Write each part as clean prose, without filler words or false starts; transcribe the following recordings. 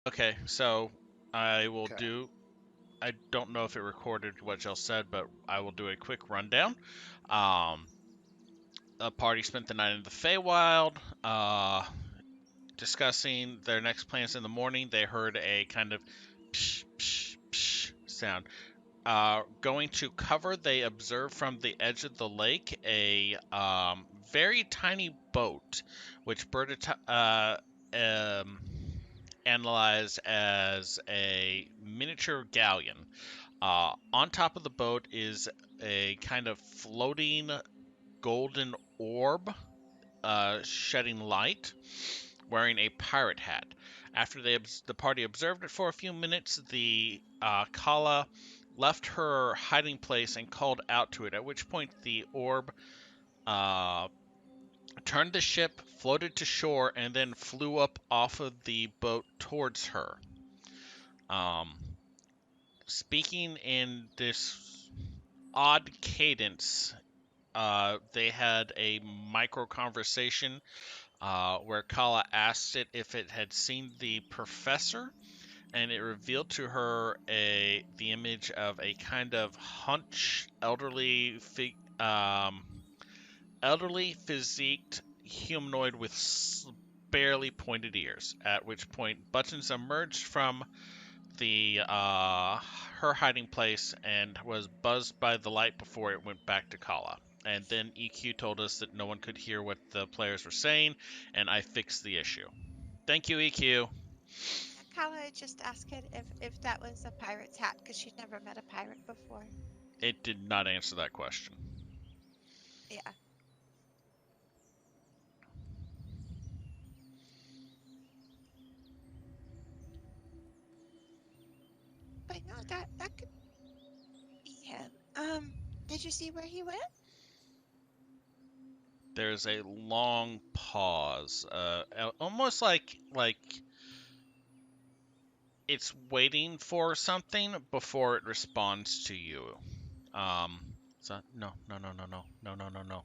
Okay, so I will Okay. do. I don't know if it recorded what y'all said, but I will do a quick rundown. Um, the party spent the night in the Feywild, discussing their next plans in the morning. They heard a kind of psh, psh, psh sound. Going to cover, they observed from the edge of the lake a very tiny boat, which um, analyzed as a miniature galleon. On top of the boat is a kind of floating golden orb, shedding light, wearing a pirate hat. After the party observed it for a few minutes, the Kala left her hiding place and called out to it, at which point the orb uh, turned the ship, floated to shore, and then flew up off of the boat towards her. Um, Speaking in this odd cadence, they had a micro conversation where Kala asked it if it had seen the professor, and it revealed to her the image of a kind of hunched, elderly physiqued humanoid with barely pointed ears. At which point, Buttons emerged from the her hiding place and was buzzed by the light before it went back to Kala. And then EQ told us that no one could hear what the players were saying, and I fixed the issue. Thank you, EQ. Yeah, Kala just asked it if that was a pirate's hat because she'd never met a pirate before. It did not answer that question. Yeah, but no, that could be him. Did you see where he went? There's a long pause, almost like it's waiting for something before it responds to you. Um, so no, no, no, no, no, no, no, no, no.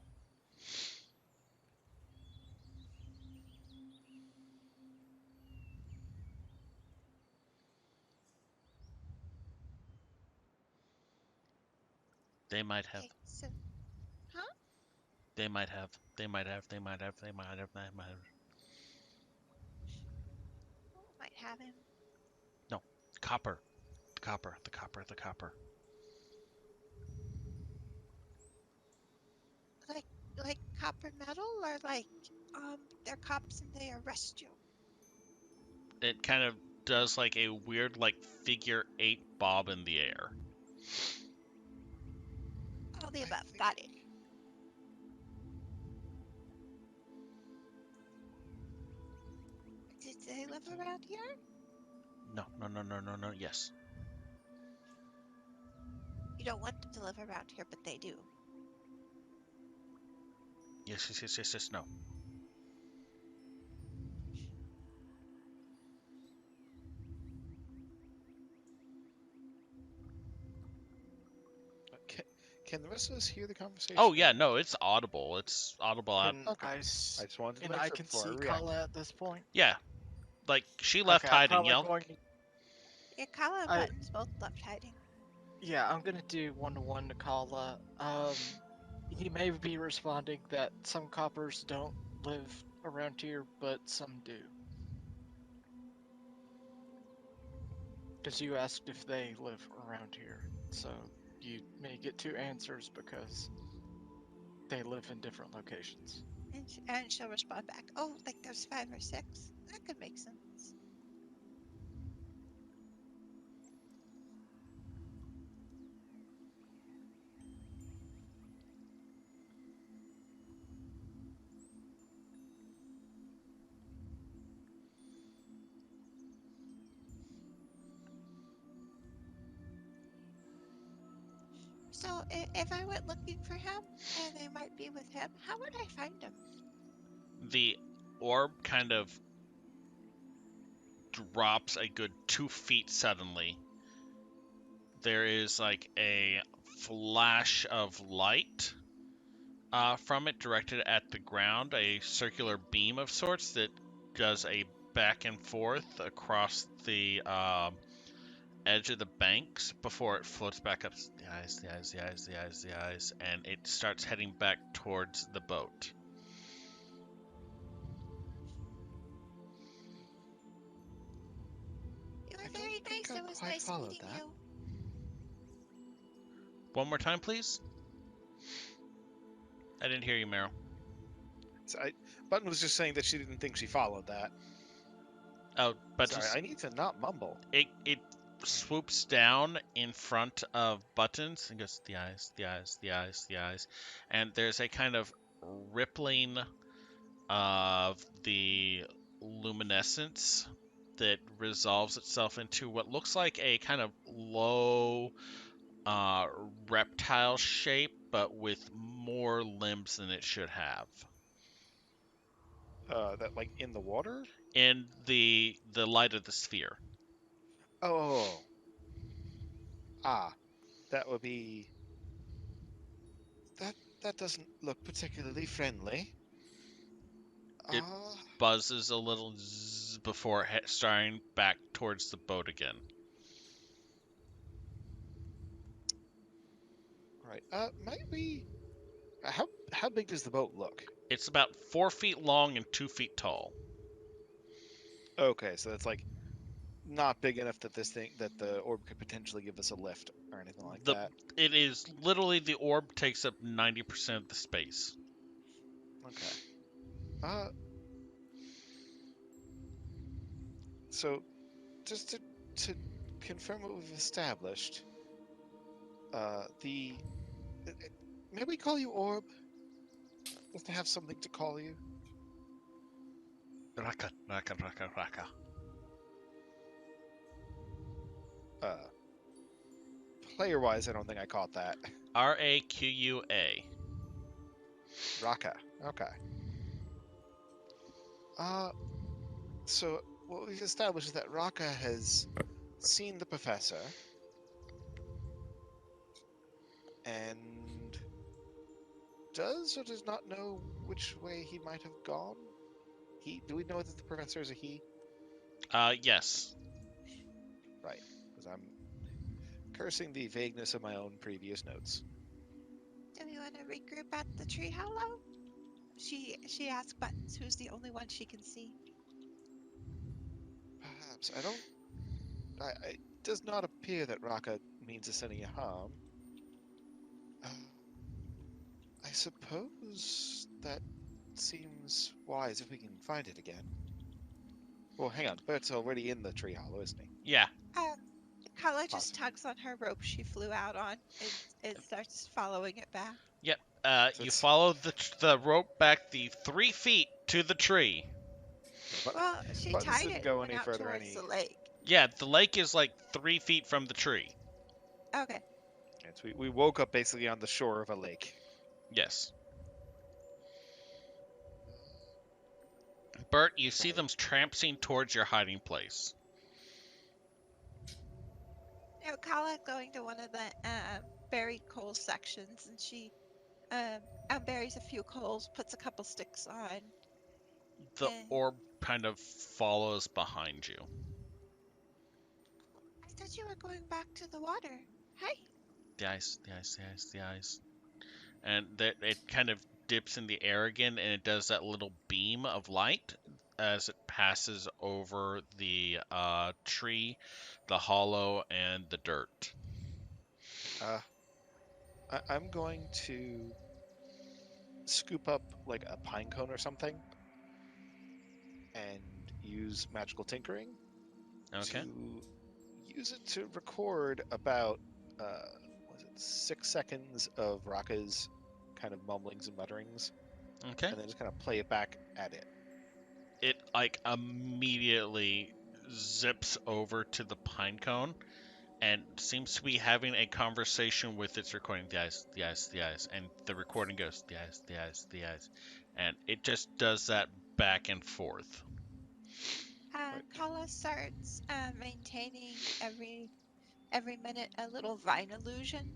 They might have. Okay, so huh? They might have. They might have. They might have. They might have. They might have. Oh, might have him. No, copper. The copper. The copper. The copper. Like like copper metal or like they're cops and they arrest you. It kind of does like a weird like figure eight bob in the air. All the I above. think Got it. Did they live around here? No, no, no, no, no, no. Yes, You don't want them to live around here, but they do. yes, yes, yes, yes, yes. No. can, can the rest of us hear the Oh conversation yeah, or no. It's audible. It's audible out. Can okay? I just wanted to and make I sure can before I see reacted. Kala at this point? Yeah, like she left Okay, I'm hiding. probably Yell. going to. Yeah, Kala and I Buttons both left hiding. Yeah, I'm gonna do one to Kala. He may be responding that some coppers don't live around here, but some do. Because you asked if they live around here, so you may get two answers because they live in different locations. And she'll respond back. Oh, like there's five or six. That could make sense. So if I went looking for him and they might be with him, how would I find him? The orb kind of drops a good 2 feet suddenly. There is like a flash of light from it directed at the ground, a circular beam of sorts that does a back and forth across the edge of the banks before it floats back up the eyes, and it starts heading back towards the boat. You I were don't very think nice. I It was quite nice followed meeting that. you. One more time, please. I didn't hear you, Meryl. So Button was just saying that she didn't think she followed that. Oh, but Sorry, I need to not mumble. it swoops down in front of Buttons and goes the eyes, and there's a kind of rippling of the luminescence that resolves itself into what looks like a kind of low uh, reptile shape, but with more limbs than it should have. That like in the water? In the light of the sphere. Oh. Ah, that would be that. That doesn't look particularly friendly. It Ah, buzzes a little before starting back towards the boat again. right. Might we? How big does the boat look? It's about 4 feet long and 2 feet tall. Okay, so it's like not big enough that the orb could potentially give us a lift or anything like The that. It is literally the orb takes up 90% of the space. Okay. Uh, so just to confirm what we've established, the may we call you Orb? Just to have something to call you. Raka, raka, raka, raka. Uh, player-wise, I don't think I caught that. Raqua. Raka. Okay. Uh, so what we've established is that Raka has seen the professor and does or does not know which way he might have gone. Do we know that the professor is a he? Yes. Right, because I'm cursing the vagueness of my own previous notes. Do we want to regroup at the tree hollow? She asks Buttons, who's the only one she can see. Perhaps. I don't. It does not appear that Raka means us any harm. Uh, I suppose that seems wise if we can find it again. Well, hang on. Bert's already in the tree hollow, isn't he? Yeah. Um, Kala just Possibly. tugs on her rope she flew out on and starts following it back. Yep. So You it's follow the rope back the 3 feet to the tree. but Well, she Buttons tied didn't it and go went any out further. towards the lake. Yeah, the lake is like 3 feet from the tree. Okay. We woke up basically on the shore of a lake. Yes. Bert, you see Right. them tramping towards your hiding place. Kala going to one of the buried coal sections, and she buries a few coals, puts a couple sticks on, The and orb kind of follows behind you. I thought you were going back to the water. Hey. The eyes. And it kind of dips in the air again, and it does that little beam of light as it passes over the tree, the hollow, and the dirt. I'm going to scoop up like a pine cone or something and use magical tinkering Okay. to use it to record about was it 6 seconds of Raka's kind of mumblings and mutterings, Okay. and then just kind of play it back at it. It like immediately zips over to the pine cone and seems to be having a conversation with its recording. The eyes, and the recording goes the eyes, and it just does that back and forth. Right. Kala starts maintaining every minute a little vine illusion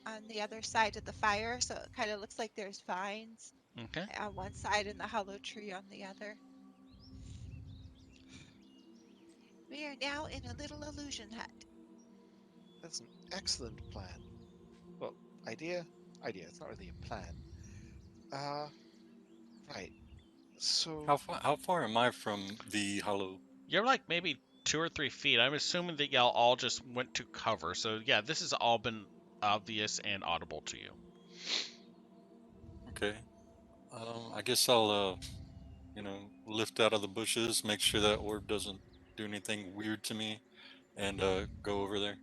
on the other side of the fire, so it kind of looks like there's vines Okay. on one side and the hollow tree on the other. We are now in a little illusion hut. That's an excellent plan. Well, idea? Idea. It's not really a plan. Right. So, How far am I from the hollow? You're like maybe 2 or 3 feet. I'm assuming that y'all all just went to cover. So yeah, this has all been obvious and audible to you. Okay. I guess I'll lift out of the bushes, make sure that orb doesn't do anything weird to me, and go over there.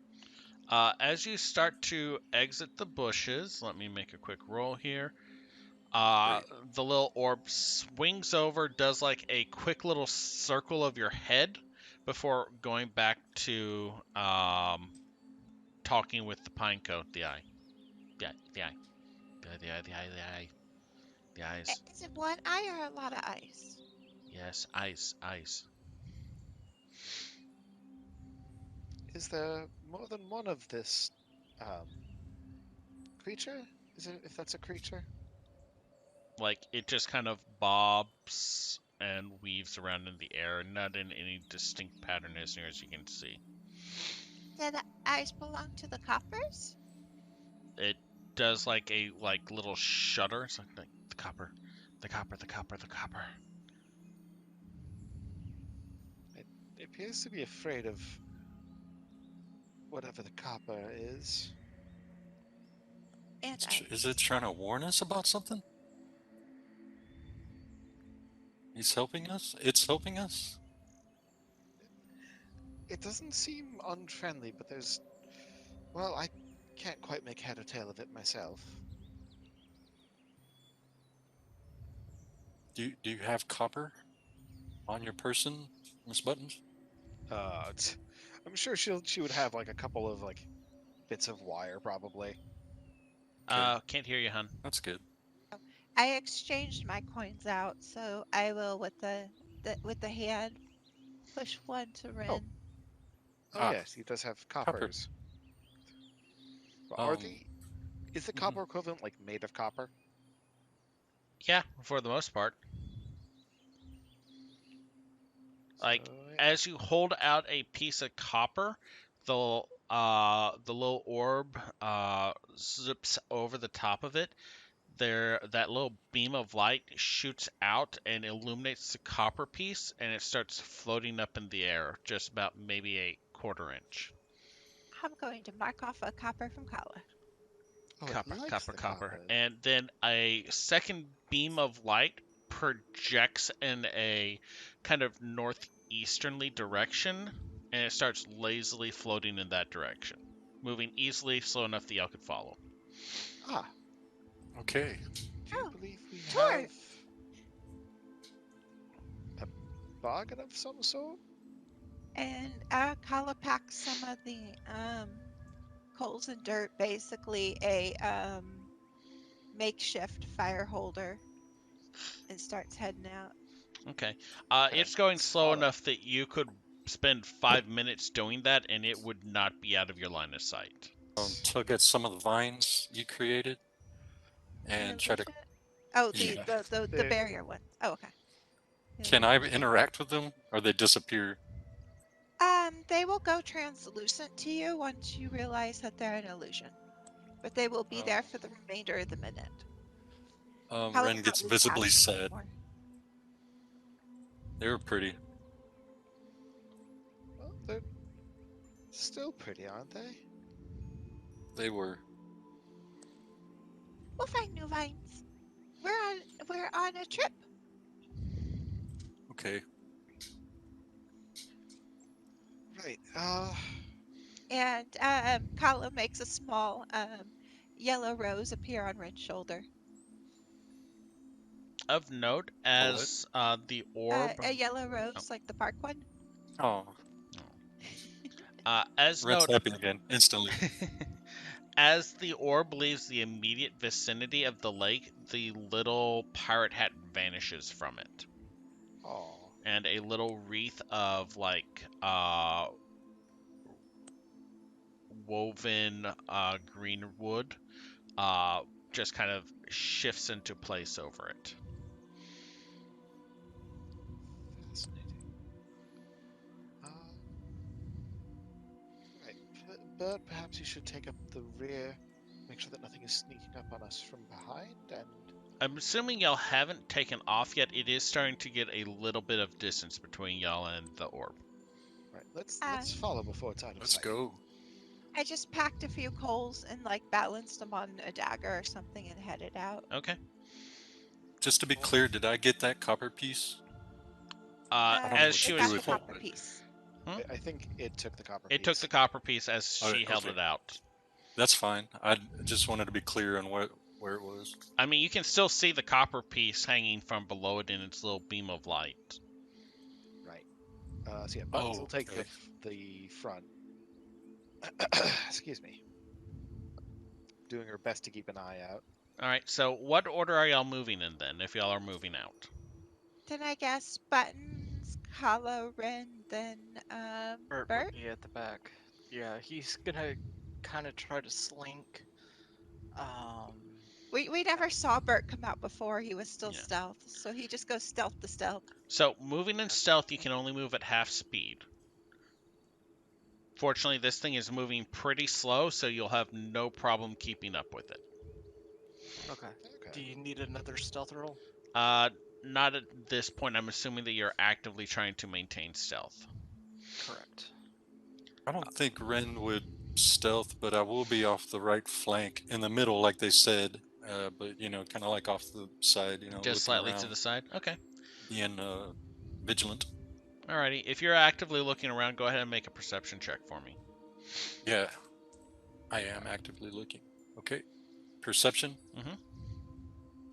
As you start to exit the bushes, let me make a quick roll here. Great. The little orb swings over, does like a quick little circle of your head before going back to talking with the pine coat. The eye. The eye. The eye. The eye. The eye. The eye. The eyes. Is it one eye or a lot of eyes? Yes, eyes. Eyes. is there more than one of this creature? Is it, if that's a creature? Like it just kind of bobs and weaves around in the air, not in any distinct pattern as near as you can see. Do the eyes belong to the coppers? It does like a little shudder. It's like the copper, the copper, the copper, the copper. It appears to be afraid of whatever the copper is. And Is it trying to warn us about something? He's helping us? It's helping us? It doesn't seem unfriendly, but there's... Well, I can't quite make head or tail of it myself. Do you have copper on your person, Miss Buttons? I'm sure she would have like a couple of like bits of wire probably. Okay. Can't hear you, hun. That's good. I exchanged my coins out, so I will with the hand push one to Rin. Oh Ah, yes, he does have copper. coppers. Are Um, the... Is the mhm. copper equivalent like made of copper? Yeah, for the most part. Like So, as you hold out a piece of copper, the little orb zips over the top of it. That little beam of light shoots out and illuminates the copper piece, and it starts floating up in the air, just about maybe a quarter inch. I'm going to mark off a copper from Kala. oh, Copper, it likes copper, the copper. copper. And then a second beam of light projects in a kind of northeasterly direction, and it starts lazily floating in that direction, moving easily, slow enough that y'all could follow. Ah, Okay. do you Oh, believe we tour. have a bargain of some sort? And Kala packs some of the coals and dirt, basically a makeshift fire holder, and starts heading out. Okay. Kinda It's going slow smaller. enough that you could spend 5 minutes doing that, and it would not be out of your line of sight. Tug at some of the vines you created and try to. Illusion? Oh, Yeah. the They're- barrier one. Oh, okay. Can I interact with them or they disappear? They will go translucent to you once you realize that they're an illusion, but they will be there for the remainder of the minute. Probably Ren not gets really visibly happy sad. anymore. They were pretty. Well, they're still pretty, aren't they? They were. We'll find new vines. We're on a trip. Okay. Right. And Kala makes a small yellow rose appear on Ren's shoulder. Of note, as the orb, A yellow rose, like the park one. Oh, as Ren's note, happy again instantly. as the orb leaves the immediate vicinity of the lake, the little pirate hat vanishes from it, Oh. and a little wreath of like woven green wood just kind of shifts into place over it. Fascinating. Bert, perhaps you should take up the rear, make sure that nothing is sneaking up on us from behind, and I'm assuming y'all haven't taken off yet. It is starting to get a little bit of distance between y'all and the orb. right, let's Um, follow before it's out of Let's sight. go. I just packed a few coals and like balanced them on a dagger or something and headed out. Okay. Just to be clear, did I get that copper piece? I don't know As what she to It do was, got the with it, copper but piece. I think it took the copper it piece. took the copper piece as Alright, she held okay. it out. that's fine. I just wanted to be clear on where it was. I mean, you can still see the copper piece hanging from below it in its little beam of light. Right. So yeah, Buttons will take okay. the front. Excuse me. Doing her best to keep an eye out. All right. So, what order are y'all moving in then? If y'all are moving out, Then I guess Buttons, Kala, Ren, then Bert Bert. would be at the back. Yeah, he's gonna kind of try to slink. Um, We never saw Bert come out before. He was still Yeah. stealth, so he just goes stealth to stealth. so moving in stealth, you can only move at half speed. Fortunately, this thing is moving pretty slow, so you'll have no problem keeping up with it. okay. Okay. Do you need another stealth roll? Not at this point. I'm assuming that you're actively trying to maintain stealth. Correct. I don't think Ren would stealth, but I will be off the right flank in the middle, like they said. But kind of like off the side, Just looking slightly around, to the side. Okay. being vigilant. Alrighty. If you're actively looking around, go ahead and make a perception check for me. Yeah, I am actively looking. Okay, perception.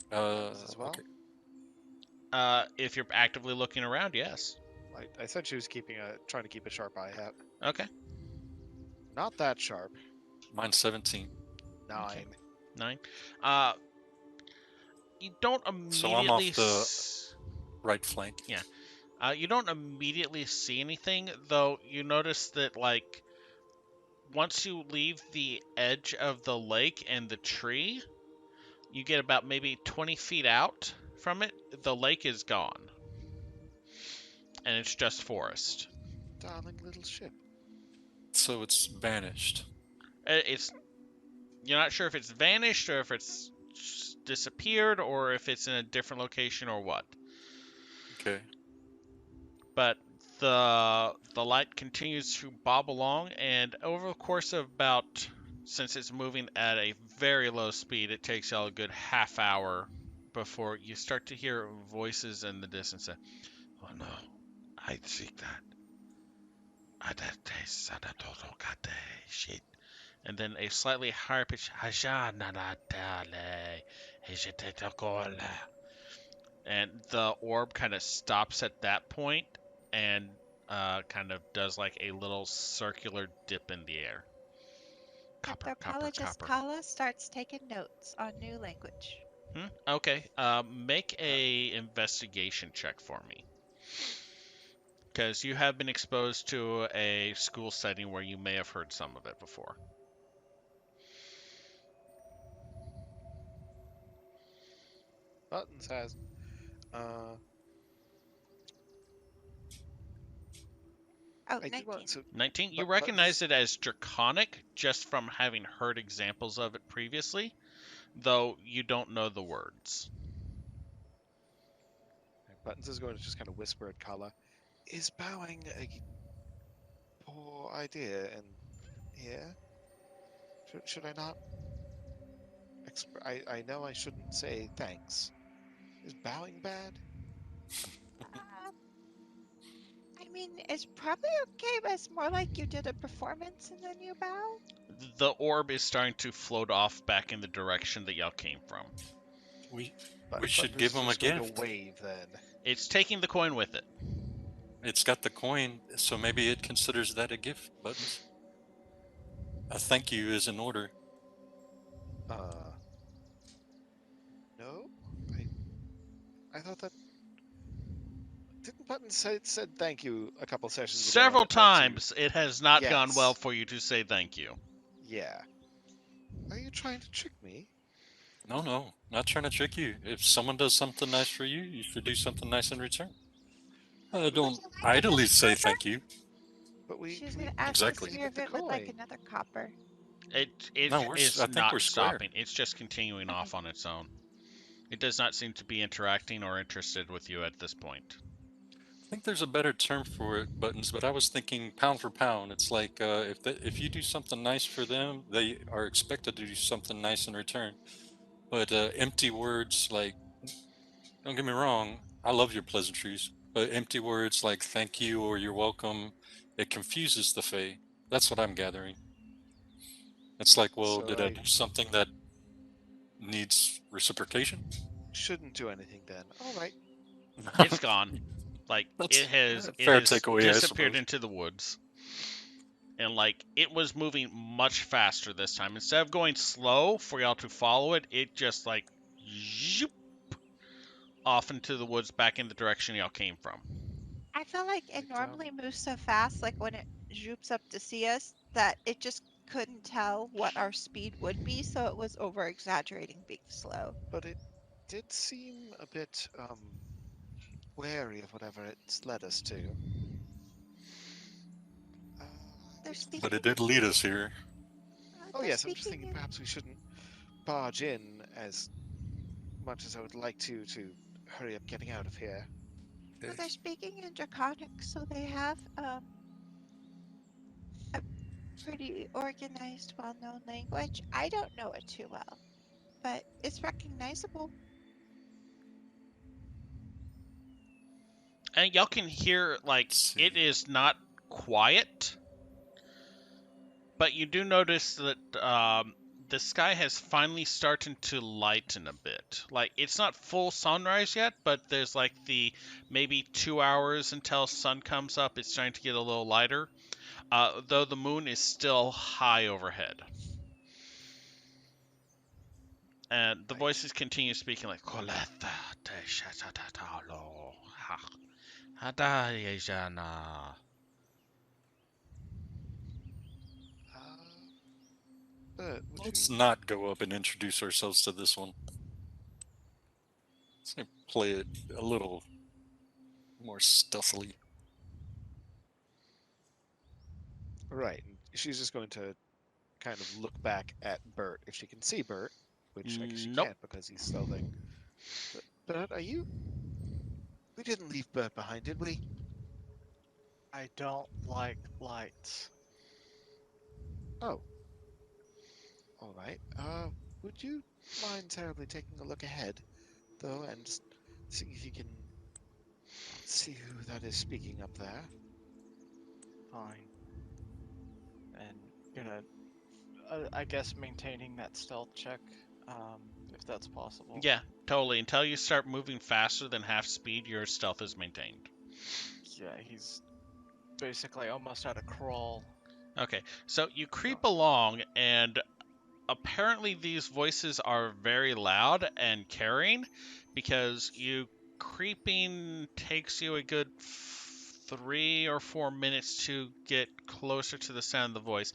Buttons as well. Okay. If you're actively looking around, yes. I said she was trying to keep a sharp eye out. Okay. Not that sharp. Mine's 17. 9. 9. You don't So I'm off immediately. the right flank. Yeah. You don't immediately see anything, though. You notice that, like, once you leave the edge of the lake and the tree, you get about maybe 20 feet out from it. The lake is gone, and it's just forest. Darling little ship. So it's vanished. It's you're not sure if it's vanished or if it's disappeared or if it's in a different location or what. Okay. But the light continues to bob along, and over the course of about, since it's moving at a very low speed, it takes y'all a good half hour before you start to hear voices in the distance say, "Oh no, I think that. Shit." And then a slightly higher pitch, and the orb kind of stops at that point and kind of does like a little circular dip in the air. Copper, copper, Anthropologist copper. Kala starts taking notes on new language. Okay. Make a investigation check for me. Because you have been exposed to a school setting where you may have heard some of it before. Buttons has. Oh, I do 19. want so 19. You But- recognize it as draconic just from having heard examples of it previously, though you don't know the words. Buttons is going to just kind of whisper at Kala, "Is bowing a poor idea in here? Should I not? I know I shouldn't say thanks. Is bowing bad? I mean, it's probably okay, but it's more like you did a performance and then you bow. The orb is starting to float off back in the direction that y'all came from. We Buttons should is give him a just going gift. to wave then. It's taking the coin with it. It's got the coin, so maybe it considers that a gift. Buttons. A thank you is in order. No, I thought that. Didn't Buttons said thank you a couple sessions ago? Several and it meant to- times it has not gone well Yes. for you to say thank you. Yeah. Are you trying to trick me? No, not trying to trick you. If someone does something nice for you, you should do something nice in return. Don't idly say thank you. But we She was can gonna we ask the Exactly. easily get spirit the would like coin. another copper. It No, is I think not we're square. stopping. It's just continuing Okay. off on its own. It does not seem to be interacting or interested with you at this point. I think there's a better term for it, Buttons, but I was thinking pound for pound. It's like if you do something nice for them, they are expected to do something nice in return. But empty words like, don't get me wrong, I love your pleasantries, but empty words like thank you or you're welcome, it confuses the Fae. That's what I'm gathering. It's like, well, So did I I do something that needs reciprocation? shouldn't do anything then. All right. It's gone. Like That's a it fair has takeaway, I disappeared suppose. into the woods. And like it was moving much faster this time. Instead of going slow for y'all to follow it, it just like zoop off into the woods back in the direction y'all came from. I feel like it Like, normally moves so fast, like when it zoops up to see us, that it just couldn't tell what our speed would be, so it was over exaggerating being slow. but it did seem a bit wary of whatever it's led us to. Uh, They're was But speaking. it did lead us here. Oh They're yes, I'm just speaking thinking in. perhaps we shouldn't barge in as much as I would like to hurry up getting out of here. Well, they're speaking in Draconic, so they have a pretty organized, well-known language. I don't know it too well, but it's recognizable. And y'all can hear like Let's see. it is not quiet, but you do notice that the sky has finally started to lighten a bit. Like it's not full sunrise yet, but there's like the maybe 2 hours until sun comes up. It's starting to get a little lighter, though the moon is still high overhead. And the Right. voices continue speaking like Coletta te shatatalo ha hadayejana. Uh, but would Let's you? not go up and introduce ourselves to this one. Let's play it a little more stealthily. Right. And she's just going to kind of look back at Bert if she can see Bert, which I guess she Nope. can't because he's stealthing. But Bert, are you? We didn't leave Bert behind, did we? I don't like lights. Oh, all right. Would you mind terribly taking a look ahead, though, and just seeing if you can see who that is speaking up there? Fine. And gonna, I guess, maintaining that stealth check, if that's possible. Yeah, totally. Until you start moving faster than half speed, your stealth is maintained. Yeah, he's basically almost at a crawl. Okay, so you creep along, and apparently these voices are very loud and carrying because you creeping takes you a good 3 or 4 minutes to get closer to the sound of the voice.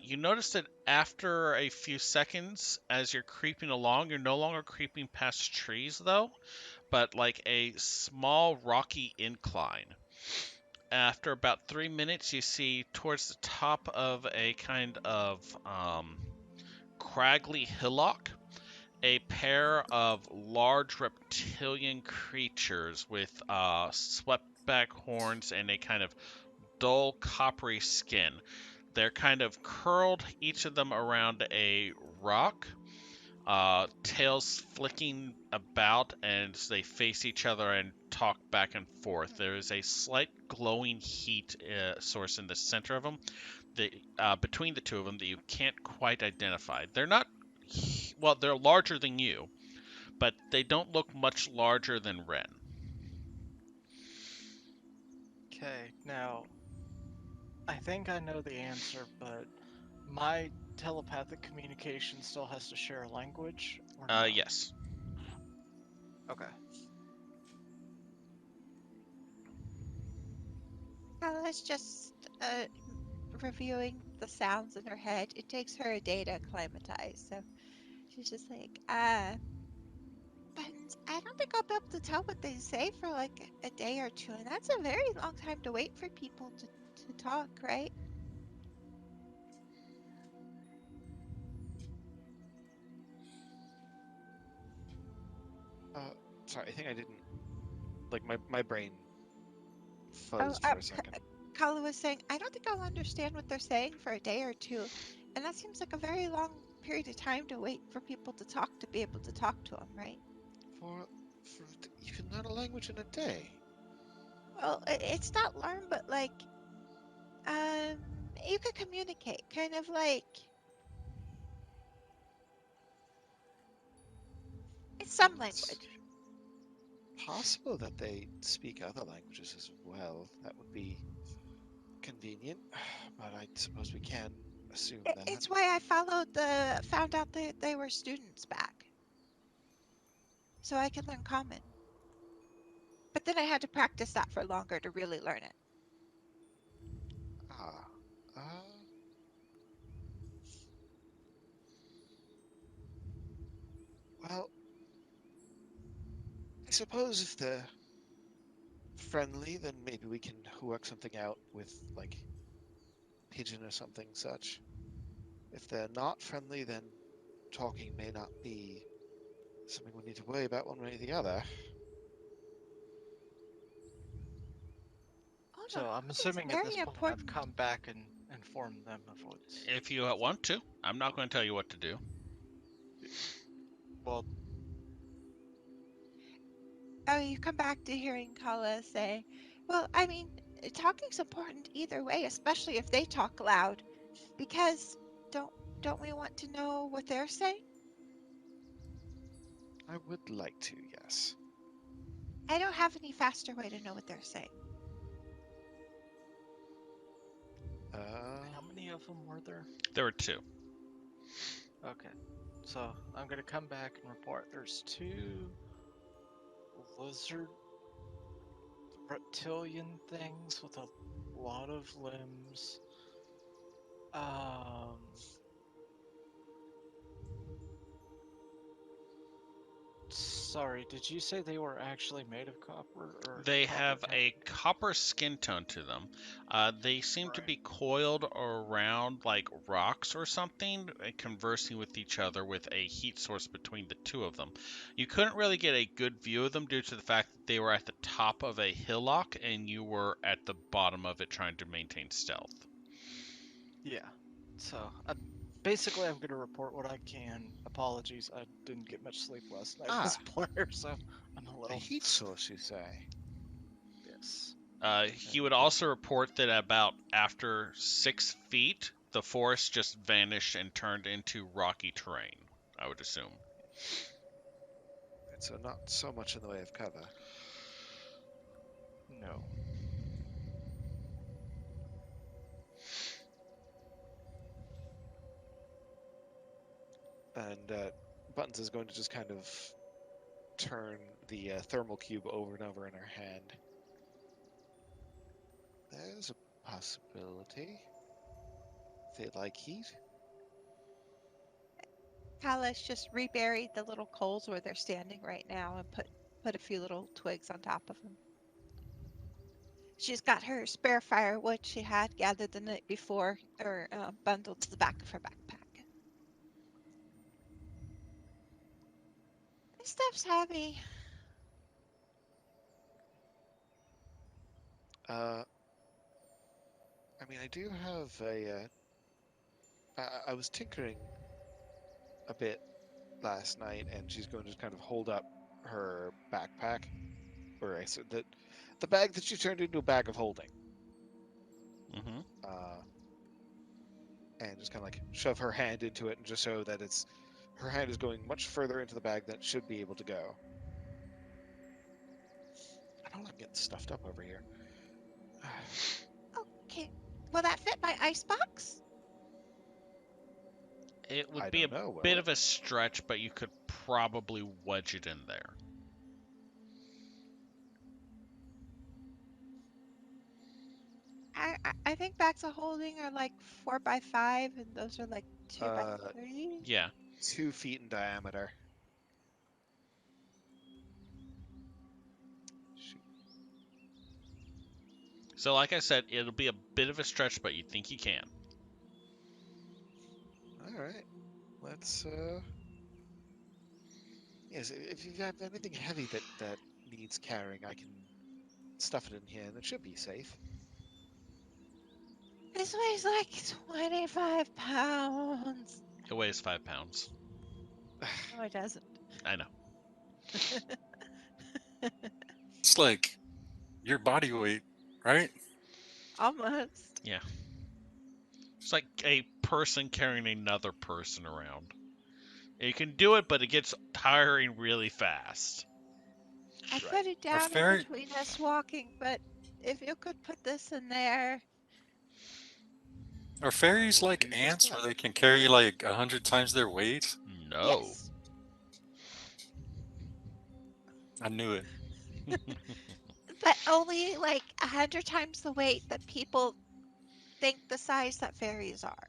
You notice that after a few seconds, as you're creeping along, you're no longer creeping past trees though, but like a small rocky incline. After about 3 minutes, you see towards the top of a kind of craggy hillock a pair of large reptilian creatures with swept back horns and a kind of dull coppery skin. They're kind of curled, each of them around a rock, tails flicking about as they face each other and talk back and forth. There is a slight glowing heat source in the center of them, between the two of them, that you can't quite identify. They're not, well, they're larger than you, but they don't look much larger than Ren. Okay, now, I think I know the answer, but my telepathic communication still has to share a language, or no? Yes. Okay. Kala's just reviewing the sounds in her head. It takes her a day to acclimatize, so she's just like, but I don't think I'll be able to tell what they say for like a day or two, and that's a very long time to wait for people to to talk, right? Sorry, I think I didn't. Like, my brain Oh, fuzzed for a second. Kala was saying, I don't think I'll understand what they're saying for a day or two. And that seems like a very long period of time to wait for people to talk to be able to talk to them, right? You can learn a language in a day. Well, it's not learn, but like, you could communicate, kind of like, it's some It's language. possible that they speak other languages as well. That would be convenient, but I suppose we can assume that. It's why I found out that they were students back. So I could learn common. But then I had to practice that for longer to really learn it. Ah, well, I suppose if they're friendly, then maybe we can work something out with, like, pigeon or something such. If they're not friendly, then talking may not be something we need to worry about one way or the other. Oh no, So I'm it's assuming at very this point I've important. come back and informed them of what's. If you want to, I'm not going to tell you what to do. Well, Oh, you come back to hearing Kala say, well, I mean, talking's important either way, especially if they talk loud, because don't don't we want to know what they're saying? I would like to, yes. I don't have any faster way to know what they're saying. how many of them were there? There were two. Okay. So I'm gonna come back and report there's two lizard reptilian things with a lot of limbs. Um, sorry, did you say they were actually made of copper or They copper have and a copper skin tone to them. They seem to Right. be coiled around like rocks or something, conversing with each other with a heat source between the two of them. You couldn't really get a good view of them due to the fact that they were at the top of a hillock and you were at the bottom of it trying to maintain stealth. Yeah. So basically, I'm gonna report what I can. Apologies, I didn't get much sleep last night as a player, so I'm a A little. heat source, you say? Yes. He would also report that about after 6 feet, the forest just vanished and turned into rocky terrain, I would assume. So not so much in the way of cover. No. And Buttons is going to just kind of turn the thermal cube over and over in her hand. There's a possibility. They like heat. Kala's just reburied the little coals where they're standing right now and put a few little twigs on top of them. She's got her spare firewood she had gathered the night before, or bundled to the back of her backpack. This stuff's heavy. I mean, I do have a. I was tinkering a bit last night, and she's going to just kind of hold up her backpack, or I said that the bag that she turned into a bag of holding, Mm-hmm. and just kind of like shove her hand into it, and just show that it's her hand is going much further into the bag than it should be able to go. I don't like getting stuffed up over here. Okay, will that fit my icebox? It would I be a don't know. Will bit it? of a stretch, but you could probably wedge it in there. I think bags of holding are like 4x5, and those are like 2x3. Yeah. 2 feet in diameter. Shoot. So, like I said, it'll be a bit of a stretch, but you think you can. All right. Let's. Yes, if you have anything heavy that needs carrying, I can stuff it in here, and it should be safe. This weighs like 25 pounds. It weighs 5 pounds. No, it doesn't. I know. It's like your body weight, right? Almost. Yeah. It's like a person carrying another person around. You can do it, but it gets tiring really fast. I Right. put it Are down in fairy between us walking, but if you could put this in there. are fairies will like do just ants that. where they can carry like 100 times their weight? No. Yes. I knew it. But only like 100 times the weight that people think the size that fairies are.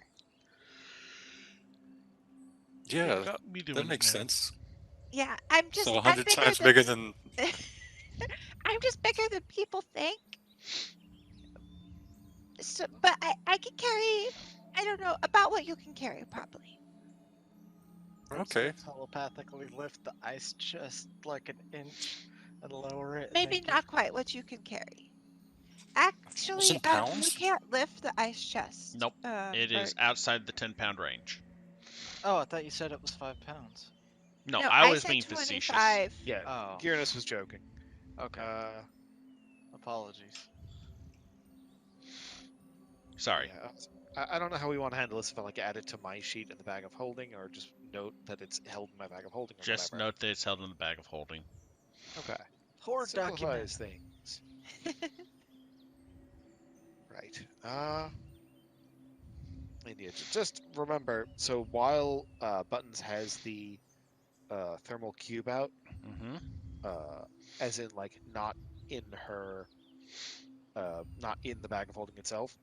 You Yeah, got me that doing it makes now. sense. Yeah, So I'm 100 bigger times than bigger than. I'm just bigger than people think. So, but I can carry, I don't know, about what you can carry probably. I'm just gonna Okay. telepathically lift the ice chest like an inch and lower it. And Maybe then not quite what you can carry. Actually, 1,000 you pounds? can't lift the ice chest. Nope. It is Bert. outside the 10-pound range. Oh, I thought you said it was 5 pounds. No, No, I I was said being facetious. 25. Yeah, Oh, Gyrnus was joking. okay. Apologies. Sorry. Yeah, I don't know how we want to handle this. If I like add it to my sheet in the bag of holding, or just note that it's held in my bag of holding, or Just whatever. note that it's held in the bag of holding. Okay. Poor document. Simplifies things. Right. Indeed. Just remember. So while Buttons has the thermal cube out, Mm-hmm. as in like not in her, not in the bag of holding itself.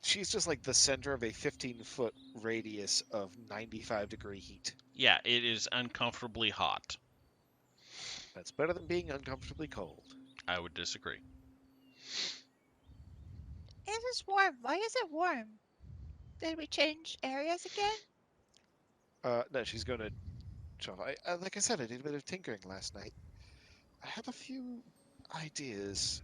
She's just like the center of a 15-foot radius of 95-degree heat. Yeah, it is uncomfortably hot. That's better than being uncomfortably cold. I would disagree. It is warm. Why is it warm? Did we change areas again? No, she's going to. Like I said, I did a bit of tinkering last night. I have a few ideas.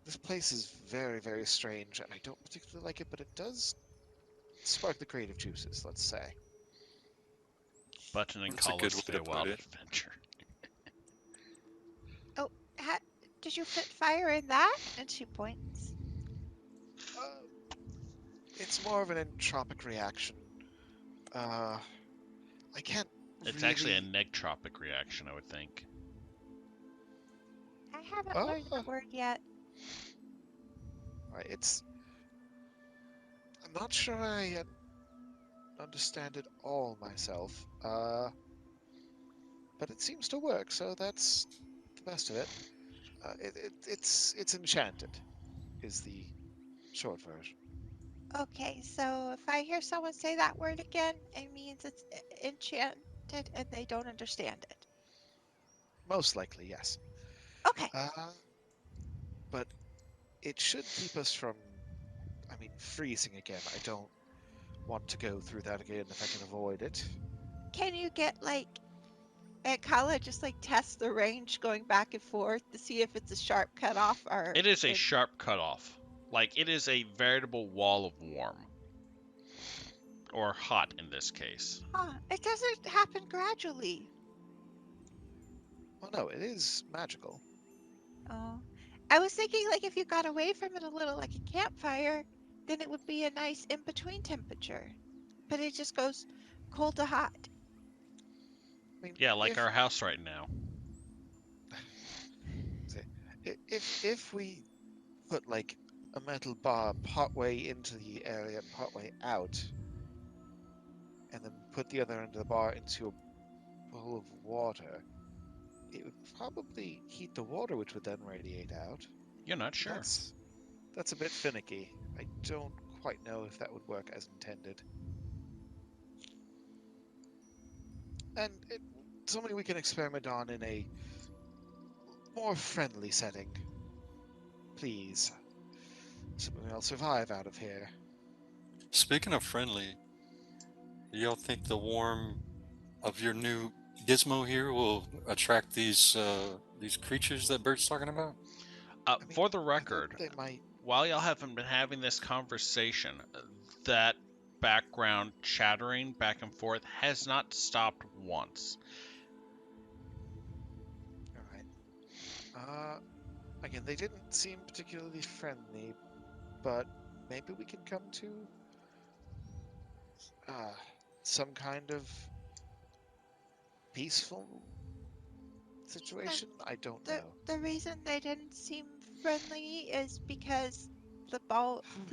This place is very, very strange, and I don't particularly like it, but it does spark the creative juices, let's say. Button and That's a good Collins way to put Feywild it. adventure. Oh, did you put fire in that? And she points. It's more of an entropic reaction. I can't It's really. actually a negtropic reaction, I would think. I haven't learned that word yet. Right, it's. I'm not sure I understand it all myself. But it seems to work, so that's the best of it. It's enchanted, is the short version. Okay, so if I hear someone say that word again, it means it's enchanted and they don't understand it. Most likely, yes. Okay. But it should keep us from, freezing again. I don't want to go through that again if I can avoid it. Can you get like at college just like test the range going back and forth to see if it's a sharp cutoff or It is a sharp cutoff. Like, it is a veritable wall of warm. Or hot, in this case. It doesn't happen gradually. Well, no, it is magical. Oh. I was thinking like if you got away from it a little like a campfire, then it would be a nice in-between temperature. But it just goes cold to hot. Yeah, like our house right now. If we put like a metal bar partway into the area, partway out, and then put the other end of the bar into a bowl of water, it would probably heat the water, which would then radiate out. You're not sure. That's a bit finicky. I don't quite know if that would work as intended. And it's something we can experiment on in a more friendly setting. Please. Assuming I'll survive out of here. Speaking of friendly, do y'all think the warmth of your new gizmo here will attract these creatures that Bert's talking about? I mean, For the I thought record, they might. while y'all haven't been having this conversation, that background chattering back and forth has not stopped once. All right. Again, they didn't seem particularly friendly, but maybe we can come to some kind of peaceful situation. I don't know. The reason they didn't seem friendly is because the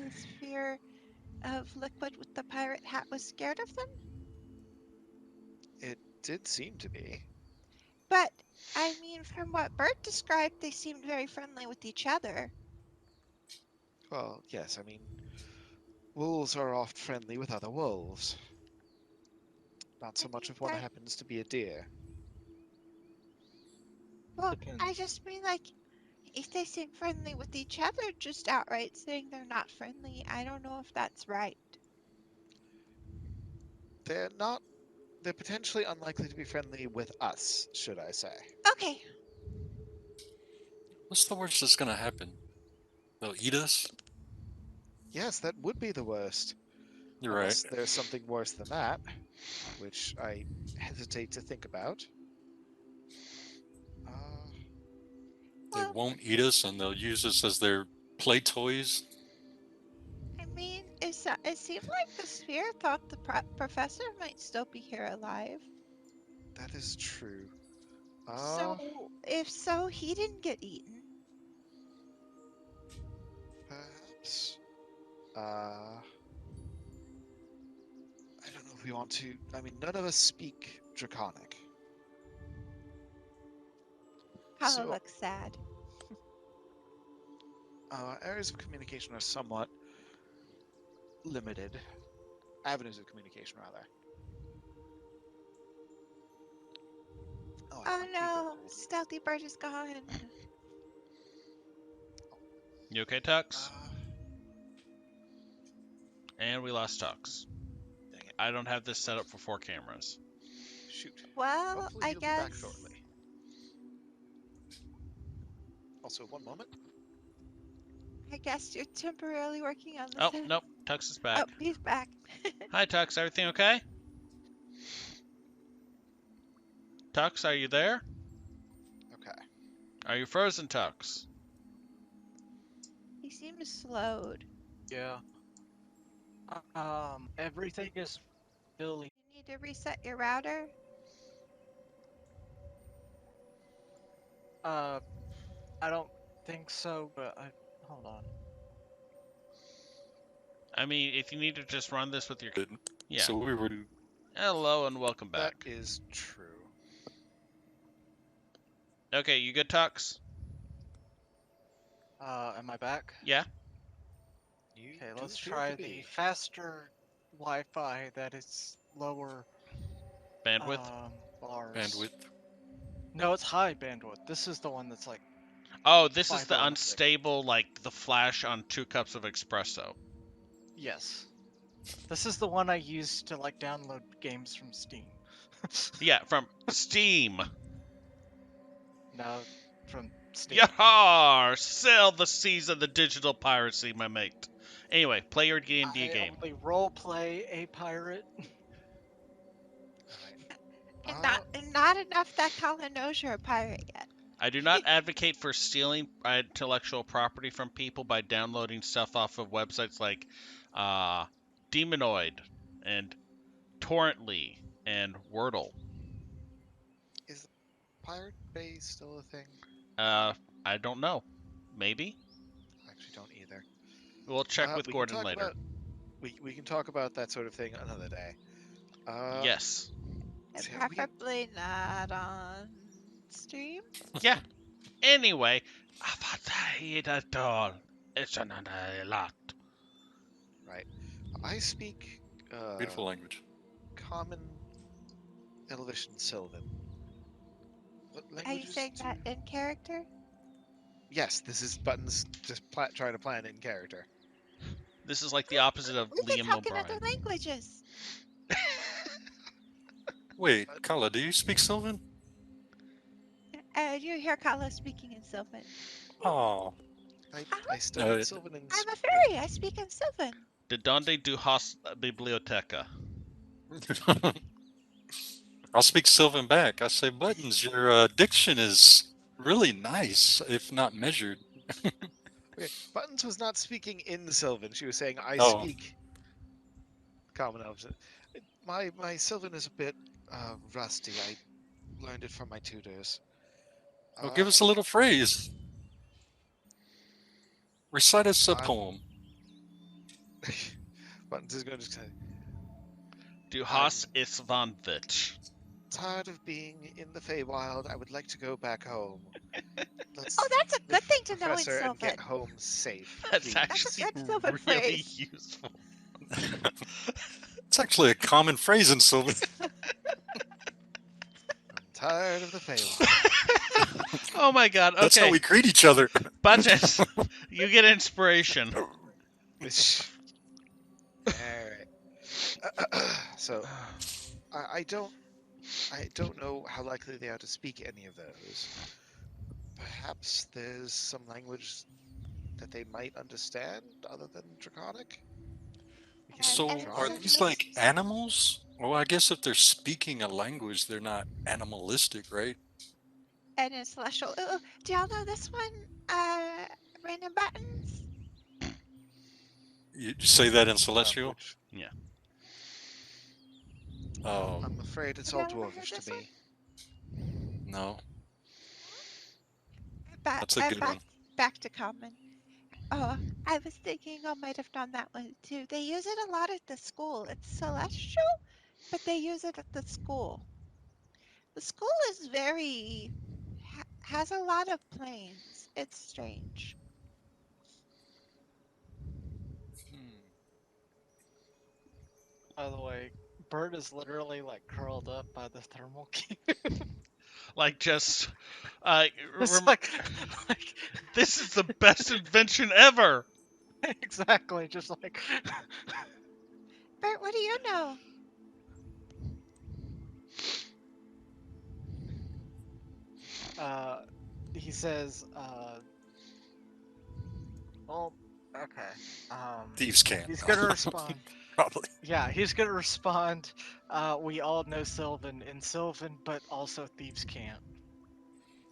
sphere of liquid with the pirate hat was scared of them. It did seem to be. But I mean, from what Bert described, they seemed very friendly with each other. Well, yes. I mean, wolves are oft friendly with other wolves. Not so I much mean, if one happens to be a deer. well, I Depends. just mean like if they seem friendly with each other, just outright saying they're not friendly, I don't know if that's right. They're not. They're potentially unlikely to be friendly with us, should I say? Okay, What's the worst that's gonna happen? They'll eat us? Yes, that would be the worst. You're Unless right. there's something worse than that, which I hesitate to think about. Uh, They well, won't eat us and they'll use us as their play toys. I mean, it seemed like the sphere thought the professor might still be here alive. that is true. So, if so, he didn't get eaten. Perhaps. I don't know if we want to. I mean, none of us speak Draconic. Hala So- looks sad. Areas of communication are somewhat limited. Avenues of communication, rather. Oh, I have Oh my keyboard no, pulled. Stealthy Bird is gone. You okay, Tux? Uh, And we lost Tux. dang it. I don't have this set up for 4 cameras. Shoot. Well, Hopefully I he'll be back guess. shortly. Also, one moment. I guess you're temporarily working on the Oh, set. nope. Tux is Oh, back. he's back. Hi, Tux. Everything okay? Tux, are you there? Okay. Are you frozen, Tux? He seems slowed. Yeah. Everything is really. You need to reset your router. I don't think so, but hold on. I mean, if you need to just run this with your... Yeah. So we were. Hello and welcome back. That is true. Okay, you good, Tux? Am I back? Yeah? You Okay, do let's appear try to the be. faster Wi-Fi that is lower Bandwidth? bars. Bandwidth. No, it's high bandwidth. This is the one that's like Oh, this is fiber the optic. unstable, like, the flash on 2 cups of espresso. Yes. This is the one I use to like download games from Steam. Yeah, from Steam. No, from Steam. Yahar! Sail the seas of the digital piracy, my mate. Anyway, play your D&D I game. only roleplay a pirate. Alright. And not enough that Colin knows you're a pirate yet. I do not advocate for stealing intellectual property from people by downloading stuff off of websites like Demonoid and Torrently and Wordle. Is the Pirate Bay still a thing? I don't know. Maybe? I actually don't either. We'll check with We can Gordon talk later. about- we can talk about that sort of thing another day. Yes. And so yeah, preferably not on stream. Yeah. Anyway, at all. It's a lot. Right. I speak Beautiful language. Common, Elvish, and Sylvan. What Are you languages saying that in character? Yes, this is Buttons just trying to plan it in character. This is like the opposite of We can Liam talk in O'Brien. other languages. Wait, Kala, do you speak Sylvan? You hear Kala speaking in Sylvan. Oh. I studied Uh, Sylvan in I'm a school. fairy. I speak in Sylvan. De donde du has biblioteca? I'll speak Sylvan back. I say, Buttons, your diction is really nice, if not measured. Okay, Buttons was not speaking in Sylvan. She was saying, I Oh. speak Common Elves. My Sylvan is a bit rusty. I learned it from my tutors. Well, give us a little phrase. Recite us a I'm- poem. Buttons is going to say, Du hast es vanwit. tired of being in the Feywild. I would like to go back home. Let's Oh, that's a good thing to know in Professor and get Sylvan. home safe. That's please. actually good Sylvan really phrase. useful. It's actually a common phrase in Sylvan. I'm tired of the Feywild. Oh my god, okay. That's how we greet each other. Buttons, you get inspiration. Alright. So I don't know how likely they are to speak any of those. Perhaps there's some language that they might understand other than Draconic? We can So And try. are these like animals? Well, I guess if they're speaking a language, they're not animalistic, right? And in Celestial. Ooh, do y'all know this one? Random Buttons? You say that in Celestial? language? Oh, I'm afraid it's Have all y'all ever heard dwarvish this to one? me. no. Back, That's a good one. back to common. Oh, I was thinking I might have done that one too. They use it a lot at the school. It's celestial, but they use it at the school. The school is very has a lot of planes. It's strange. By the way, Bert is literally like curled up by the thermal cube. Like just It's rem- like this is the best invention ever. exactly, just like Bert, what do you know? he says, well, okay. Thieves can't. He's gonna respond. Probably. Yeah, he's gonna respond. We all know Sylvan in Sylvan, but also thieves can't.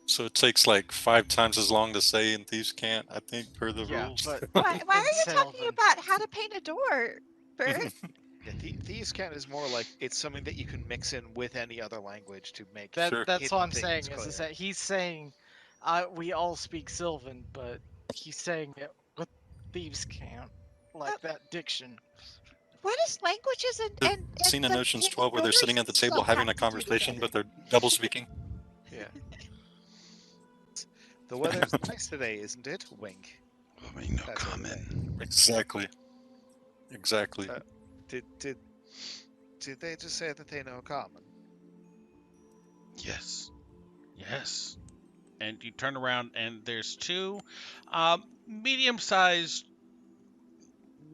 So it takes like 5 times as long to say in Thieves Can't, I think, per the Yeah, rules. but Why are you talking Sylvan. about how to paint a door, Bert? Yeah, Thieves' Cant is more like it's something that you can mix in with any other language to make Sure. That's hidden what I'm saying things is clear. that he's saying, we all speak Sylvan, but he's saying it with thieves can't, like that diction. What is languages and Scene in the Ocean's painting 12 where they're doors sitting at the and table stuff having have a to do conversation, but together? they're double speaking. Yeah. The weather's nice today, isn't it? Wink. Having no That's what we comment. Exactly. Exactly. Did they just say that they know common? Yes. Yes. And you turn around and there's two medium-sized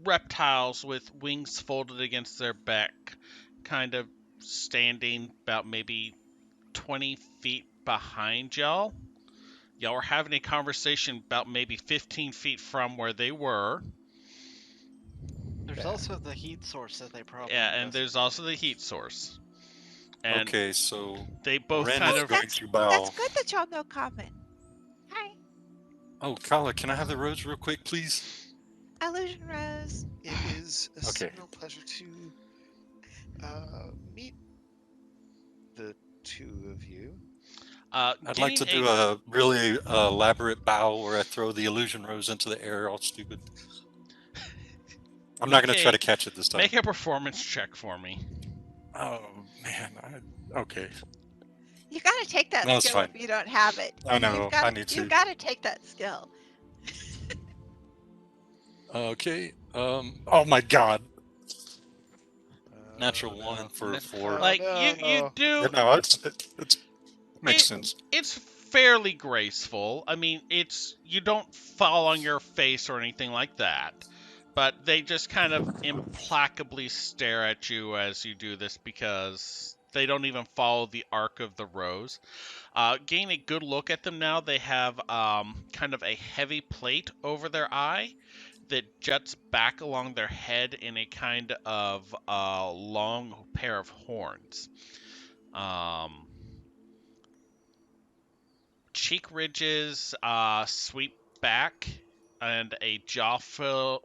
reptiles with wings folded against their back, kind of standing about maybe 20 feet behind y'all. Y'all were having a conversation about maybe 15 feet from where they were. There's Yeah. also the heat source that they probably Yeah, and there's also the heat source. And Okay, so they both Ren kind is of going to bow. That's good that y'all know common. Hi, Oh, Kala, can I have the rose real quick, please? Illusion Rose. It is a Okay. signal pleasure to meet the two of you. I'd like to getting do a really elaborate bow where I throw the illusion rose into the air, all stupid. I'm not going to try Okay, to catch it this time. Make a performance check for me. Oh, man. Okay. You gotta take that No, it's skill fine. if you don't have it. I know, You've gotta, I need to. You've gotta take that skill. Okay. Oh my god. Natural no. 1 for No, 4. Like no, you no. do. No, it makes It- sense. It's fairly graceful. I mean, you don't fall on your face or anything like that, but they just kind of implacably stare at you as you do this because they don't even follow the arc of the rows. Gain a good look at them now. They have kind of a heavy plate over their eye that juts back along their head in a kind of long pair of horns. Cheek ridges sweep back, and a jaw frill,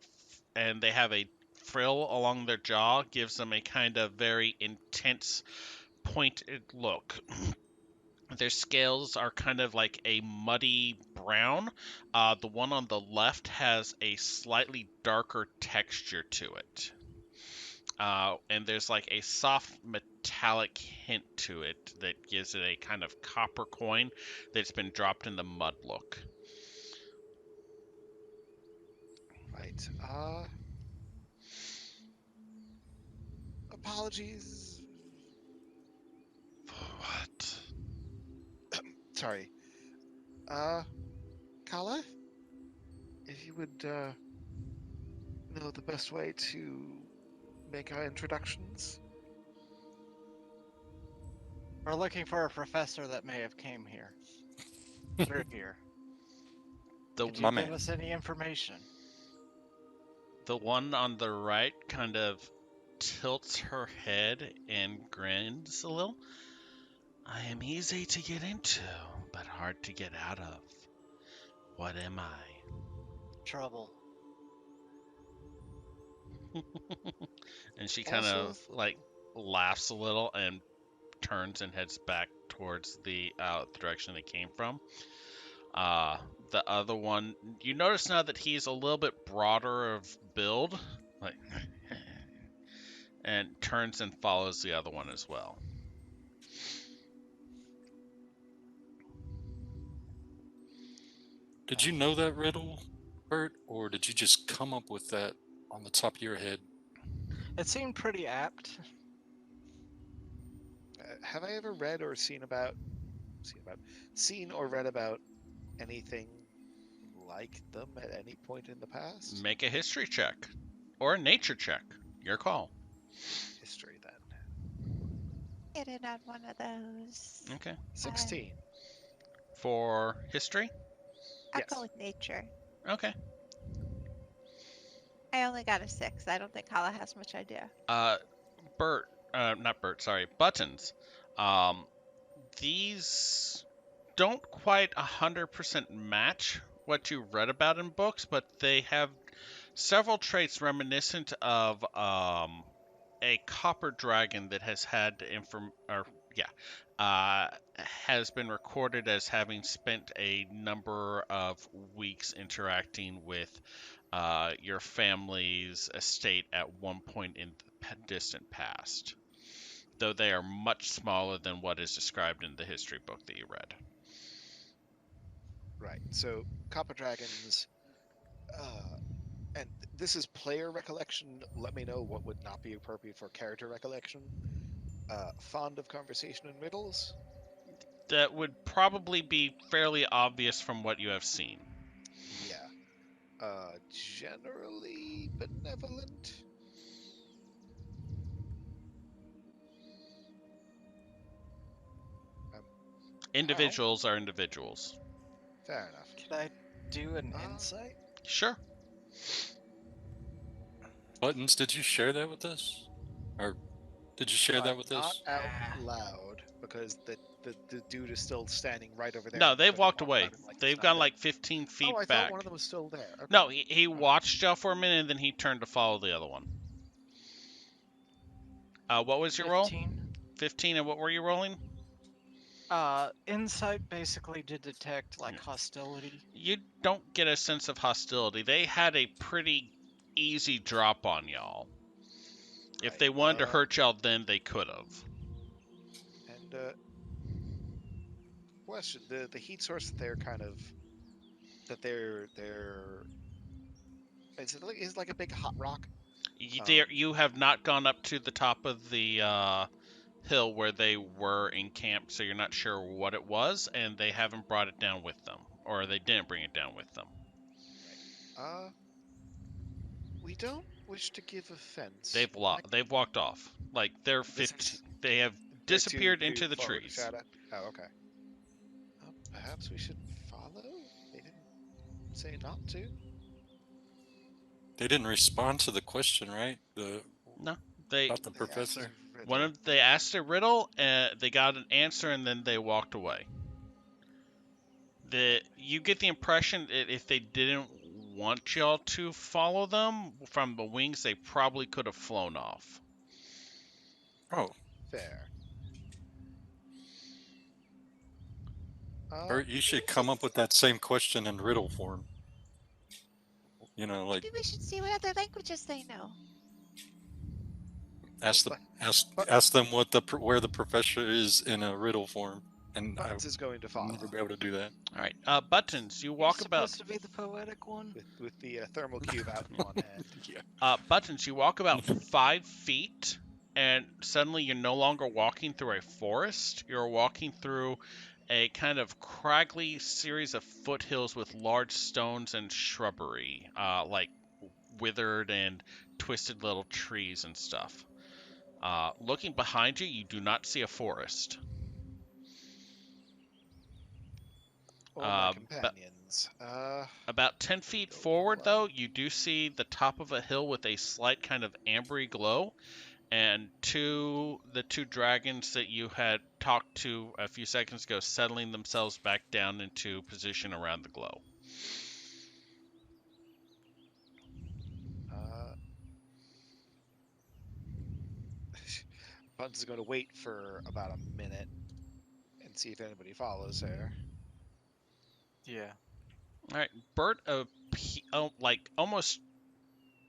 and they have a frill along their jaw, gives them a kind of very intense, pointed look. Their scales are kind of like a muddy brown. The one on the left has a slightly darker texture to it. And there's like a soft metallic hint to it that gives it a kind of copper coin that's been dropped in the mud look. Right. Apologies. What? Sorry. Kala? If you would, know the best way to make our introductions? We're looking for a professor that may have came here. Through here. The Could My you give man. us any information? the one on the right kind of tilts her head and grins a little. I am easy to get into, but hard to get out of. What am I? Trouble. And she kind Also, of like laughs a little and turns and heads back towards the direction it came from. The other one, you notice now that he's a little bit broader of build, like, and turns and follows the other one as well. Did you know that riddle, Bert, or did you just come up with that on the top of your head? It seemed pretty apt. have I ever read or seen or read about anything like them at any point in the past? Make a history check or a nature check. Your call. History then. Get in on one of those. Okay. 16. For history? I'll Yes. go with nature. Okay. I only got a 6. I don't think Hala has much idea. Not Bert, sorry, Buttons. These don't quite 100% match what you read about in books, but they have several traits reminiscent of a copper dragon that has been recorded as having spent a number of weeks interacting with your family's estate at one point in the distant past, though they are much smaller than what is described in the history book that you read. Right. So, copper dragons, and this is player recollection. Let me know what would not be appropriate for character recollection. Fond of conversation and riddles. That would probably be fairly obvious from what you have seen. Yeah. Generally benevolent. Individuals are individuals. Fair enough. Could I do an insight? Sure. Buttons, did you share that with us? Or did you share that with Not us? out loud, because the dude is still standing right over there. No, and they've gonna walked walk away. around him like he's They've not gone there. like 15 feet Oh, I back. thought one of them was still there. Okay. No, he watched y'all for a minute and then he turned to follow the other one. What was your roll? 15. 15, and what were you rolling? Insight basically to detect like Yeah. hostility. You don't get a sense of hostility. They had a pretty easy drop on y'all. If Right, they wanted to hurt y'all then, they could have. And question: the heat source that they're kind of is it like a big hot rock? You have not gone up to the top of the hill where they were encamped, so you're not sure what it was, and they haven't brought it down with them, or they didn't bring it down with them. Right. We don't wish to give offense. They've walked off. Like they're This 15. is- They have They're disappeared too into the far to trees. shout at. Oh, okay. Perhaps we should follow? They didn't say not to. They didn't respond to the question, right? No, they About the They asked professor. a riddle. they asked a riddle, they got an answer, and then they walked away. You get the impression that if they didn't want y'all to follow them from the wings, they probably could have flown off. Oh, Fair. Bert, you should come up with that same question in riddle form. You know, like Maybe we should see what other languages they know. ask But- them where the professor is in a riddle form, and I Buttons is going to will follow never be able to do that. All right, Buttons, you walk about. supposed to be the poetic one. with the thermal cube out in one hand. Yeah. Buttons, you walk about 5 feet, and suddenly you're no longer walking through a forest. You're walking through a kind of craggly series of foothills with large stones and shrubbery, like withered and twisted little trees and stuff. Looking behind you, you do not see a forest. Or my But companions. about 10 feet Go forward, for though, you do see the top of a hill with a slight kind of ambery glow, and the two dragons that you had talked to a few seconds ago settling themselves back down into position around the glow. Buttons is going to wait for about a minute and see if anybody follows her. Yeah. All right, Bert, like almost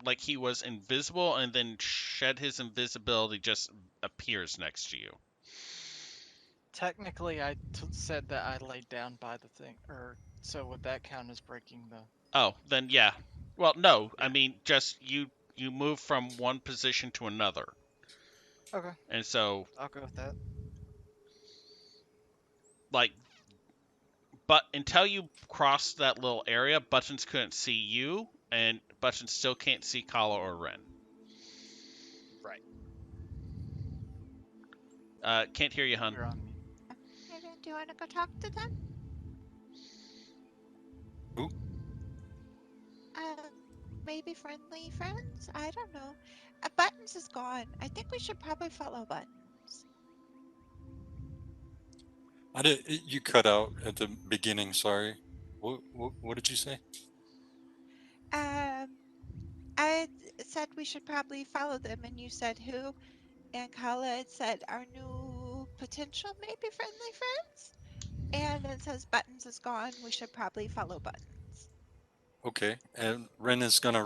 like he was invisible and then shed his invisibility, just appears next to you. Technically, I said that I laid down by the thing, or so would that count as breaking the? Oh, then yeah. Well, no, I Yeah. mean just you move from one position to another, Okay, and so I'll go with that. like, but until you cross that little area, Buttons couldn't see you, and Buttons still can't see Kala or Ren. Right. Can't hear you, hun. You're on mute. Maybe do you want to go talk to them? Who? Maybe friendly friends? I don't know. Buttons is gone. I think we should probably follow Buttons. You cut out at the beginning. Sorry. What did you say? I said we should probably follow them, and you said who? And Kala had said our new potential maybe friendly friends. And it says Buttons is gone. We should probably follow Buttons. Okay, and Ren is gonna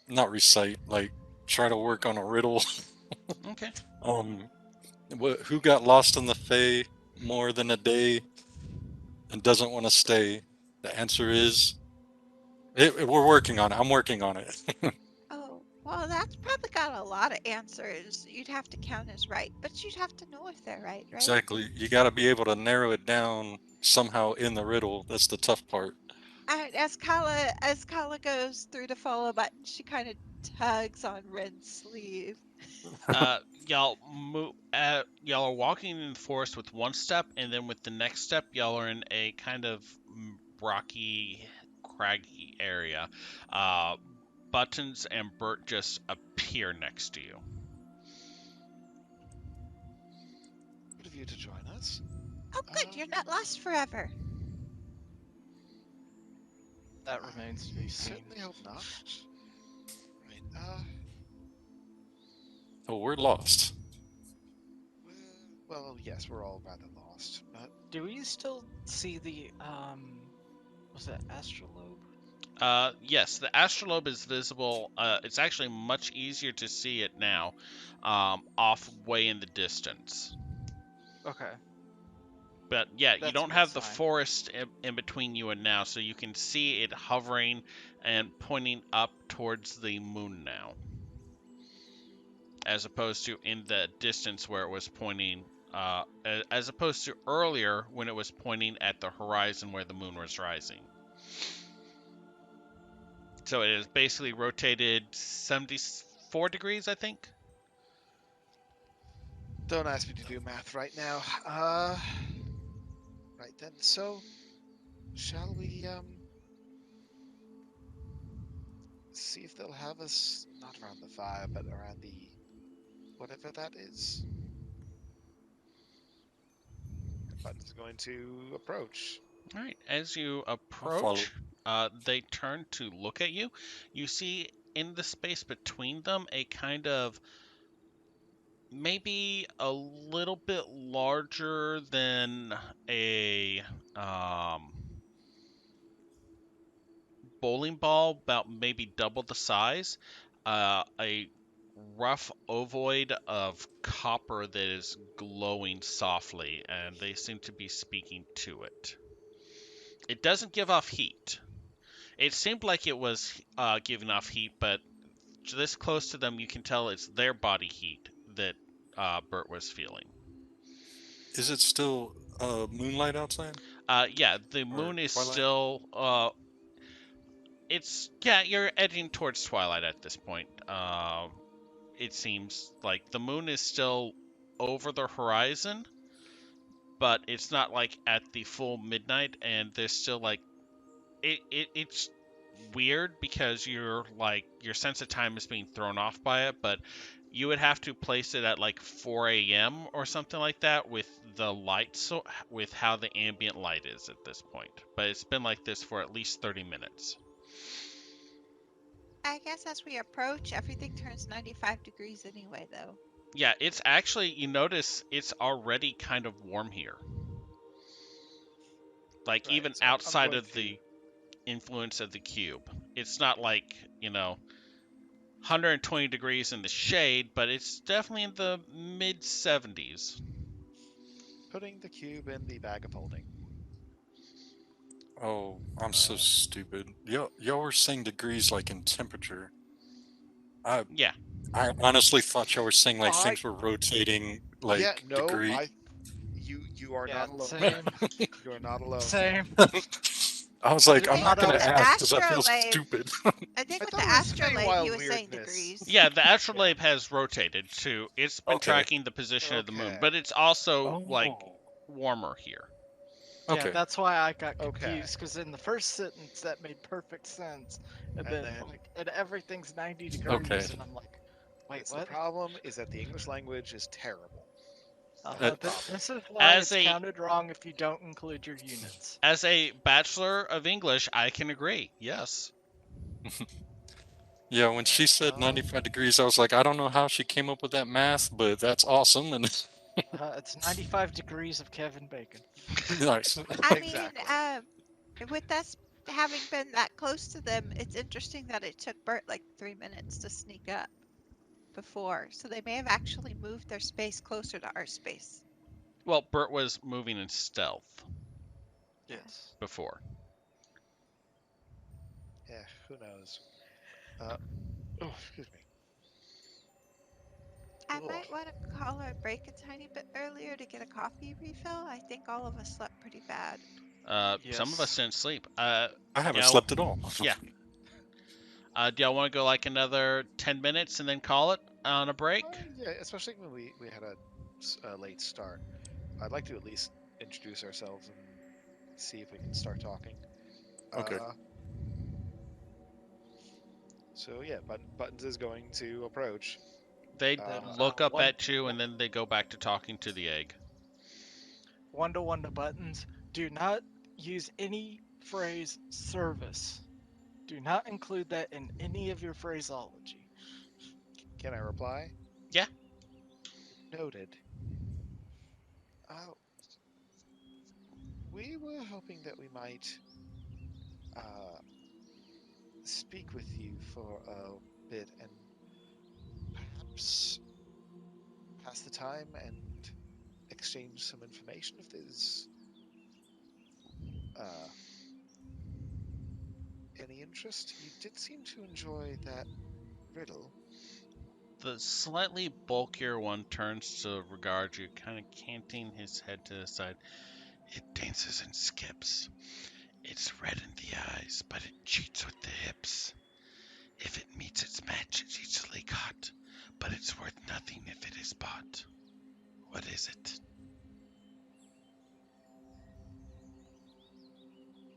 not recite, like try to work on a riddle. Okay. Who got lost in the Fey more than a day and doesn't want to stay? The answer is, we're working on it. I'm working on it. Oh, well, that's probably got a lot of answers you'd have to count as right, but you'd have to know if they're right, right? Exactly. You got to be able to narrow it down somehow in the riddle. That's the tough part. As Kala goes through to follow Buttons, she kind of tugs on Ren's sleeve. Y'all move. Y'all are walking in the forest with one step, and then with the next step, y'all are in a kind of rocky, craggy area. Buttons and Bert just appear next to you. Good of you to join us. Oh, good, you're not lost forever. That remains to be seen. Certainly hope not. Right. Oh, we're lost. Well, yes, we're all rather lost, but Do we still see the was that astrolabe? Yes, the astrolabe is visible. It's actually much easier to see it now, off way in the distance. Okay. But yeah, you That's a don't good have the sign. forest in between you and now, so you can see it hovering and pointing up towards the moon now, as opposed to in the distance where it was pointing, as opposed to earlier when it was pointing at the horizon where the moon was rising. So it is basically rotated 74 degrees, I think. Don't ask me to do math right now. Right then. So, shall we see if they'll have us not around the fire, but around the whatever that is? Button's going to approach. All right. As you I'll follow. approach, they turn to look at you. You see in the space between them a kind of maybe a little bit larger than a um, bowling ball, about maybe double the size, a rough ovoid of copper that is glowing softly, and they seem to be speaking to it. It doesn't give off heat. It seemed like it was giving off heat, but this close to them, you can tell it's their body heat that Bert was feeling. Is it still moonlight outside Yeah, the or moon is twilight? still. You're edging towards twilight at this point. It seems like the moon is still over the horizon, but it's not like at the full midnight, and there's still like it's weird because your sense of time is being thrown off by it, but you would have to place it at like 4 a.m. or something like that with the light, so with how the ambient light is at this point. But it's been like this for at least 30 minutes. I guess as we approach, everything turns 95 degrees anyway, though. Yeah, it's actually, you notice it's already kind of warm here. Like, Right, even so I'm outside going of the influence of the cube. It's not like, 120 degrees in the shade, but it's definitely in the mid 70s. putting the cube in the bag of holding. Oh, I'm so stupid. Y'all were saying degrees like in temperature. Yeah. I honestly thought y'all were saying like I- things were rotating like Yeah, no, degree. you are Yeah, not alone. same. You are not alone. Same. I was like, Dude, I'm not think gonna with the ask because I feel astrolabe- stupid. I think I with thought the it was astrolabe, he Feywild was saying weirdness. degrees. Yeah, the astrolabe has rotated too. It's been Okay. tracking the position of the moon, Okay. but it's also like Oh. warmer here. Yeah, Okay. that's why I got Okay. confused because in the first sentence that made perfect sense, and then like and everything's 90 degrees, Okay. and I'm like, wait, Yes, what? the problem is that the English language is terrible. This is why As it's a- counted wrong if you don't include your units. As a bachelor of English, I can agree. Yes. Yeah, when she said 95 degrees, I was like, I don't know how she came up with that math, but that's awesome and It's 95 degrees of Kevin Bacon. nice. I Exactly. mean, with us having been that close to them, it's interesting that it took Bert like 3 minutes to sneak up before. So they may have actually moved their space closer to our space. Well, Bert was moving in stealth Yes. before. Yeah, who knows? Excuse me. I Ugh. might want to call our break a tiny bit earlier to get a coffee refill. I think all of us slept pretty bad. Some of us Yes. didn't sleep. I haven't Yeah. slept at all. Yeah. Do y'all want to go like another 10 minutes and then call it on a break? Yeah, especially when we had a late start. I'd like to at least introduce ourselves and see if we can start talking. Okay. So yeah, Buttons is going to approach. They Uh, look up one- at you and then they go back to talking to the egg. 1-to-1 to buttons. Do not use any phrase service. Do not include that in any of your phraseology. Can I reply? Yeah. Noted. We were hoping that we might speak with you for a bit and perhaps pass the time and exchange some information if there's any interest. You did seem to enjoy that riddle. The slightly bulkier one turns to regard you, kind of canting his head to the side. It dances and skips. It's red in the eyes, but it cheats with the hips. If it meets its match, it's easily caught, but it's worth nothing if it is bought. What is it?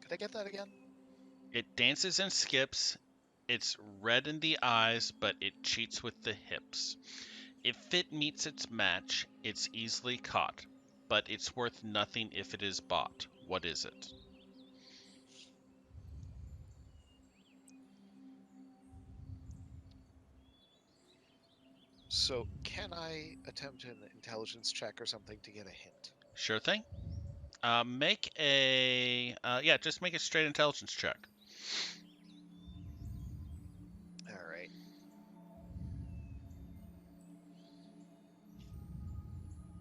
Could I get that again? It dances and skips. It's red in the eyes, but it cheats with the hips. If it meets its match, it's easily caught, but it's worth nothing if it is bought. What is it? So, can I attempt an intelligence check or something to get a hint? Sure thing. Make a just make a straight intelligence check. All right.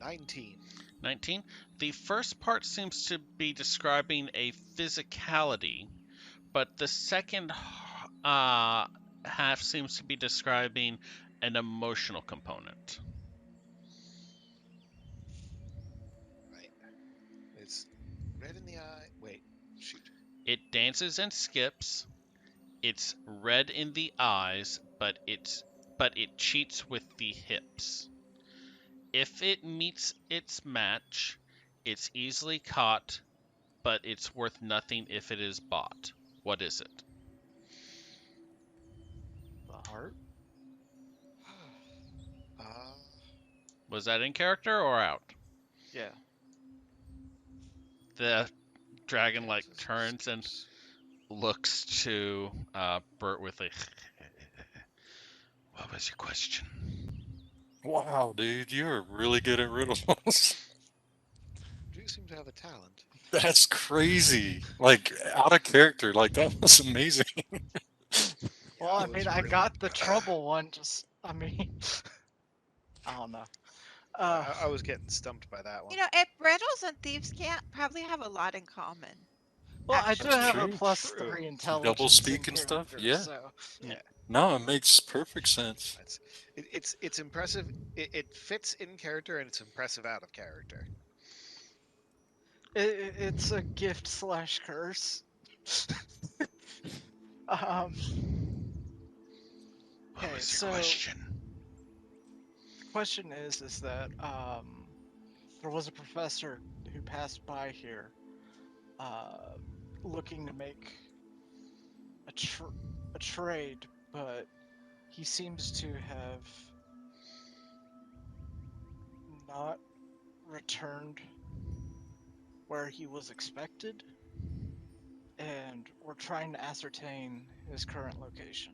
19. 19. The first part seems to be describing a physicality, but the second half seems to be describing an emotional component. Right. It's red in the eye. Wait, shoot. It dances and skips. It's red in the eyes, but it cheats with the hips. If it meets its match, it's easily caught, but it's worth nothing if it is bought. What is it? The heart? Uh, Was that in character or out? Yeah. The dragon dances turns and skips. looks to Bert with a. What was your question? Wow, dude, you're really good at riddles. Do seem to have a talent. That's crazy. Like out of character. Like that was amazing. Well, Yeah, I it was mean, I really- got the trouble one. I mean, I don't know. I was getting stumped by that one. You know, if riddles and thieves can't probably have a lot in common. Well, I do Actually. have a True, true. +3 intelligence Double in speak and stuff, character, yeah. so Yeah. No, it makes perfect sense. It's impressive. It fits in character and it's impressive out of character. it's a gift slash curse. What Okay, was so your question? the question is that there was a professor who passed by here, looking to make a trade, but he seems to have not returned where he was expected, and we're trying to ascertain his current location.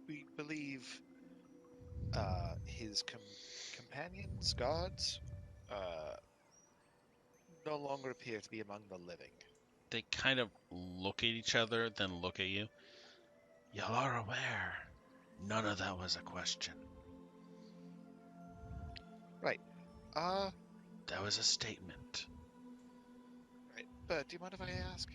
We believe his companions, gods, no longer appear to be among the living. They kind of look at each other, then look at you. Y'all are aware. None of that was a question. Right. That was a statement. Right. But do you mind if I ask?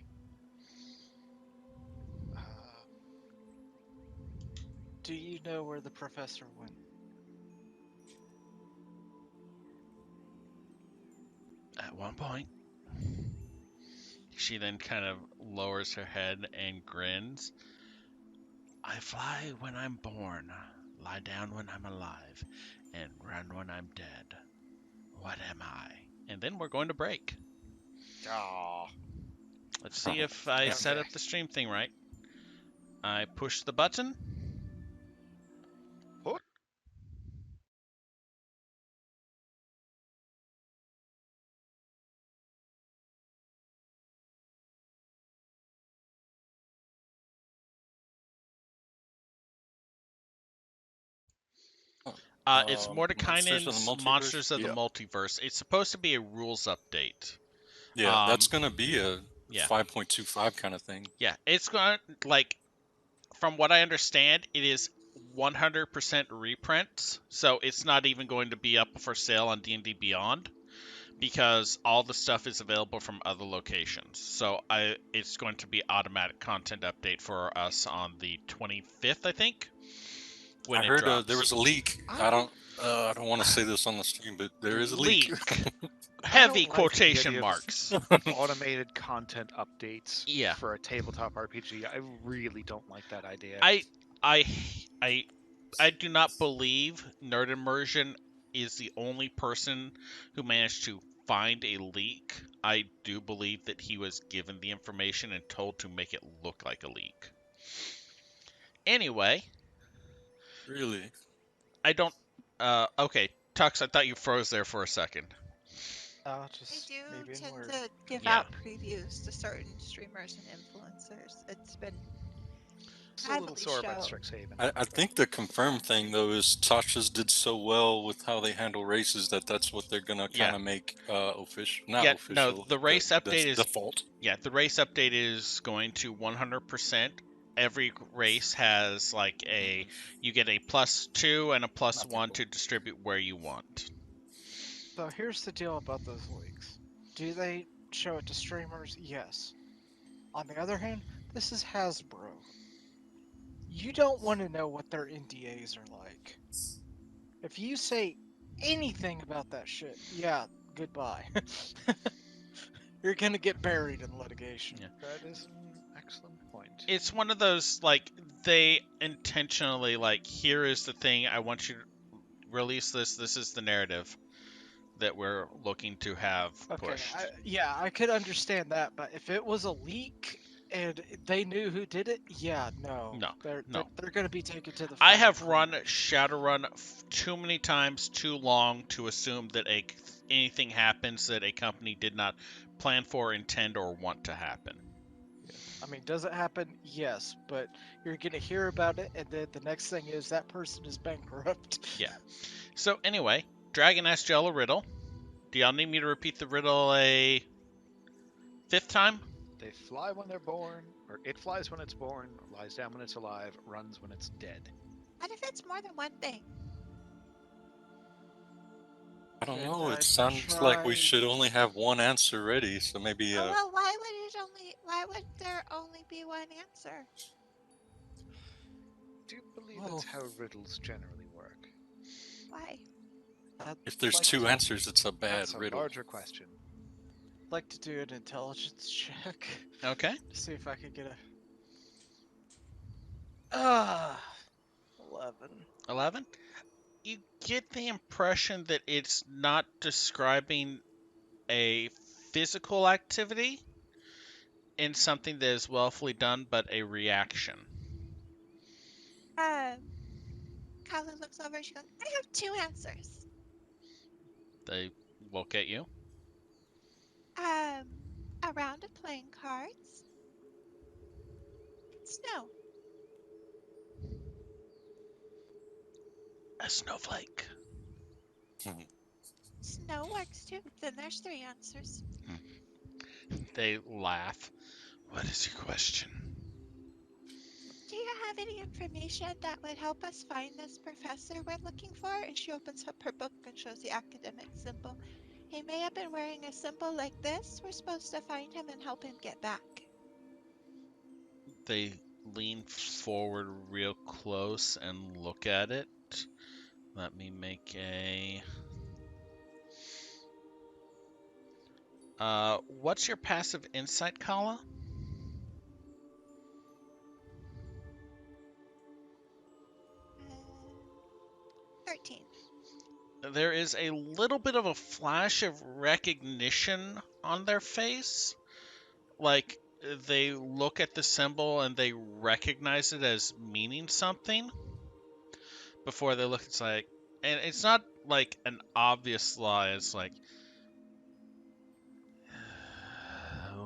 Do you know where the professor went? At one point, she then kind of lowers her head and grins. I fly when I'm born, lie down when I'm alive, and run when I'm dead. What am I? And then we're going to break. Aw. Let's see if I set Okay. up the stream thing right. I push the button. It's Monsters of the Mordekainen's Multiverse? Monsters of the Yeah. Multiverse. It's supposed to be a rules update. Yeah, that's gonna be a yeah. 5.25 kind of thing. Yeah, it's going to, from what I understand, it is 100% reprints, so it's not even going to be up for sale on D&D Beyond because all the stuff is available from other locations. So it's going to be automatic content update for us on the 25th, I think. When I heard drops. there was a leak. I don't want to say this on the stream, but there is a leak. heavy like the quotation idea of marks. automated content updates Yeah. for a tabletop RPG. I really don't like that idea. I I I I do not believe Nerd Immersion is the only person who managed to find a leak. I do believe that he was given the information and told to make it look like a leak. Anyway, Really? I don't. Okay, Tux, I thought you froze there for a second. I'll I just do maybe in tend word. to give Yeah. out previews to certain streamers and influencers. It's been It's a little heavily sore about shown. Strixhaven. I think the confirmed thing though is Tasha's did so well with how they handle races that that's what they're gonna Yeah. kind of make official, not Yeah, no, official. the race update is default. yeah, the race update is going to 100%. Every race has like you get a +2 and a +1 to distribute where you want. So here's the deal about those leaks. Do they show it to streamers? Yes. On the other hand, this is Hasbro. You don't want to know what their NDAs are like. If you say anything about that shit, yeah, goodbye. You're gonna get buried in litigation. Yeah. That is an excellent point. It's one of those like they intentionally like here is the thing I want you to release this is the narrative that we're looking to have Okay, pushed. yeah, I could understand that, but if it was a leak and they knew who did it, yeah, no, No, no. they're gonna be taken to the. I fucking have run cleaners. Shadowrun too many times, too long to assume that anything happens that a company did not plan for, intend, or want to happen. I mean, does it happen? Yes, but you're gonna hear about it, and then the next thing is that person is bankrupt. Yeah. So anyway, Dragon asked y'all a riddle. Do y'all need me to repeat the riddle a 5th time? They fly when they're born, or it flies when it's born, lies down when it's alive, runs when it's dead. What if it's more than one thing? I don't Should know. I It sounds like we try- should only have one answer ready, so maybe Oh, well, why would there only be one answer? Do you believe Well- that's how riddles generally work? Why? I'd if there's like two to- answers, it's a bad That's a riddle. larger question. like to do an intelligence check Okay. to see if I could get a. 11. 11. You get the impression that it's not describing a physical activity in something that is willfully done, but a reaction. Kyla looks over. She goes, "I have two answers. They look at you. A round of playing cards, and snow. A snowflake. Snow works too. Then there's three answers. They laugh. What is your question? Do you have any information that would help us find this professor we're looking for?" And she opens up her book and shows the academic symbol. "He may have been wearing a symbol like this. We're supposed to find him and help him get back." They lean forward real close and look at it. Let me make a... what's your passive insight, Kala? 13. There is a little bit of a flash of recognition on their face. Like, they look at the symbol and they recognize it as meaning something. Before they look, it's like... And it's not like an obvious lie. It's like...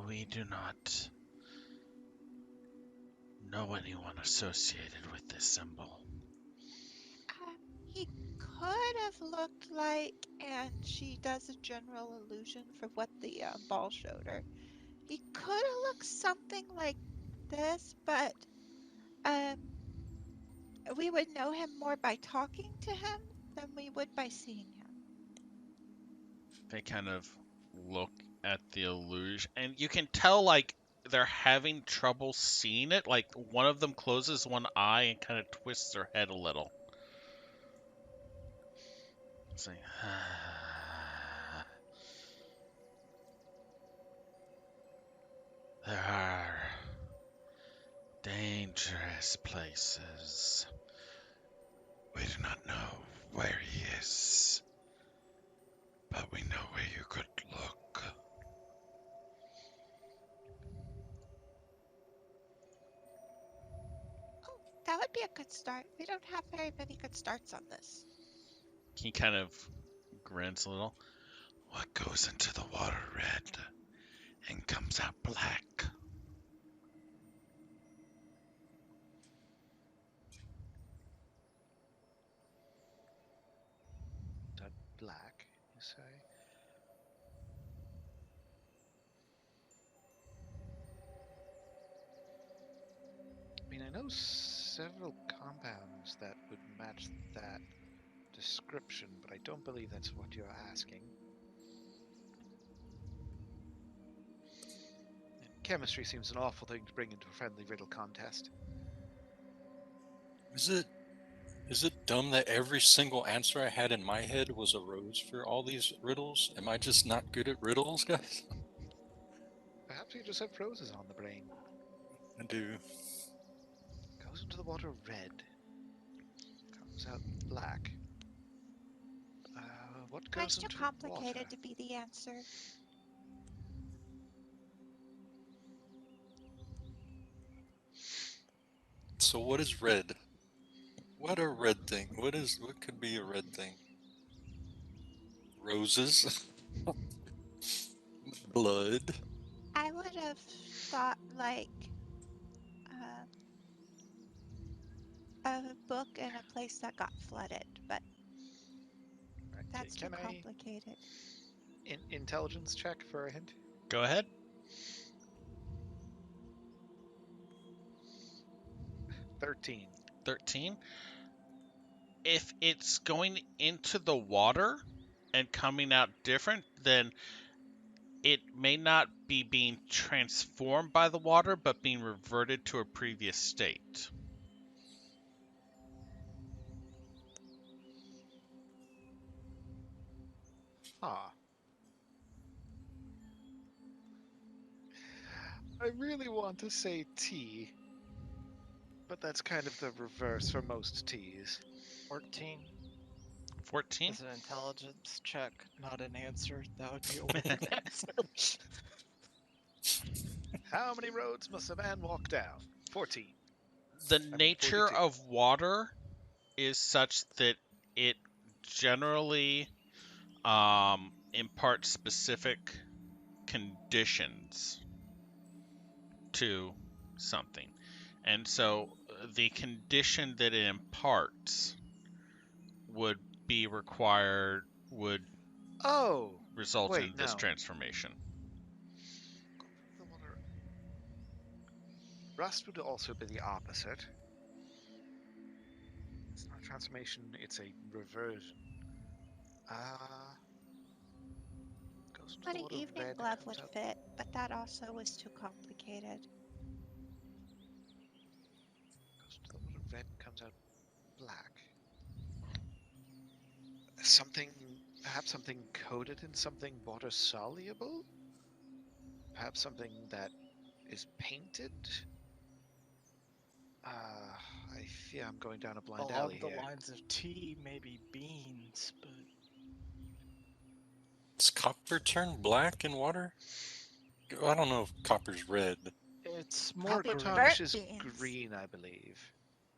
We do not know anyone associated with this symbol. He could have looked like, and she does a general illusion for what the ball showed her. He could have looked something like this, but we would know him more by talking to him than we would by seeing him. They kind of look at the illusion, and you can tell, like, they're having trouble seeing it. Like, one of them closes one eye and kind of twists their head a little. It's like, There are dangerous places. We do not know where he is, but we know where you could look. Oh, that would be a good start. We don't have very many good starts on this. He kind of grins a little. What goes into the water red and comes out black? That black, you say? I mean, I know several compounds that would match that description, but I don't believe that's what you're asking. And chemistry seems an awful thing to bring into a friendly riddle contest. Is it dumb that every single answer I had in my head was a rose for all these riddles? Am I just not good at riddles, guys? Perhaps you just have roses on the brain. I do. Goes into the water red, comes out black. What That's goes too into complicated water? to be the answer. So what is red? What are red thing? What could be a red thing? Roses? Blood? I would have thought like a book in a place that got flooded, but Right, that's too can I complicated. intelligence check for a hint? Go ahead. 13. 13. If it's going into the water and coming out different, then it may not be being transformed by the water, but being reverted to a previous state. Ah. I really want to say tea, but that's kind of the reverse for most teas. 14 14. is an intelligence check, not an answer. That would be a weird answer. How many roads must a man walk down? 14. The I mean, nature 42. of water is such that it generally imparts specific conditions to something. And so the condition that it imparts would be required, would Oh! result in Wait, this no. transformation. The water. Rust would also be the opposite. It's not a transformation, it's a reversion. Goes into But the an water evening red, glove comes would out. fit, but that also was too complicated. Goes into the water red, comes out black. Something, perhaps something coated in something water soluble? Perhaps something that is painted? I fear I'm going down a blind Along alley the here. lines of tea, maybe beans, but Does copper turn black in water? I don't know if copper's red. it's more Copper Maybe green. burnt tarnish is beans. green, I believe.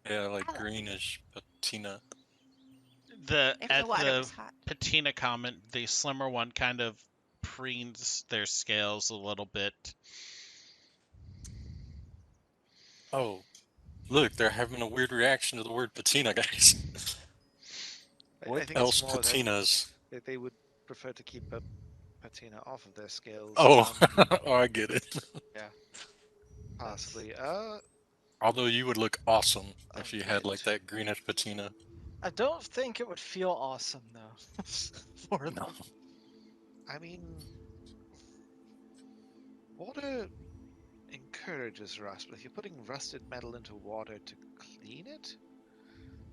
Yeah, like I- greenish patina. If the At water the was hot. patina comment, the slimmer one kind of preens their scales a little bit. Oh, look, they're having a weird reaction to the word patina, guys. I What think it's else more that patinas? they would prefer to keep a patina off of their scales. Oh, oh, I get it. Yeah, That's possibly. Although you would look awesome A if you had red. like that greenish patina. I don't think it would feel awesome though for No. them. I mean, water encourages rust, but if you're putting rusted metal into water to clean it,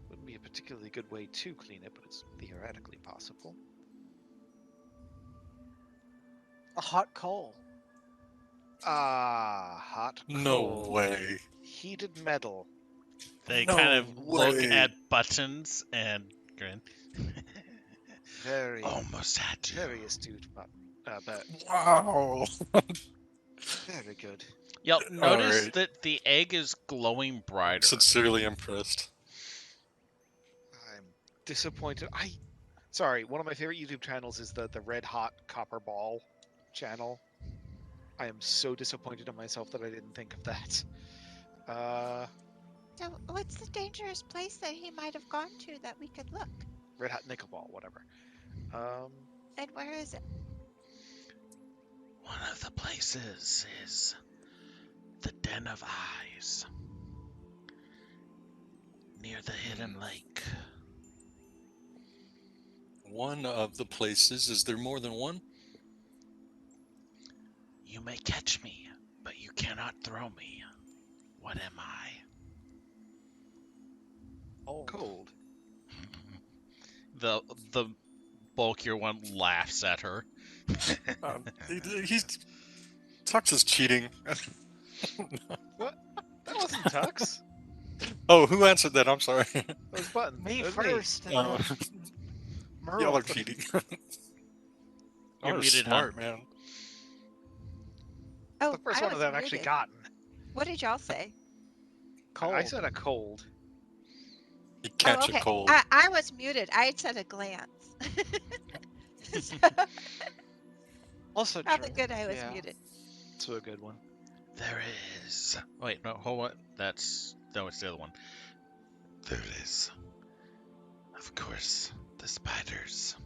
wouldn't be a particularly good way to clean it, but it's theoretically possible. A hot coal. Hot, No cold, way. heated metal. They kind No of look way. at buttons and grin. Very, Almost had you. very astute button. But Wow. very good. You'll All notice right. that the egg is glowing brighter. Sincerely impressed. I'm disappointed. Sorry, one of my favorite YouTube channels is the Red Hot Copper Ball channel. I am so disappointed in myself that I didn't think of that. So, what's the dangerous place that he might have gone to that we could look? Red Hot Nickel Ball, whatever. And where is it? One of the places is the Den of Eyes, near the hidden lake. One of the places. Is there more than one? You may catch me, but you cannot throw me. What am I? Cold. The bulkier one laughs at her. He's Tux is cheating. What? That wasn't Tux. Oh, who answered that? I'm sorry. That was Button. Me That was first. And Oh. then Merle. Y'all are cheating. You're Y'all are muted, smart, man. Oh, The first I one of was them actually muted. gotten. What did y'all say? Cold. I said a cold. You catch oh, okay. a cold. I was muted. I had said a glance. So, Also probably true. good I was Yeah. muted. It's a good one. There is. Wait, no, hold on. It's the other one. There it is. Of course, the spiders.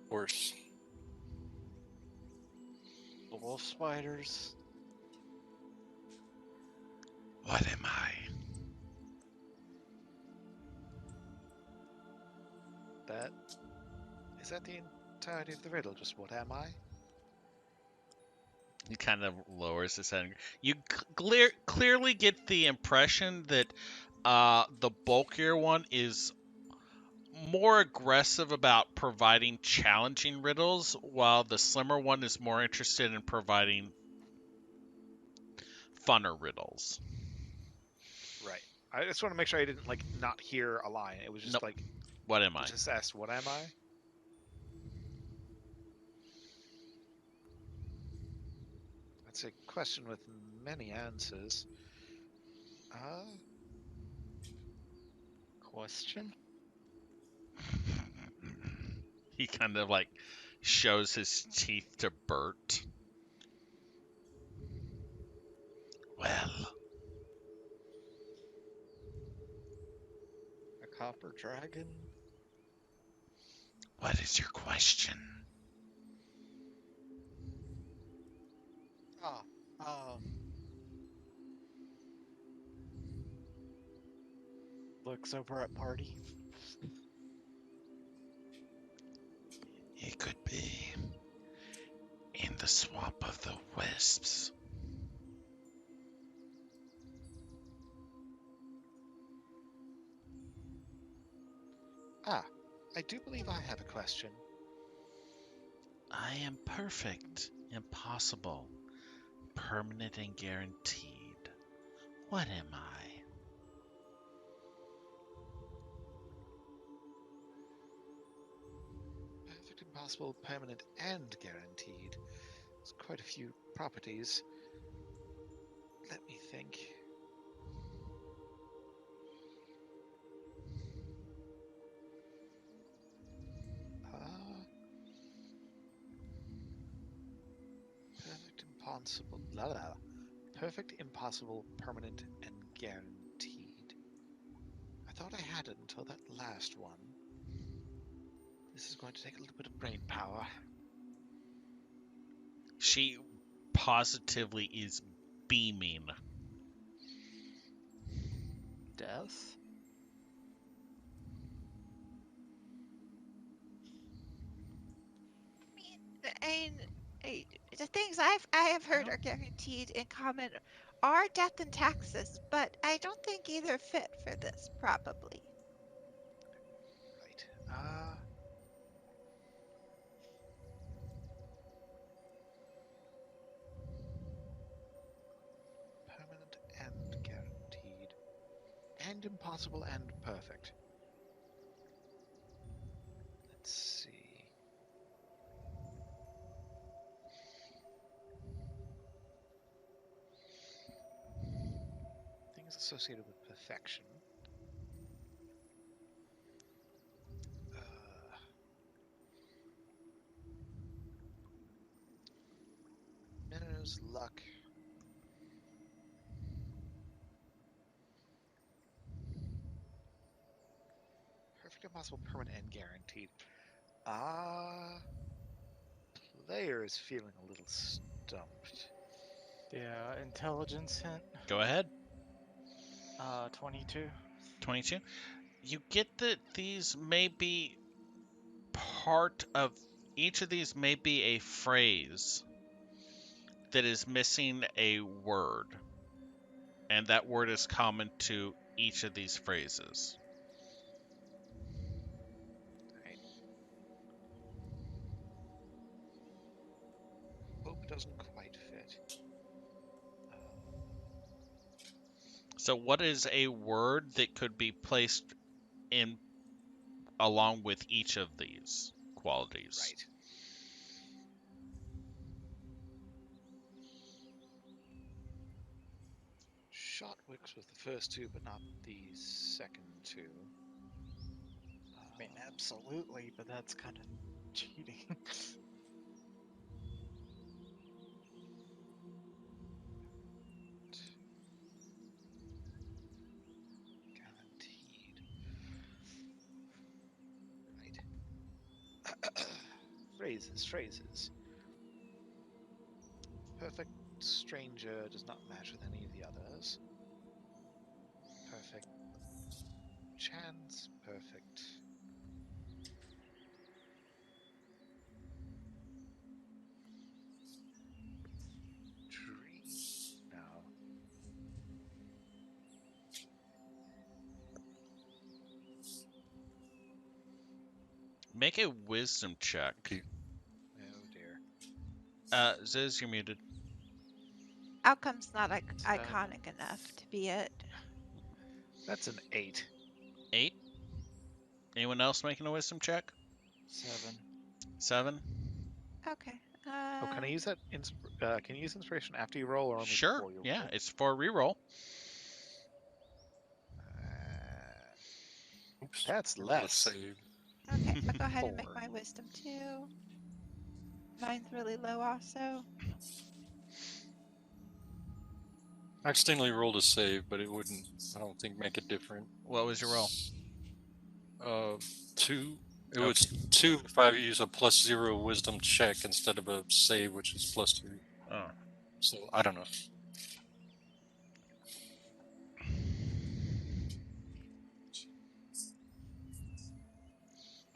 Of course. The wolf spiders. What am I? Is that the entirety of the riddle? Just what am I? He kind of lowers his head. You clearly get the impression that the bulkier one is more aggressive about providing challenging riddles, while the slimmer one is more interested in providing funner riddles. Right. I just want to make sure I didn't not hear a line. It was just Nope. What am I? just asked, "What am I?" That's a question with many answers. Question. He kind of shows his teeth to Bert. Well, A copper dragon. what is your question? Looks over at party. It could be in the swamp of the wisps. I do believe I have a question. I am perfect, impossible, permanent and guaranteed. What am I? Perfect, impossible, permanent, and guaranteed. There's quite a few properties. Let me think. Perfect, impossible, perfect, impossible, permanent, and guaranteed. I thought I had it until that last one. This is going to take a little bit of brain power. She positively is beaming. Death. The things I have heard are guaranteed in common are death and taxes, but I don't think either fit for this, probably. Right. and impossible and perfect. Let's see. Things associated with perfection. Minnows, luck. Perfect, impossible, permanent, and guaranteed. Player is feeling a little stumped. Yeah, intelligence hint. Go ahead. 22. 22. You get that these may be part of each of these may be a phrase that is missing a word, and that word is common to each of these phrases. Right. Hope doesn't quite fit. So what is a word that could be placed in along with each of these qualities? Right. Shotwicks was the first two, but not the second two. I mean, absolutely, but that's kind of cheating. Guaranteed. Right. Phrases. Perfect stranger does not match with any of the others. Perfect chance. Perfect. Dream. No. Make a wisdom check. Okay. Oh dear. Ziz, you're muted. Outcome's not Seven. iconic enough to be it. That's an 8. 8. Anyone else making a wisdom check? 7. 7. Okay. Oh, can I use that? Can you use inspiration after you roll, or only Sure. before you Yeah, roll? it's for a reroll. Oops. That's Roll a less. save. Okay, I'll go ahead and make 4. my wisdom too. Mine's really low also. I accidentally rolled a save, but it wouldn't, I don't think, make it different. What was your roll? 2. It Okay. was 2 if I use a +0 wisdom check instead of a save, which is +2. Oh. So I don't know.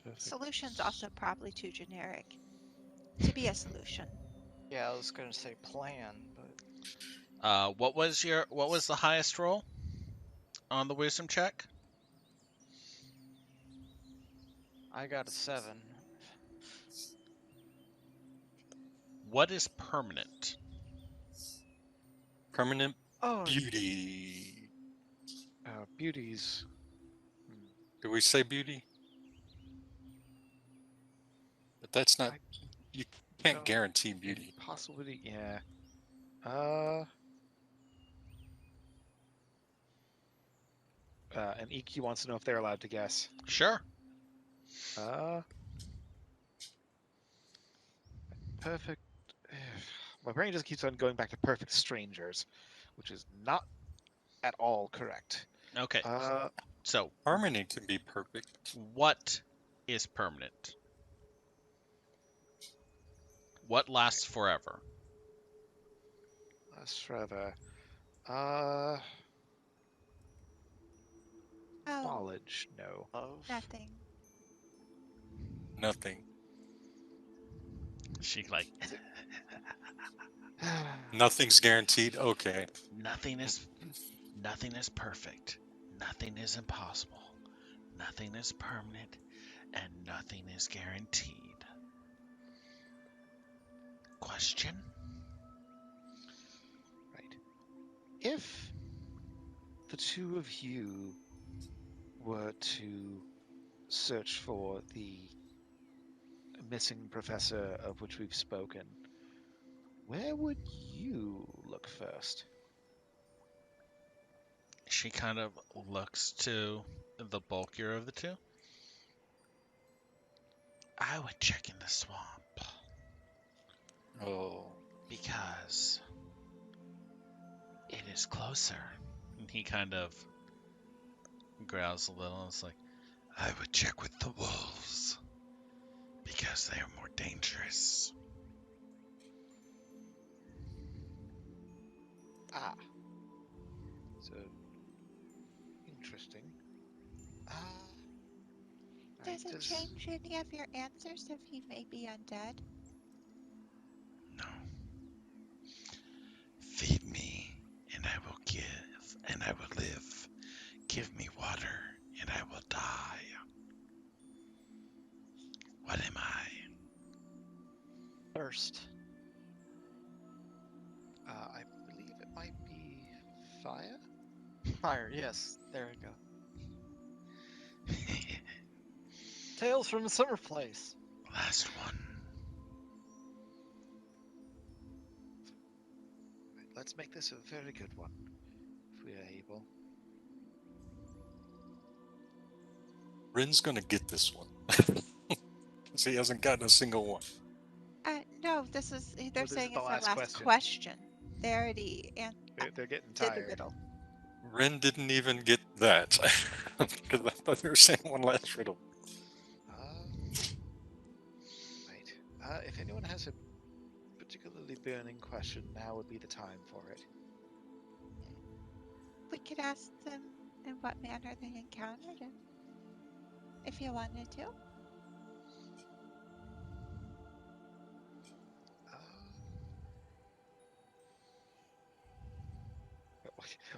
Perfect. Solution's also probably too generic to be a solution. Yeah, I was gonna say plan, but What was the highest roll on the wisdom check? I got a 7. What is permanent? Permanent Oh, beauty. Beauties. Did we say beauty? But that's not. I You can't don't- guarantee beauty. Possibility, yeah. And EQ wants to know if they're allowed to guess. Sure. Perfect. My brain just keeps on going back to perfect strangers, which is not at all correct. Okay. So, Harmony can be perfect. what is permanent? What lasts forever? Let's forever. Oh, Knowledge, no. love. nothing. Nothing. She like Nothing's guaranteed. Okay. nothing is perfect. Nothing is impossible. Nothing is permanent, and nothing is guaranteed. Question? Right. If the two of you were to search for the missing professor of which we've spoken, where would you look first? She kind of looks to the bulkier of the two. I would check in the swamp Oh, because it is closer. And he kind of growls a little. It's like, I would check with the wolves because they are more dangerous. Ah, so interesting. Right, Does it change any of your answers if he may be undead? No. Feed me, and I will give, and I will live. Give me water, and I will die. What am I? Thirst. I believe it might be fire. Fire, yes. There we go. Tales from a Summer Place. Last one. Right, let's make this a very good one, if we are able. Rin's gonna get this one. 'Cause he hasn't gotten a single one. No, this is, they're this is saying the it's our last last question. question. They already They're getting did the tired. riddle. Rin didn't even get that. Because I thought they were saying one last riddle. Right. If anyone has a particularly burning question, now would be the time for it. We could ask them in what manner they encountered him, if you wanted to.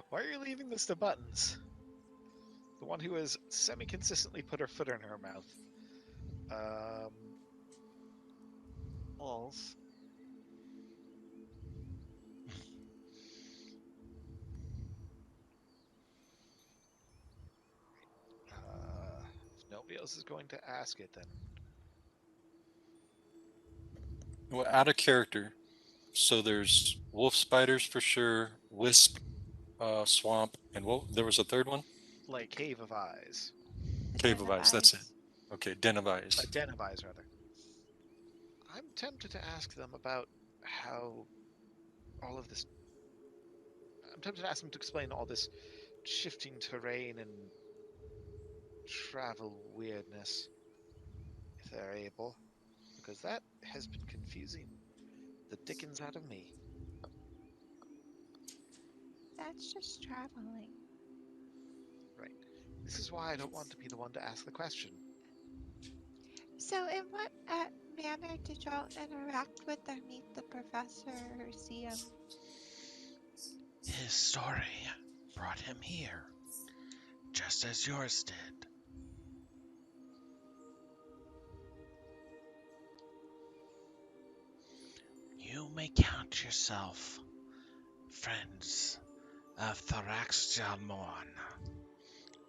Why are you leaving this to Buttons? The one who has semi-consistently put her foot in her mouth. Walls. If nobody else is going to ask it, then Well, out of character. So there's wolf spiders for sure, wisp, swamp, and there was a third one? Lake. Cave of Eyes. Cave Den of Eyes, that's it. Okay, Den of Eyes. A Den of Eyes, rather. I'm tempted to ask them about how all of this. I'm tempted to ask them to explain all this shifting terrain and travel weirdness, if they're able, because that has been confusing the dickens out of me. That's just traveling. Right. This is why I don't want to be the one to ask the question. So, in what manner did y'all interact with or meet the professor or see him? His story brought him here, just as yours did. You may count yourself friends of Thorax Jalmon.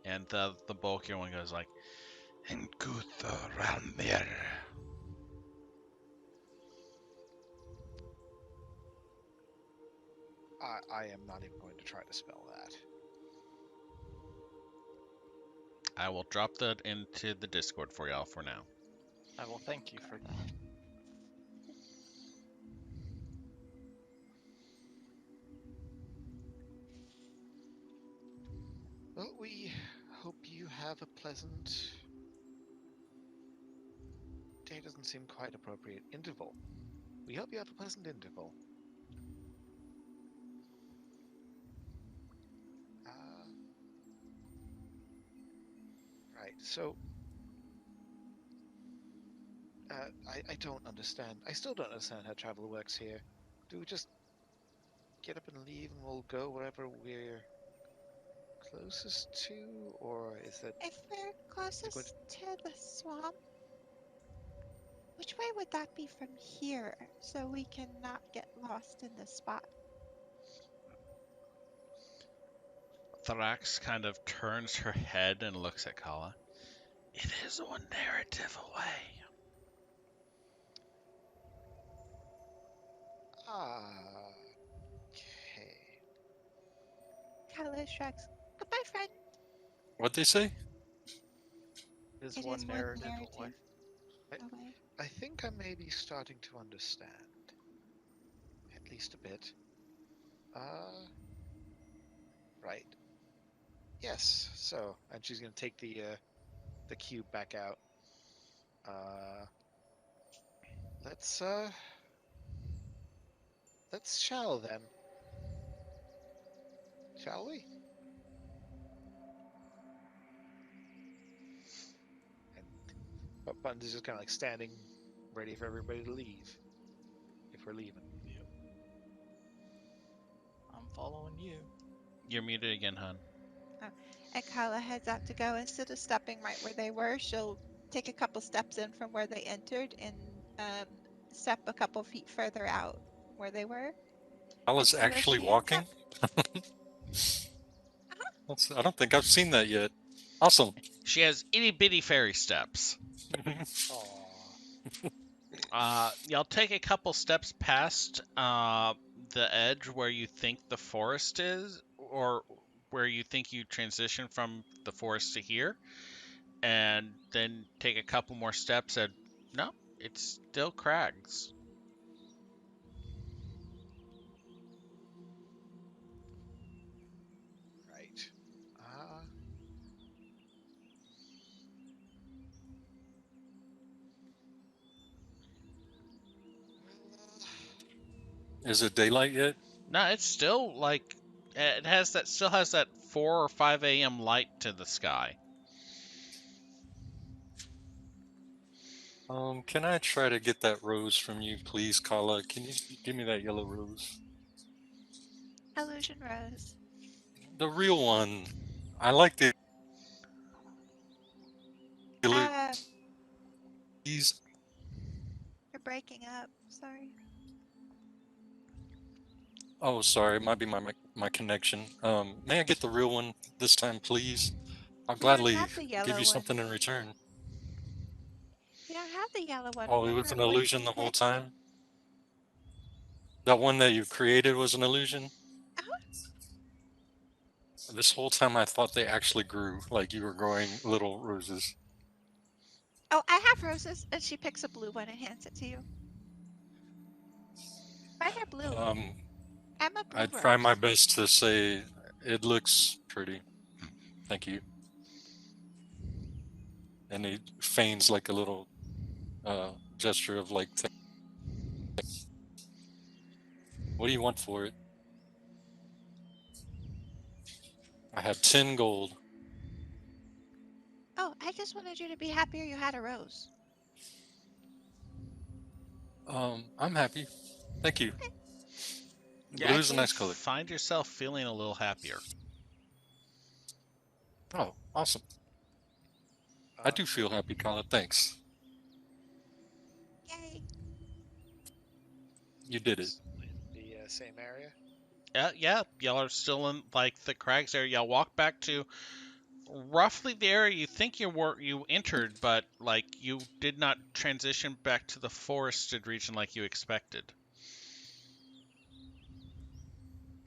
And the bulkier one goes like, and Gutha Ralmir. I am not even going to try to spell that. I will drop that into the Discord for y'all for now. I will thank you for that. Well, we hope you have a pleasant. Day doesn't seem quite appropriate. Interval. We hope you have a pleasant interval. Right, so I don't understand. I still don't understand how travel works here. Do we just get up and leave and we'll go wherever we're closest to? Or is that If we're closest to the swamp, which way would that be from here so we cannot get lost in the spot? Thrax kind of turns her head and looks at Kala. It is one narrative away. Ah, okay. Kala shrugs. Goodbye, friend. What'd they say? Is It one is one narrative narrative away. away. I think I may be starting to understand. At least a bit. Right. Yes, so, and she's gonna take the cube back out. Let's shall then. Shall we? And but Buttons is just kind of like standing, ready for everybody to leave. If we're leaving. I'm following you. You're muted again, hon. And Kala heads out to go. Instead of stopping right where they were, she'll take a couple steps in from where they entered and step a couple feet further out where they were. I And was so as actually she ends up, walking. I don't think I've seen that yet. Awesome. She has itty bitty fairy steps. Aww. Y'all take a couple steps past the edge where you think the forest is, or where you think you transition from the forest to here, and then take a couple more steps and no, it's still crags. Right. Is it daylight yet? No, it's still like it has that still has that 4 or 5 a.m. light to the sky. Can I try to get that rose from you, please, Kala? Can you give me that yellow rose? Illusion Rose. The real one. I like the Uh, illusions. you're breaking up. Sorry. Oh, sorry, it might be my connection. May I get the real one this time, please? I'll We don't gladly have the give yellow you one. something in return. We don't have the yellow one. Oh, it was Remember, an it wouldn't illusion the keep whole it. time? That one that you created was an illusion? Uh-huh. This whole time I thought they actually grew, like you were growing little roses. Oh, I have roses, and she picks a blue one and hands it to you. Mine are blue. Um, I'm a blue I try my rose. best to say it looks pretty. Thank you. And he feigns like a little gesture of like, what do you want for it? I have 10 gold. Oh, I just wanted you to be happier you had a rose. I'm happy. Thank you. You Blue is a actually nice color. find yourself feeling a little happier. Oh, awesome. I do feel happy, Colin. Thanks. Yay. You did it. In the same area. Yeah, y'all are still in like the crags area. Y'all walk back to roughly the area you think you entered, but like you did not transition back to the forested region like you expected.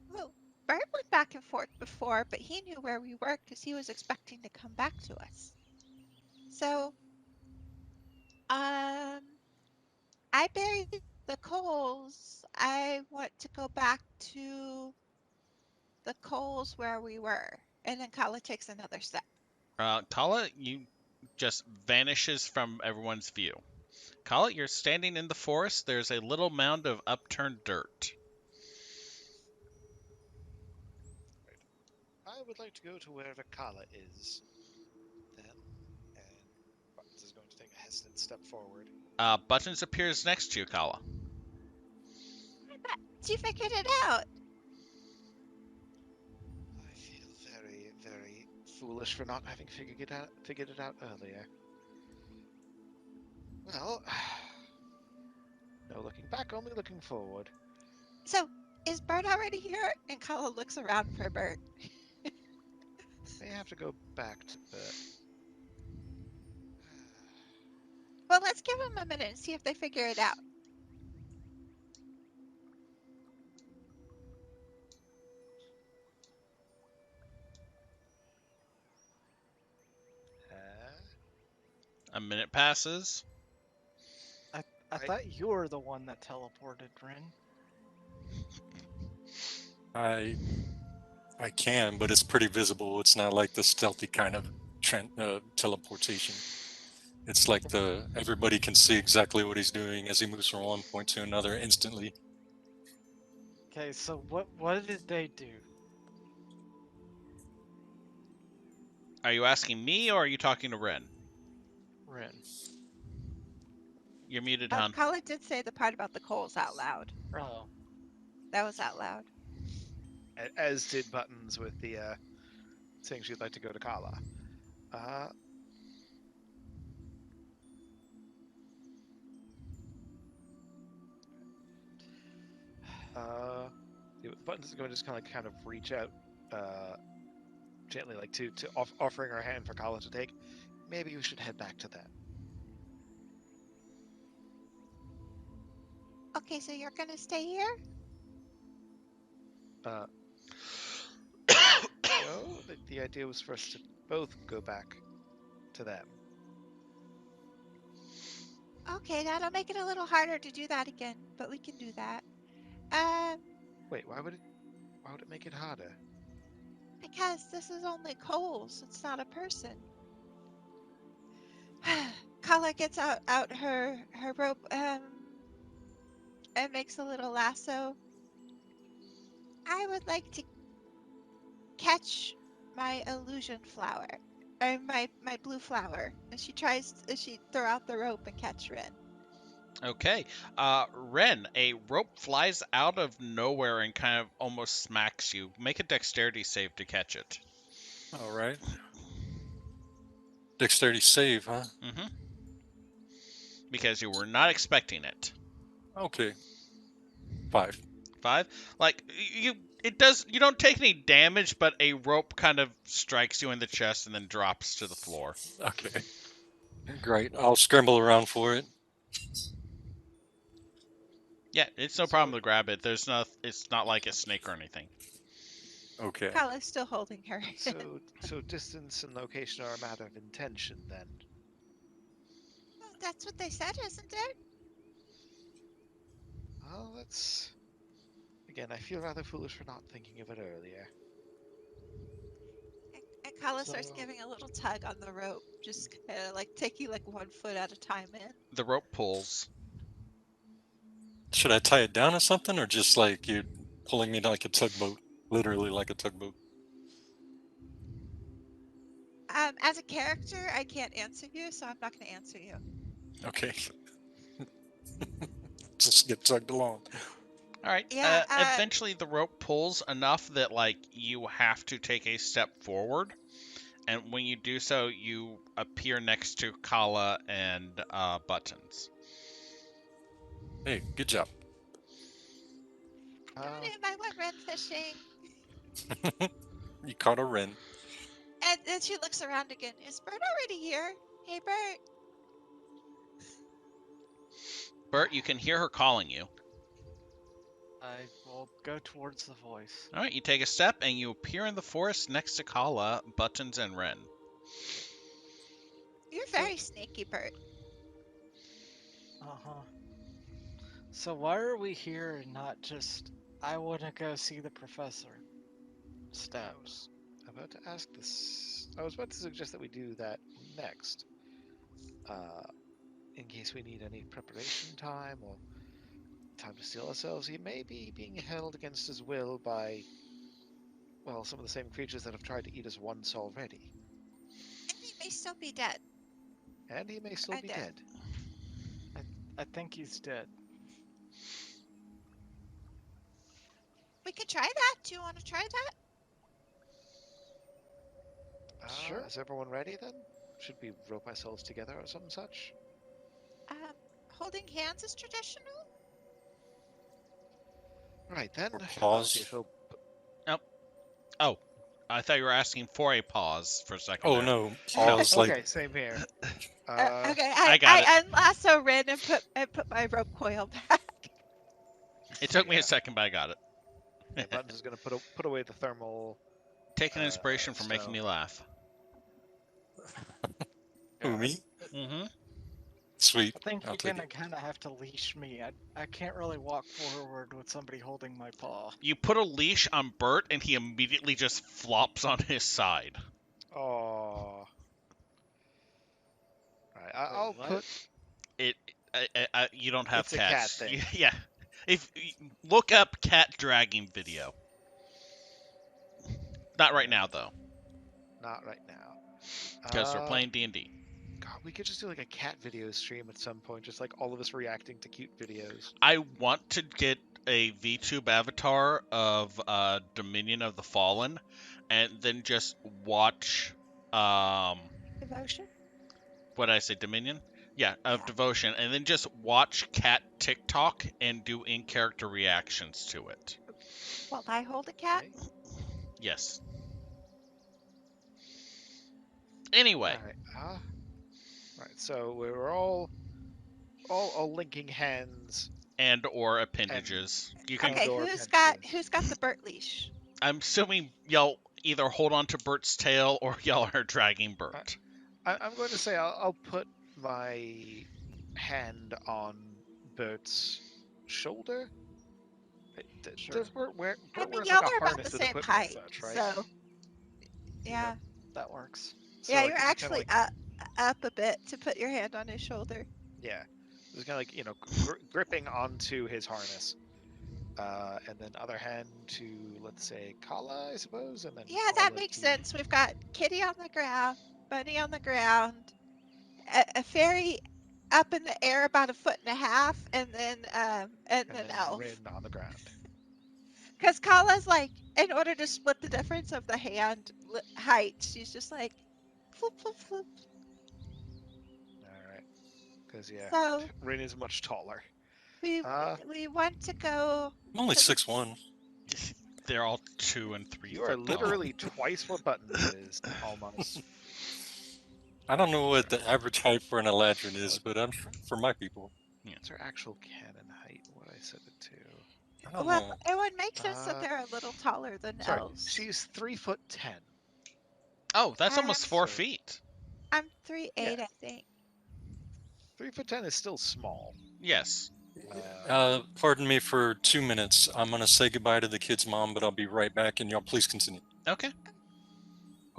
Well, Bert went back and forth before, but he knew where we were because he was expecting to come back to us. So, I buried the coals. I want to go back to the coals where we were. And then Kala takes another step. Kala, you just vanishes from everyone's view. Kala, you're standing in the forest. There's a little mound of upturned dirt. I would like to go to wherever Kala is. Then, and Buttons is going to take a hesitant step forward. Buttons appears next to you, Kala. She figured it out. I feel very, very foolish for not having figured it out earlier. Well, no looking back, only looking forward. So, is Bert already here? And Kala looks around for Bert. May have to go back to the. Well, let's give them a minute and see if they figure it out. A minute passes. I thought you were the one that teleported, Ren. I can, but it's pretty visible. It's not like the stealthy kind of teleportation. It's like everybody can see exactly what he's doing as he moves from one point to another instantly. Okay, so what did they do? Are you asking me or are you talking to Ren? Ren. You're muted, hon. Kala did say the part about the coals out loud. Oh. That was out loud. As did Buttons with the saying she'd like to go to Kala. Buttons is going to just kind of reach out gently, like to offering her hand for Kala to take. Maybe we should head back to that. Okay, so you're gonna stay here? No, the idea was for us to both go back to them. Okay, that'll make it a little harder to do that again, but we can do that. Wait, why would it make it harder? Because this is only coals. It's not a person. Kala gets out her rope and makes a little lasso. I would like to catch my illusion flower, or my blue flower. And she throw out the rope and catch Ren. Okay. Ren, a rope flies out of nowhere and kind of almost smacks you. Make a dexterity save to catch it. All right. Dexterity save, huh? Mm-hmm. Because you were not expecting it. Okay. 5. 5. Like you don't take any damage, but a rope kind of strikes you in the chest and then drops to the floor. Okay. Great. I'll scramble around for it. Yeah, it's no problem to grab it. It's not like a snake or anything. Okay. Kala's still holding her. So distance and location are a matter of intention then. Well, that's what they said, isn't it? Well, that's... Again, I feel rather foolish for not thinking of it earlier. And Kala starts So- giving a little tug on the rope, just kind of like taking like 1 foot at a time in. The rope pulls. Should I tie it down or something, or just like you pulling me like a tugboat? Literally like a tugboat. As a character, I can't answer you, so I'm not going to answer you. Okay. Just get tugged along. All right. Yeah, Eventually, the rope pulls enough that like you have to take a step forward, and when you do so, you appear next to Kala and Buttons. Hey, good job. Got him, I went red fishing. You caught a wren. And then she looks around again. Is Bert already here? Hey, Bert. Bert, you can hear her calling you. I will go towards the voice. All right, you take a step and you appear in the forest next to Kala, Buttons, and Ren. You're very sneaky, Bert. Uh-huh. So why are we here and not just, I want to go see the professor? Steps. About to ask this. I was about to suggest that we do that next. In case we need any preparation time or time to steel ourselves. He may be being held against his will by, well, some of the same creatures that have tried to eat us once already. And he may still be dead. And he may still I be doubt. dead. I think he's dead. We could try that. Do you want to try that? Sure. Is everyone ready then? Should we rope ourselves together or some such? Holding hands is traditional. Right then. Or pause. See if he'll- Oh, I thought you were asking for a pause for a second Oh there. no, pause. Okay, Like, same here. Okay, I got it. I unlasso Rin and put my rope coil back. It took me Yeah. a second, but I got it. Yeah, Buttons is gonna put away the thermal. Take an inspiration for making stone. me laugh. who, God. me? Mm-hmm. Sweet. I think I'll you're take gonna it. kind of have to leash me. I can't really walk forward with somebody holding my paw. You put a leash on Bert, and he immediately just flops on his side. Oh. Right, Wait, I'll what? put. You don't have It's a cat cats. thing. Yeah. If look up cat dragging video. Not right now though, Not right now. because we're playing D&D. God, we could just do like a cat video stream at some point, just like all of us reacting to cute videos. I want to get a VTube avatar of Dominion of the Fallen, and then just watch Devotion. what did I say, Dominion? Yeah, of Yeah. Devotion, and then just watch cat TikTok and do in character reactions to it. While I hold a cat. Okay. Yes. Anyway, All right. Right. So we're all linking hands. and or appendages. You can. Okay, Door who's appendages. got the Bert leash? I'm assuming y'all either hold on to Bert's tail or y'all are dragging Bert. I'm going to say I'll put my hand on Bert's shoulder. Sure. Does Bert wear? I Bert mean, wears y'all like a are about harness the with same equipment height, and such, right? so yeah, That works. So, yeah, like, you're this is kinda actually like, up a bit to put your hand on his shoulder. yeah. This is kind of like gripping onto his harness, and then other hand to, let's say, Kala, I suppose, and then Yeah, that Kala makes to- sense. We've got Kitty on the ground, Bunny on the ground, a fairy up in the air about 1.5 feet, and then and an then elf. Rin on the ground. Because Kala's like, in order to split the difference of the hand height, she's just like, floop, floop, floop. All right. Because yeah, So Rin is much taller. we Uh, we want to go. I'm only to the- 6'1". They're all 2 and 3 you are foot tall. literally twice what Buttons is, almost. I don't know what the average height for an Eladrin is, but I'm for my people. What's her actual cannon height? What I set it to? I don't Well, know. it would make sense that Uh, they're a little taller than Sorry, elves. she's 3'10". Oh, that's almost 4 So- feet. I'm 3'8", Yeah. I think. 3'10" is still small. Yes. Pardon me for 2 minutes. I'm gonna say goodbye to the kid's mom, but I'll be right back, and y'all please continue. Okay.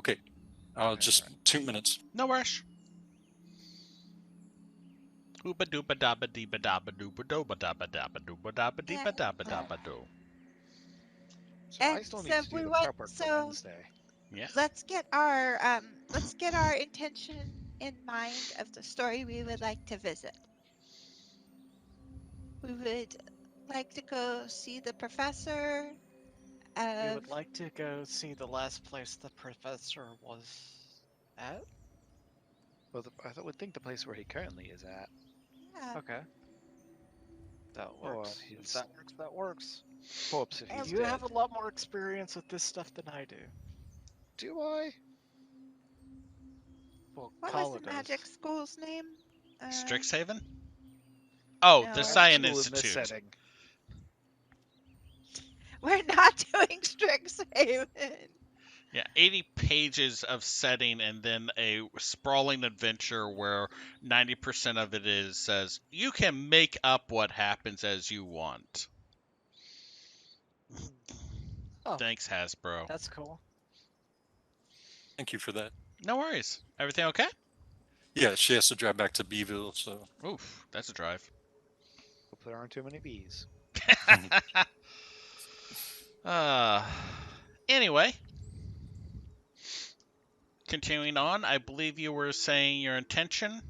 Okay. Just 2 minutes. No rush. Ooba dooba dabba deeba dabba dooba dooba dabba dabba dooba dabba deeba dabba dabba doo. So I And still need so to do we the want- prep work for so- Wednesday. Yeah. Let's get our intention in mind of the story we would like to visit. We would like to go see the professor. We would like to go see the last place the professor was at. Well, I would think the place where he currently is at. Yeah. Okay. That Or works. If his that works, that works. corpse if And he's You dead. have a lot more experience with this stuff than I do. Do I? Well, What Kala was the does. magic school's name? Strixhaven? Oh, no. the Magic Scion School in this Institute. setting. We're not doing Strixhaven. Yeah, 80 pages of setting and then a sprawling adventure where 90% of it says you can make up what happens as you want. Oh. Thanks, Hasbro. That's cool. Thank you for that. No worries. Everything okay? Yeah, she has to drive back to Beeville, so Oof, that's a drive. Hope there aren't too many bees. uh, anyway, continuing on, I believe you were saying your intention.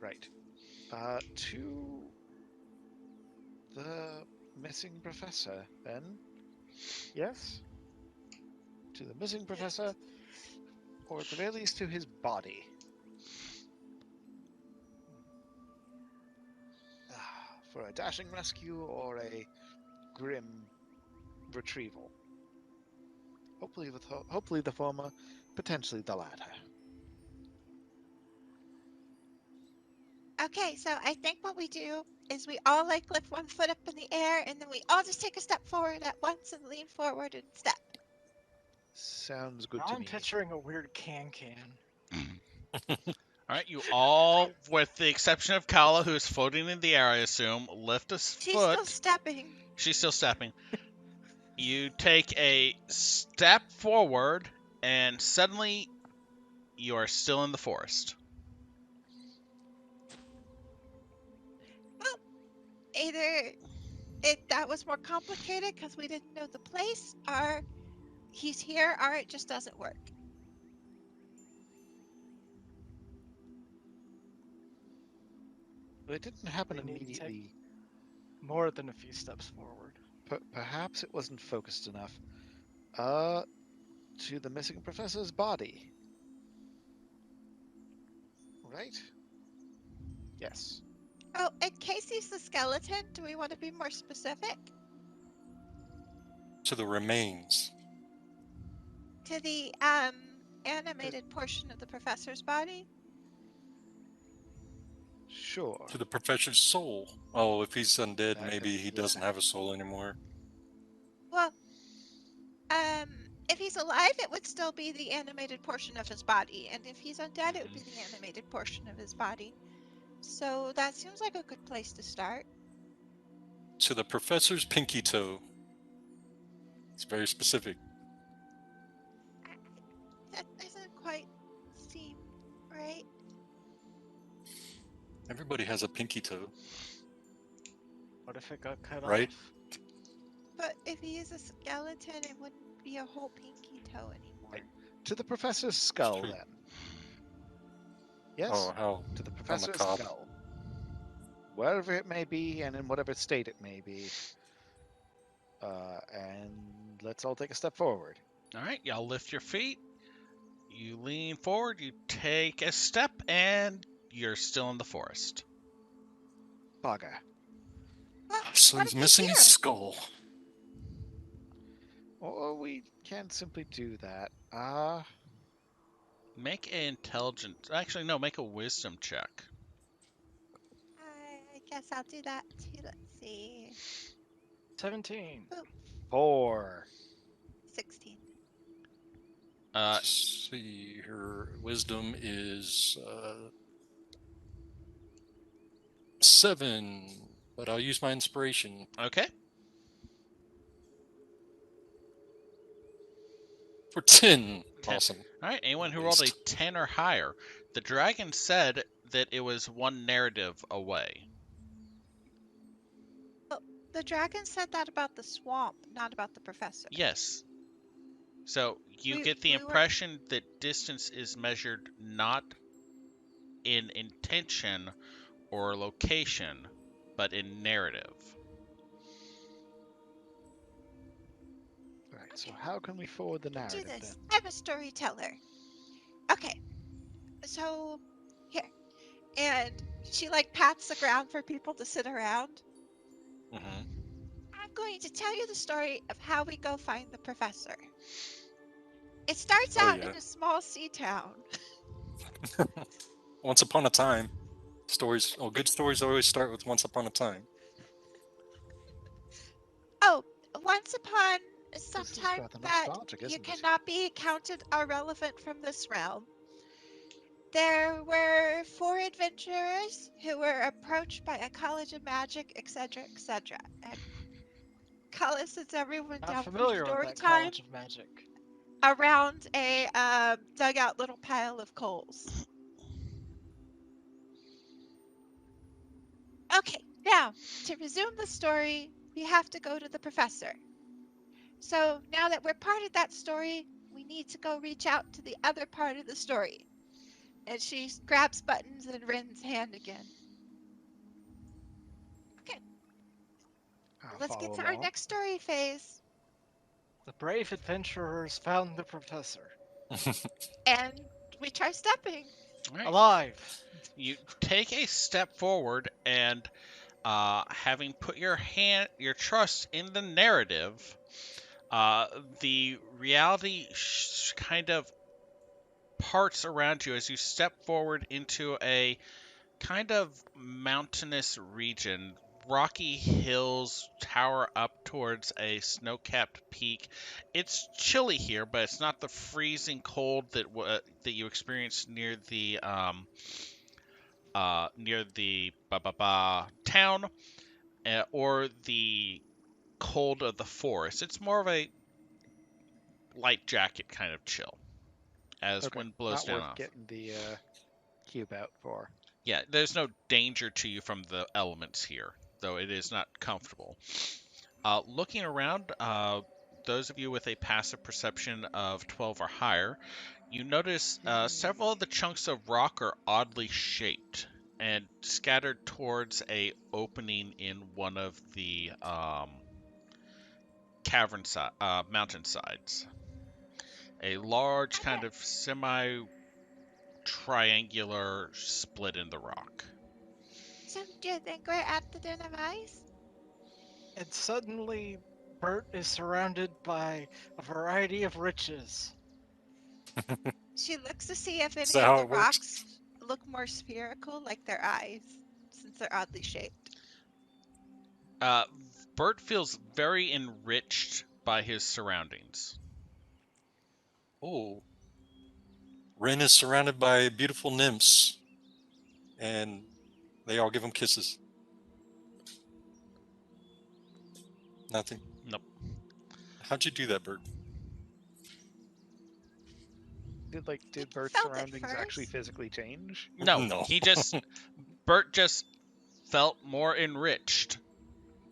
Right. To the missing professor, then? Yes? To the missing professor, or at the very least to his body. For a dashing rescue or a grim retrieval. Hopefully the former, potentially the latter. Okay, so I think what we do is we all like lift one foot up in the air, and then we all just take a step forward at once and lean forward and step. Sounds good Now to I'm me. picturing a weird can. All right, you all, with the exception of Kala, who is floating in the air, I assume, lift a She's still foot. stepping. She's still stepping. You take a step forward, and suddenly you are still in the forest. Well, either that was more complicated because we didn't know the place, or he's here, or it just doesn't work. But it didn't happen We need to take- immediately. More than a few steps forward. Perhaps it wasn't focused enough. To the missing professor's body. Right? Yes. Oh, in case he's the skeleton, do we want to be more specific? To the remains. To the animated portion of the professor's body? Sure. To the professor's soul. Oh, if he's undead, That maybe could- he doesn't yeah. have a soul anymore. Well, if he's alive, it would still be the animated portion of his body, and if he's undead, it would be the animated portion of his body. So that seems like a good place to start. To the professor's pinky toe. It's very specific. That doesn't quite seem right. Everybody has a pinky toe. What if it got cut Right. off? But if he is a skeleton, it wouldn't be a whole pinky toe anymore. To the professor's skull, true. then. Yes? Oh, how To the professor's macabre. skull. Wherever it may be, and in whatever state it may be. And let's all take a step forward. All right, y'all lift your feet. You lean forward. You take a step, and you're still in the forest. Bugger. Well, So what he's if missing here? his skull. Or we can't simply do that. Make an intelligence. Actually, no. Make a wisdom check. I guess I'll do that too. Let's see. 17. 4. 16. Let's see, her wisdom is 7, but I'll use my inspiration. Okay. For 10. 10. Awesome. All right. Anyone At who rolled a least. 10 or higher. The dragon said that it was one narrative away. The dragon said that about the swamp, not about the professor. Yes. So you We- get the we were- impression that distance is measured not in intention or location, but in narrative. Right, so how can we forward the Do narrative this. then? I'm a storyteller. Okay. So, here. And she like pats the ground for people to sit around. Hmm. I'm going to tell you the story of how we go find the professor. It starts Oh, out yeah. in a small sea town. Once upon a time. Stories. Oh, good stories always start with once upon a time. Oh, once upon some This is time rather that nostalgic, you isn't it? cannot be counted irrelevant from this realm. There were 4 adventurers who were approached by a college of magic, etc., etc. And Kala sits everyone Not down for familiar with story that time College of Magic. around a dugout little pile of coals. Okay, now to resume the story, we have to go to the professor. So now that we're part of that story, we need to go reach out to the other part of the story. And she grabs Buttons and Rin's hand again. Okay, I'll let's get follow to our along. next story phase. The brave adventurers found the professor. And we try stepping. All right. Alive. You take a step forward, and having put your trust in the narrative, The reality kind of parts around you as you step forward into a kind of mountainous region. Rocky hills tower up towards a snow-capped peak. It's chilly here, but it's not the freezing cold that you experienced near the town, or the cold of the forest. It's more of a light jacket kind of chill as Okay, wind blows not down worth off. getting the cube out for. Yeah, there's no danger to you from the elements here, though it is not comfortable. Looking around, those of you with a passive perception of 12 or higher, you notice several of the chunks of rock are oddly shaped and scattered towards a opening in one of the mountain sides. A large kind of semi-triangular split in the rock. So do you think we're at the Den of Ice? And suddenly, Bert is surrounded by a variety of riches. She looks to see if Is any that of how the it works? rocks look more spherical, like their eyes, since they're oddly shaped. Uh, Bert feels very enriched by his surroundings. Oh, Ren is surrounded by beautiful nymphs, and they all give him kisses. Nothing. Nope. How'd you do that, Bert? Did You Bert's felt it surroundings actually first. physically change? No, No. Bert just felt more enriched.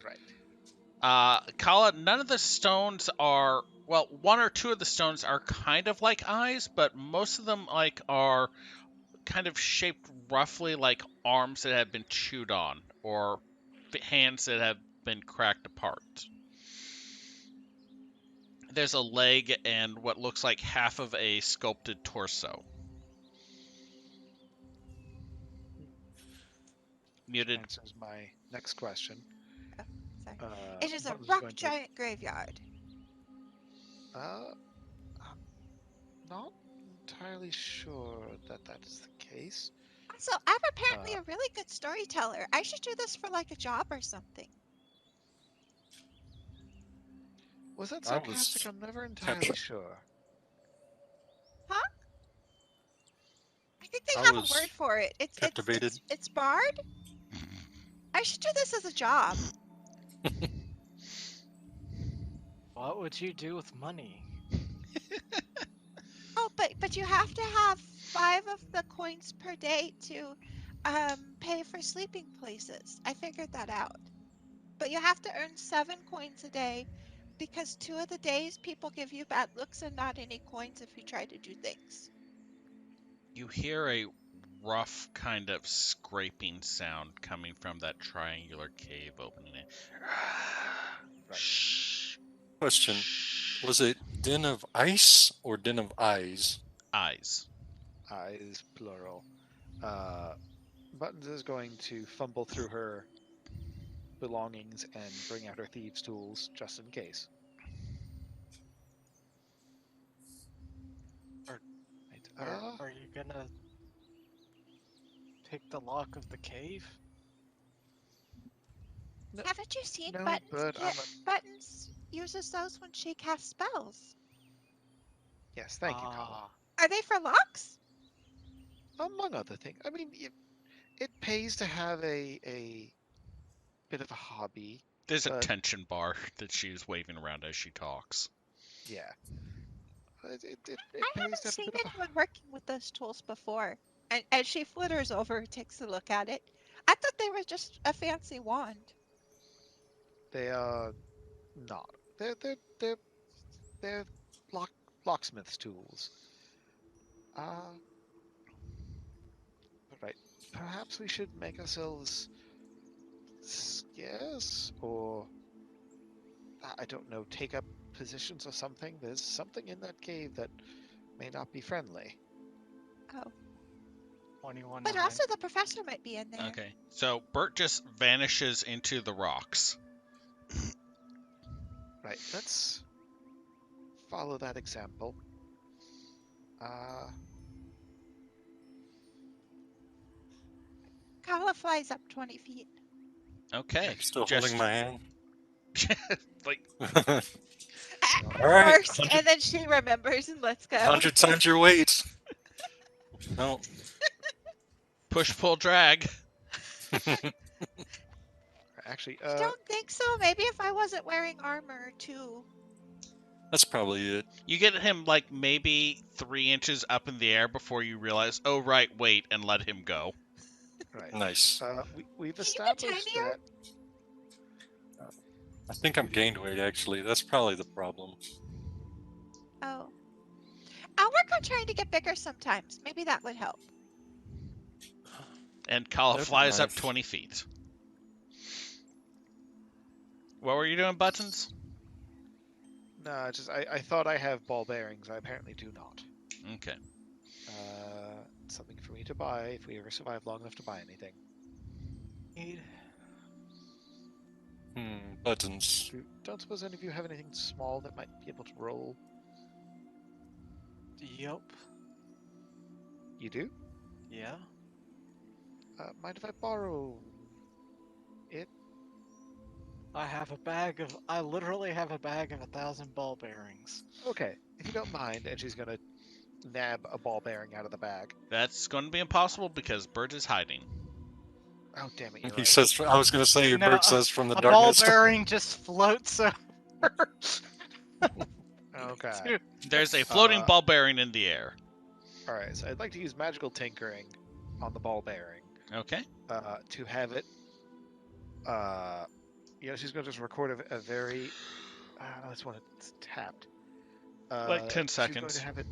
Right. Kala, none of the stones are, well, one or two of the stones are kind of like eyes, but most of them are kind of shaped roughly like arms that have been chewed on, or hands that have been cracked apart. There's a leg and what looks like half of a sculpted torso. Muted. Answers my next question. Oh, sorry. It is a Buttons is rock going to. giant graveyard. I'm not entirely sure that is the case. Also, I'm apparently a really good storyteller. I should do this for like a job or something. Was that I was sarcastic? I'm never entirely sure. Huh? I think they I have a was word for it. captivated. It's bard. I should do this as a job. What would you do with money? Oh, but you have to have 5 of the coins per day to pay for sleeping places. I figured that out. But you have to earn 7 coins a day because 2 of the days people give you bad looks and not any coins if you try to do things. You hear a rough kind of scraping sound coming from that triangular cave opening. Right. Shh. Question: was it Den of Ice or Den of Eyes? Eyes. Eyes, plural. Buttons is going to fumble through her belongings and bring out her thieves' tools just in case. Are you gonna pick the lock of the cave? No, Haven't you seen no, Buttons? but I'm Buttons uses those when she casts spells. yes, thank you, Kala. Are they for locks? Among other things. I mean, it pays to have a bit of a hobby. There's a But- tension bar that she's waving around as she talks. Yeah. It I haven't pays to have seen a bit of a anyone working with those tools before. And as she flitters over, takes a look at it. I thought they were just a fancy wand. They are not. They're locksmith's tools. Right. Perhaps we should make ourselves scarce, or I don't know, take up positions or something. There's something in that cave that may not be friendly. Oh. 21 But to also the professor might be in there. Okay, so Bert just vanishes into the rocks. Right. Let's follow that example. Kala flies up 20 feet. Okay. Are you still Just holding my hand? like All right, First, 100, and then she remembers and lets go. 100 times your weight. No. push, pull, drag. Actually, I don't think so. Maybe if I wasn't wearing armor too. That's probably it. You get him like maybe 3 inches up in the air before you realize, oh right, wait, and let him go. right. Nice. We've Can you get established tinier? that. I think I'm gained weight, actually. That's probably the problem. Oh. I'll work on trying to get bigger sometimes. Maybe that would help. And Kala That'd be flies up nice. 20 feet. What were you doing, Buttons? No, just I thought I have ball bearings. I apparently do not. Okay. Something for me to buy if we ever survive long enough to buy anything. Buttons. Don't suppose any of you have anything small that might be able to roll? Yep. You do? Yeah. Mind if I borrow it? I literally have a bag of 1,000 ball bearings. Okay, if you don't mind, and she's gonna nab a ball bearing out of the bag. That's going to be impossible because Bird is hiding. Oh, damn it, you're He right. says, I was going to say, No, Bert says from the a ball darkness. bearing just floats over. Okay. There's a floating Uh, ball bearing in the air. Alright, so I'd like to use magical tinkering on the ball bearing Okay. to have it. She's going to just record a very. That's when it's tapped. Like 10 She's going seconds. to have it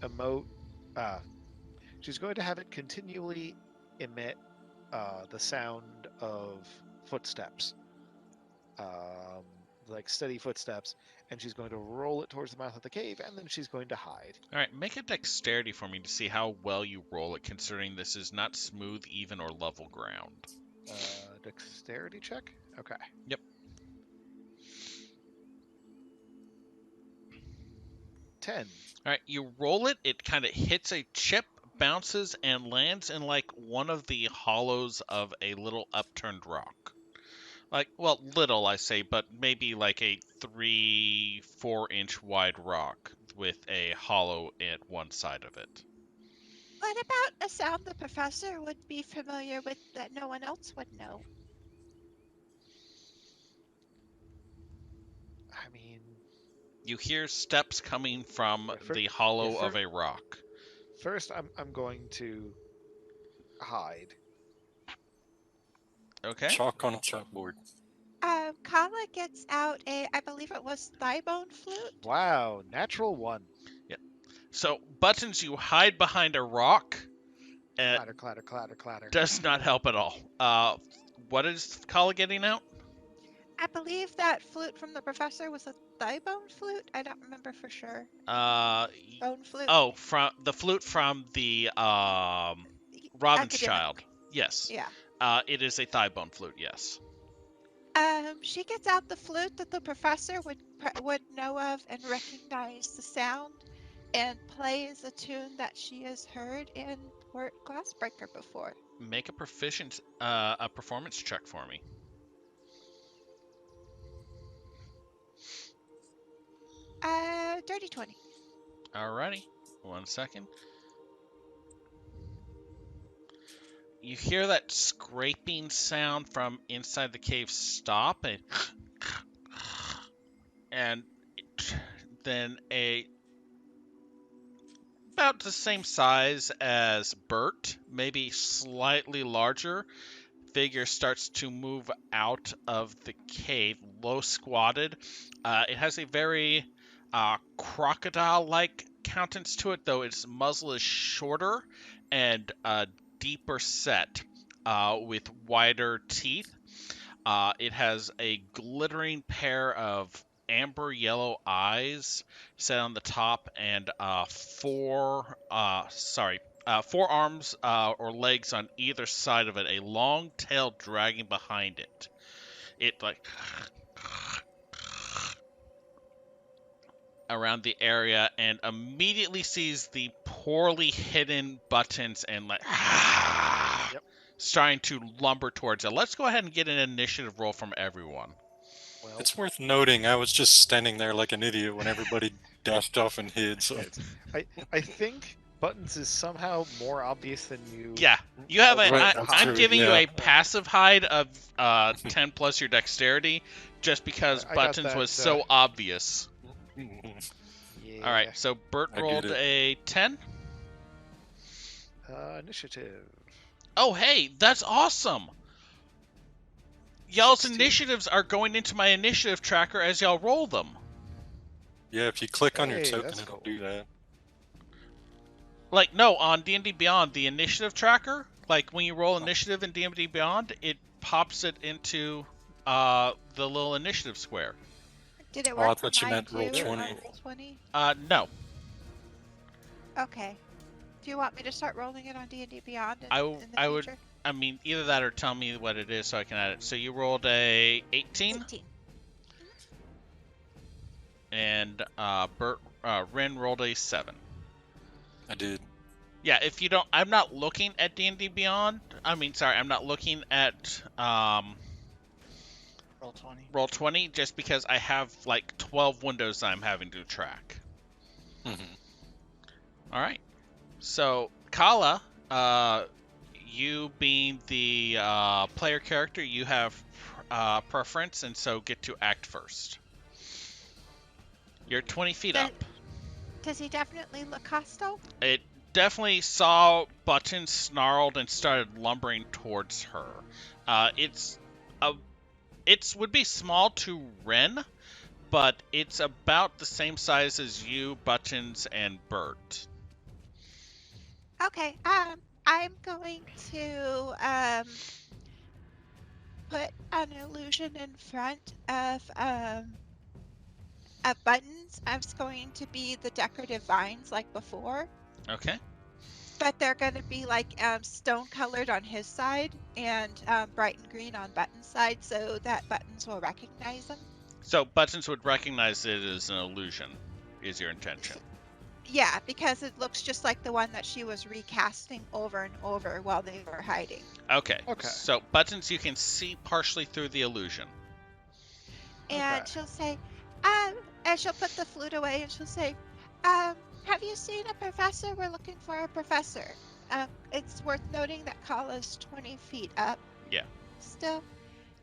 emote. She's going to have it continually emit the sound of footsteps, like steady footsteps, and she's going to roll it towards the mouth of the cave, and then she's going to hide. All right, make a dexterity for me to see how well you roll it, considering this is not smooth, even, or level ground. Dexterity check? Okay. Yep. 10. All right, you roll it, it kind of hits a chip, bounces, and lands in like one of the hollows of a little upturned rock. Like, well, little, I say, but maybe like a 3-4 inch wide rock with a hollow at one side of it. What about a sound the professor would be familiar with that no one else would know? I mean, You hear steps coming from Yeah, the hollow yeah, of a rock. first I'm going to hide. Okay. Chalk on a chalkboard. Kala gets out I believe it was thigh bone flute. Wow, natural 1. So, Buttons, you hide behind a rock. Clatter, clatter, clatter, clatter. Does not help at all. What is Kala getting out? I believe that flute from the professor was a thigh bone flute. I don't remember for sure. Bone flute. Oh, from the flute from the Robin's Academic. Child. Yes. Yeah. It is a thigh bone flute. Yes. She gets out the flute that the professor would know of and recognize the sound, and plays a tune that she has heard in Port Glassbreaker before. Make a performance check for me. Dirty 20. Alrighty. 1 second. You hear that scraping sound from inside the cave stop, and then about the same size as Bert, maybe slightly larger, figure starts to move out of the cave, low squatted. It has a very crocodile-like countenance to it, though its muzzle is shorter and deeper set, with wider teeth. It has a glittering pair of amber yellow eyes set on the top, and four arms or legs on either side of it, a long tail dragging behind it. It like around the area and immediately sees the poorly hidden buttons and like Yep. starting to lumber towards it. Let's go ahead and get an initiative roll from everyone. Well, It's worth noting I was just standing there like an idiot when everybody dashed off and hid. So I think buttons is somehow more obvious than you. Yeah, you have a. Right, I, that's I'm true, giving you yeah. a passive hide of 10 plus your dexterity, just because I got buttons that, was so obvious. Yeah. All right, so Bert I get rolled it. a 10. Initiative. Oh, hey, that's awesome. Y'all's 16. initiatives are going into my initiative tracker as y'all roll them. Yeah, if you click on your Hey, token, that's it'll cool. do that. Like, no, on D&D Beyond, the initiative tracker, like when you roll initiative in D&D Beyond, it pops it into the little initiative square. Did it Oh, I work thought for you mine meant roll too? 20. On Roll20? No. Okay. Do you want me to start rolling it on D&D Beyond in, I the would, future? I mean, either that or tell me what it is so I can add it. So you rolled a 18, 18. and Ren rolled a 7. I did. Yeah, if you don't, I'm not looking at D&D Beyond. I mean, sorry, I'm not looking at Roll20. Roll20 just because I have like 12 windows I'm having to track. hmm All right. So, Kala, you being the player character, you have preference, and so get to act first. You're 20 feet Does- up. Does he definitely look hostile? It definitely saw Buttons snarled and started lumbering towards her. It's would be small to Ren, but it's about the same size as you, Buttons, and Bert. Okay. I'm going to put an illusion in front of buttons. It's going to be the decorative vines like before, Okay. but they're going to be like stone colored on his side and bright and green on Button's side, so that Buttons will recognize them. So Buttons would recognize it as an illusion, is your intention. Yeah, because it looks just like the one that she was recasting over and over while they were hiding. Okay. Okay. So Buttons you can see partially through the illusion. And Okay. she'll say, and she'll put the flute away and she'll say, have you seen a professor? We're looking for a professor. It's worth noting that Kala's 20 feet up. Yeah. Still.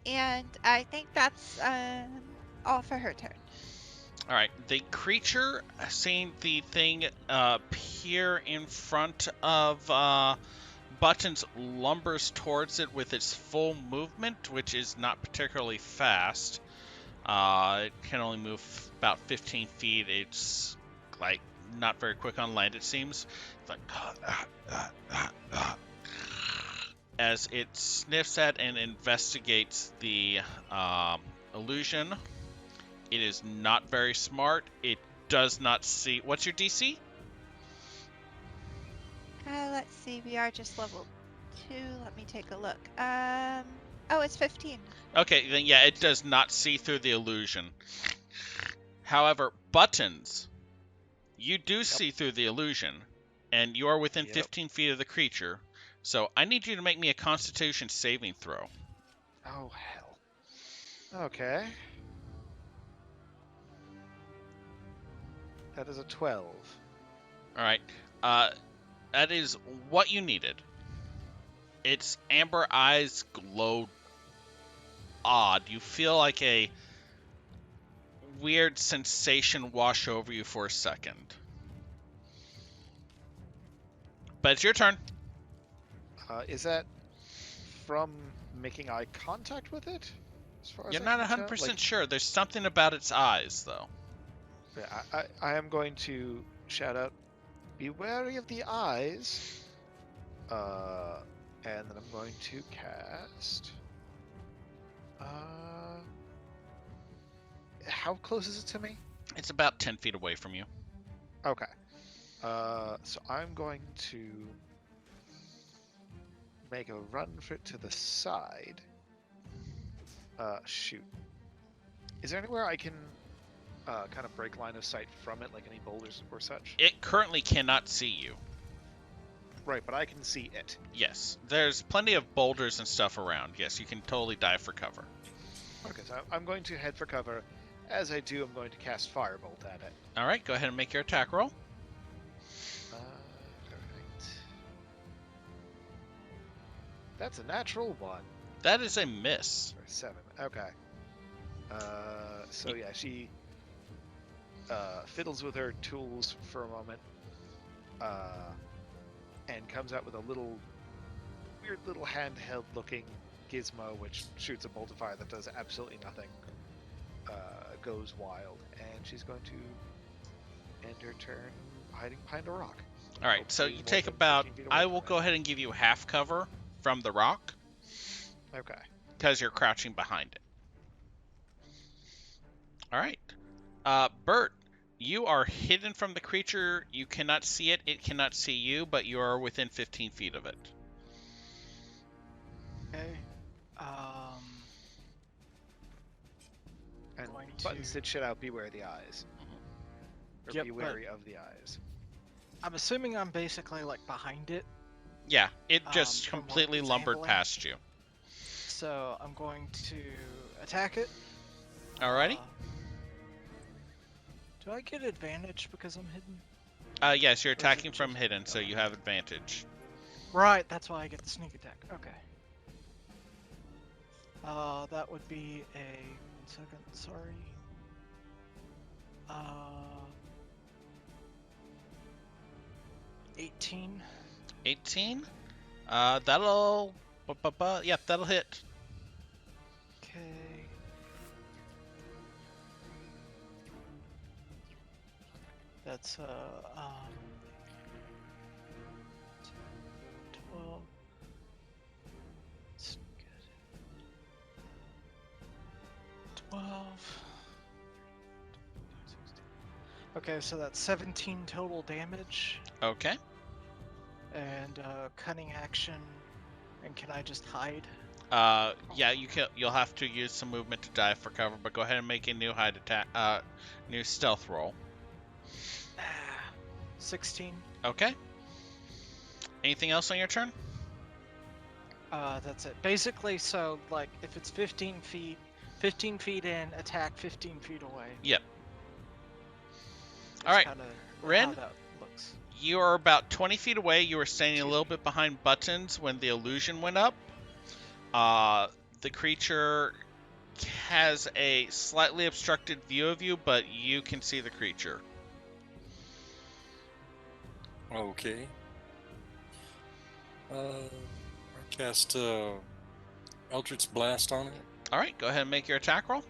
And I think that's all for her turn. All right. The creature, seeing the thing appear in front of Buttons, lumbers towards it with its full movement, which is not particularly fast. It can only move about 15 feet. It's like not very quick on land, it seems. It's like as it sniffs at and investigates the illusion. It is not very smart. It does not see. What's your DC? Let's see. We are just level 2. Let me take a look. Oh, it's 15. Okay, then yeah, it does not see through the illusion. However, Buttons, you do see through the illusion, and you are within 15 feet of the creature. So I need you to make me a Constitution saving throw. Oh, hell. Okay. That is a 12. All right. That is what you needed. Its amber eyes glow odd. You feel like a weird sensation wash over you for a second. But it's your turn. Is that from making eye contact with it? As far as You're I not can tell? 100% Like, sure. There's something about its eyes, though. yeah, I am going to shout out, "Be wary of the eyes." And then I'm going to cast. How close is it to me? It's about 10 feet away from you. Okay. So I'm going to make a run for it to the side. Shoot. Is there anywhere I can kind of break line of sight from it, like any boulders or such? It currently cannot see you. Right, but I can see it. Yes, there's plenty of boulders and stuff around. Yes, you can totally dive for cover. Okay, so I'm going to head for cover. As I do, I'm going to cast Firebolt at it. All right, go ahead and make your attack roll. Alright. That's a natural 1. That is a miss. Or 7. Okay. So yeah, she fiddles with her tools for a moment, and comes out with a weird little handheld-looking gizmo, which shoots a bolt of fire that does absolutely nothing. Goes wild, and she's going to end her turn hiding behind a rock. All right, so Hopefully you more take than about. 15 feet away I from will it. go ahead and give you half cover from the rock Okay. because you're crouching behind it. All right, Bert, you are hidden from the creature. You cannot see it. It cannot see you, but you are within 15 feet of it. Okay. And Going Buttons to- did shit out, beware the eyes. Or Yep, be but- wary of the eyes. I'm assuming I'm basically like behind it, Yeah, it just from what completely it's lumbered handling. past you. so I'm going to attack it. Alrighty. Do I get advantage because I'm hidden? Yes, you're Or is it attacking from just- hidden, so you have advantage. Right, that's why I get the sneak attack. Okay. That would be a 1 second. Sorry. 18. 18. That'll. Yep, that'll hit. Okay. That's 12. That's good. 12. Okay, so that's 17 total damage Okay. and cunning action. And can I just hide? Yeah, you'll have to use some movement to dive for cover, but go ahead and make a new hide attack, new stealth roll. 16. Okay. Anything else on your turn? That's it. Basically, so like if it's 15 feet in, attack 15 feet away. Yep. That's Alright, kinda Ren? how that looks. You are about 20 feet away. You were standing a little bit behind Buttons when the illusion went up. The creature has a slightly obstructed view of you, but you can see the creature. Okay. I cast Eldritch Blast on it. All right, go ahead and make your attack roll.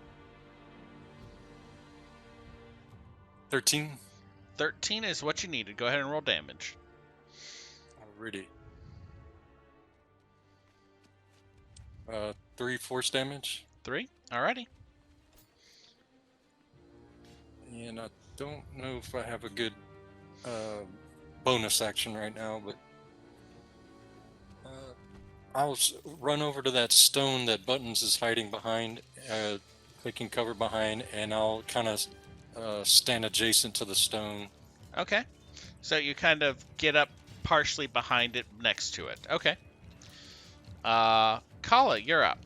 13. 13 is what you needed. Go ahead and roll damage. Alrighty. 3 force damage. 3. Alrighty. And I don't know if I have a good bonus action right now, but I'll run over to that stone that Buttons is hiding behind, taking cover behind, and I'll kind of stand adjacent to the stone. Okay. So you kind of get up partially behind it, next to it. Okay. Kala, you're up.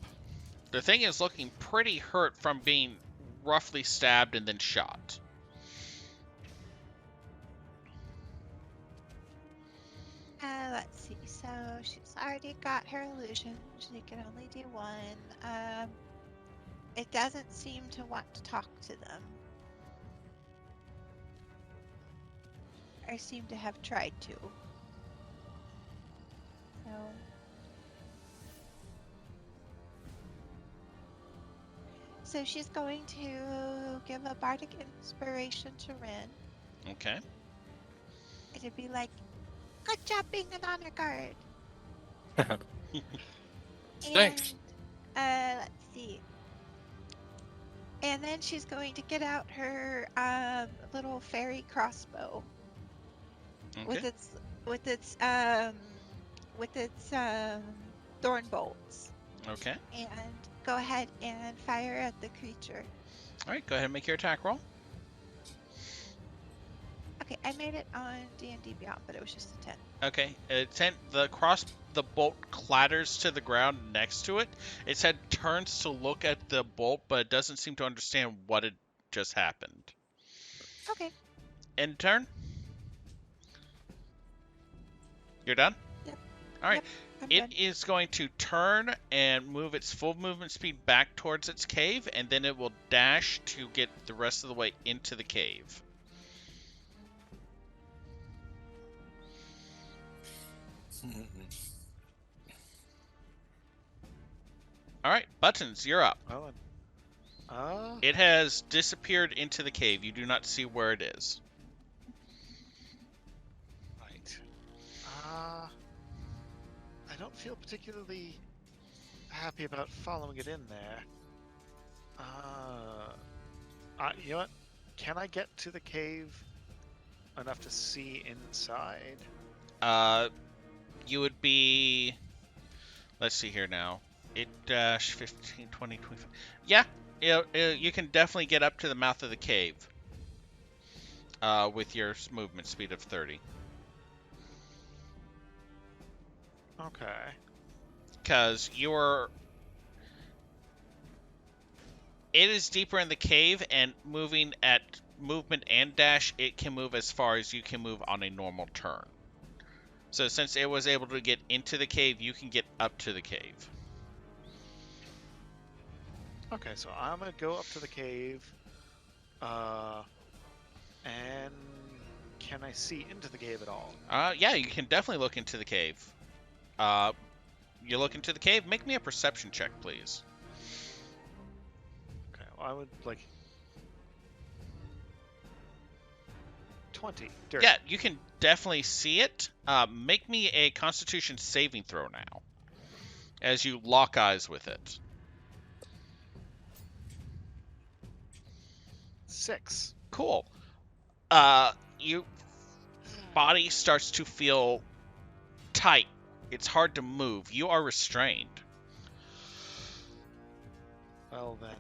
The thing is looking pretty hurt from being roughly stabbed and then shot. Let's see. So she's already got her illusion. She can only do one. It doesn't seem to want to talk to them. Or seem to have tried to. So. So she's going to give a bardic inspiration to Rin. Okay. It'd be like, good job being an honor guard. Thanks. And, let's see. And then she's going to get out her little fairy crossbow with Okay. its thorn bolts, Okay. and go ahead and fire at the creature. All right, go ahead and make your attack roll. Okay, I made it on D&D Beyond, but it was just a 10. Okay, the bolt clatters to the ground next to it. Its head turns to look at the bolt, but it doesn't seem to understand what had just happened. Okay. End turn. You're done? Yep. All right. Yep, I'm It done. is going to turn and move its full movement speed back towards its cave, and then it will dash to get the rest of the way into the cave. All right, Buttons, you're up. Well, It has disappeared into the cave. You do not see where it is. right. I don't feel particularly happy about following it in there. You know what? Can I get to the cave enough to see inside? You would be. Let's see here now. 8-15, 20, 25. Yeah, you can definitely get up to the mouth of the cave. With your movement speed of 30. Okay. Because it is deeper in the cave, and moving at movement and dash, it can move as far as you can move on a normal turn. So since it was able to get into the cave, you can get up to the cave. Okay, so I'm gonna go up to the cave. And can I see into the cave at all? Yeah, you can definitely look into the cave. You look into the cave. Make me a perception check, please. Okay, well, I would like 20. Dirty. Yeah, you can definitely see it. Make me a Constitution saving throw now, as you lock eyes with it. 6. Cool. Your body starts to feel tight. It's hard to move. You are restrained. Well then.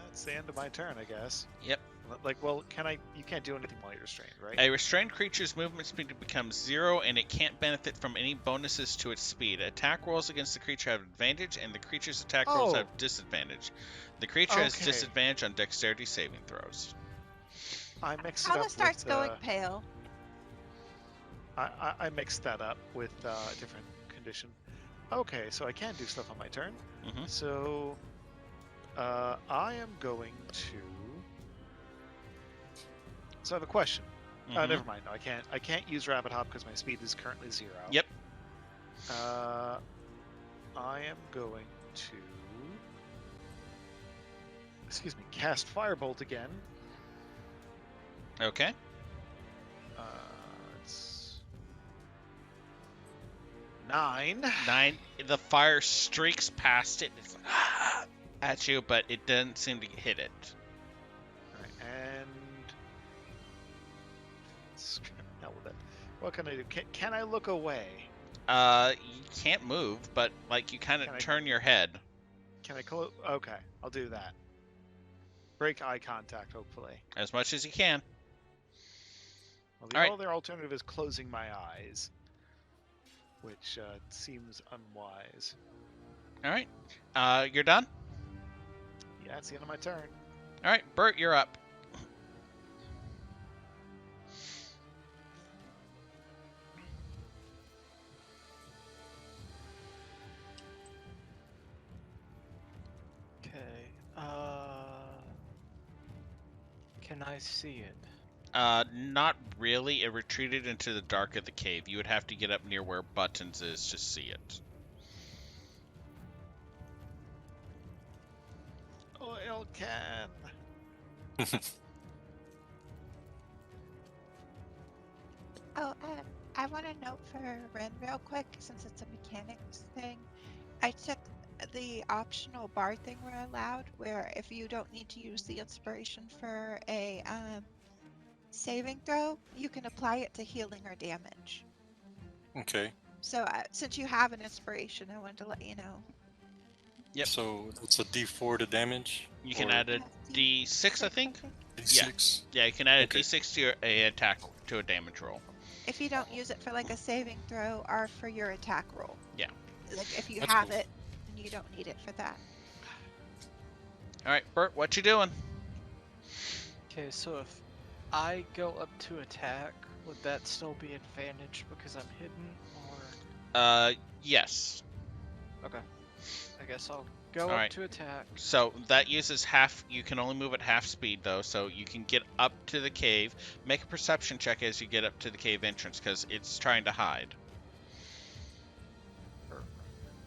That's the end of my turn, I guess. Yep. Like, well, you can't do anything while you're restrained, right? A restrained creature's movement speed becomes 0, and it can't benefit from any bonuses to its speed. Attack rolls against the creature have advantage, and the creature's attack rolls have disadvantage. The creature has Okay. disadvantage on dexterity saving throws. I mixed it Paula up starts with, going pale. I mixed that up with a different condition. Okay, so I can do stuff on my turn. Mhm. So, I am going to. So I have a question. Mhm. Never mind. No, I can't use Rabbit Hop because my speed is currently 0. Yep. I am going to. Excuse me. Cast Firebolt again. Okay. It's 9. 9. The fire streaks past it. It's like, at you, but it doesn't seem to hit it. Alright, and hell with it. What can I do? Can I look away? You can't move, but like you kind Can I- of turn your head. Can I close? Okay, I'll do that. Break eye contact, hopefully. As much as you can. Well, the Alright. other alternative is closing my eyes, which seems unwise. All right. You're done? Yeah, it's the end of my turn. All right, Bert, you're up. Okay. Can I see it? Not really. It retreated into the dark of the cave. You would have to get up near where Buttons is to see it. Oil can. Oh, I want to note for Ren real quick, since it's a mechanics thing. I took the optional bar thing we're allowed, where if you don't need to use the inspiration for a saving throw, you can apply it to healing or damage. Okay. So since you have an inspiration, I wanted to let you know. Yep. So it's a D4 to damage. You can or- add a D6, I think. D6. Yeah, you can add Okay. a D6 to your attack to a damage roll. If you don't use it for like a saving throw or for your attack roll. Yeah. Like if you That's have cool. it, then you don't need it for that. All right, Bert, what you doing? Okay, so if I go up to attack, would that still be advantage because I'm hidden, or Yes. okay? I guess I'll go up Alright. to attack. So that uses half. You can only move at half speed though, so you can get up to the cave. Make a perception check as you get up to the cave entrance because it's trying to hide. Or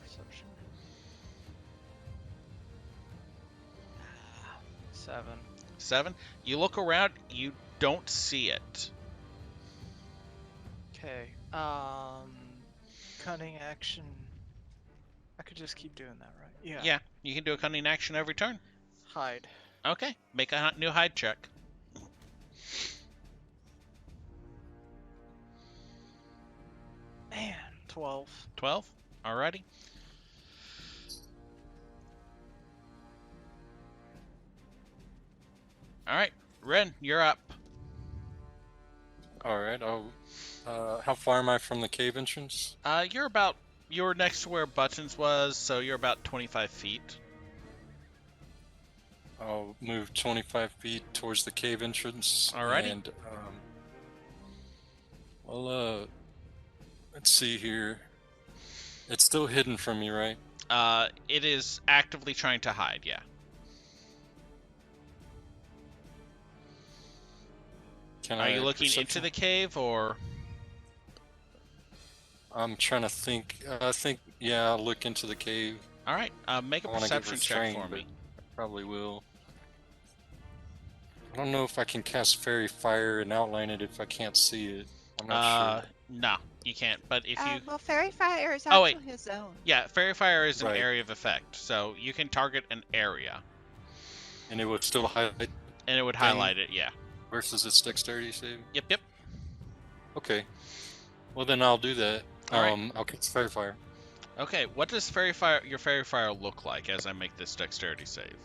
perception. 7. 7. You look around. You don't see it. Okay. Cunning action. I could just keep doing that, right? Yeah. Yeah. You can do a cunning action every turn. Hide. Okay. Make a new hide check. Man, 12. 12. Alrighty. All right, Ren, you're up. All right. How far am I from the cave entrance? You're next to where Buttons was, so you're about 25 feet. I'll move 25 feet towards the cave entrance. Alrighty. And let's see here. It's still hidden from me, right? It is actively trying to hide. Yeah. Are you looking into the cave or? I'm trying to think. I think, yeah, I'll look into the cave. All right. Make a I wanna get perception check restrained, for me. Probably will. I don't know if I can cast Fairy Fire and outline it if I can't see it. I'm not sure. No, you can't. But if you, Well, Fairy Fire is Oh, wait. actually his zone. yeah, Fairy Fire is an Right. area of effect, so you can target an area, And it would still highlight and it would highlight it. Yeah. versus its dexterity save. Yep. Yep. Okay. Well, then I'll do that. All right. I'll cast Fairy Fire. Okay. What does your Fairy Fire look like as I make this dexterity save?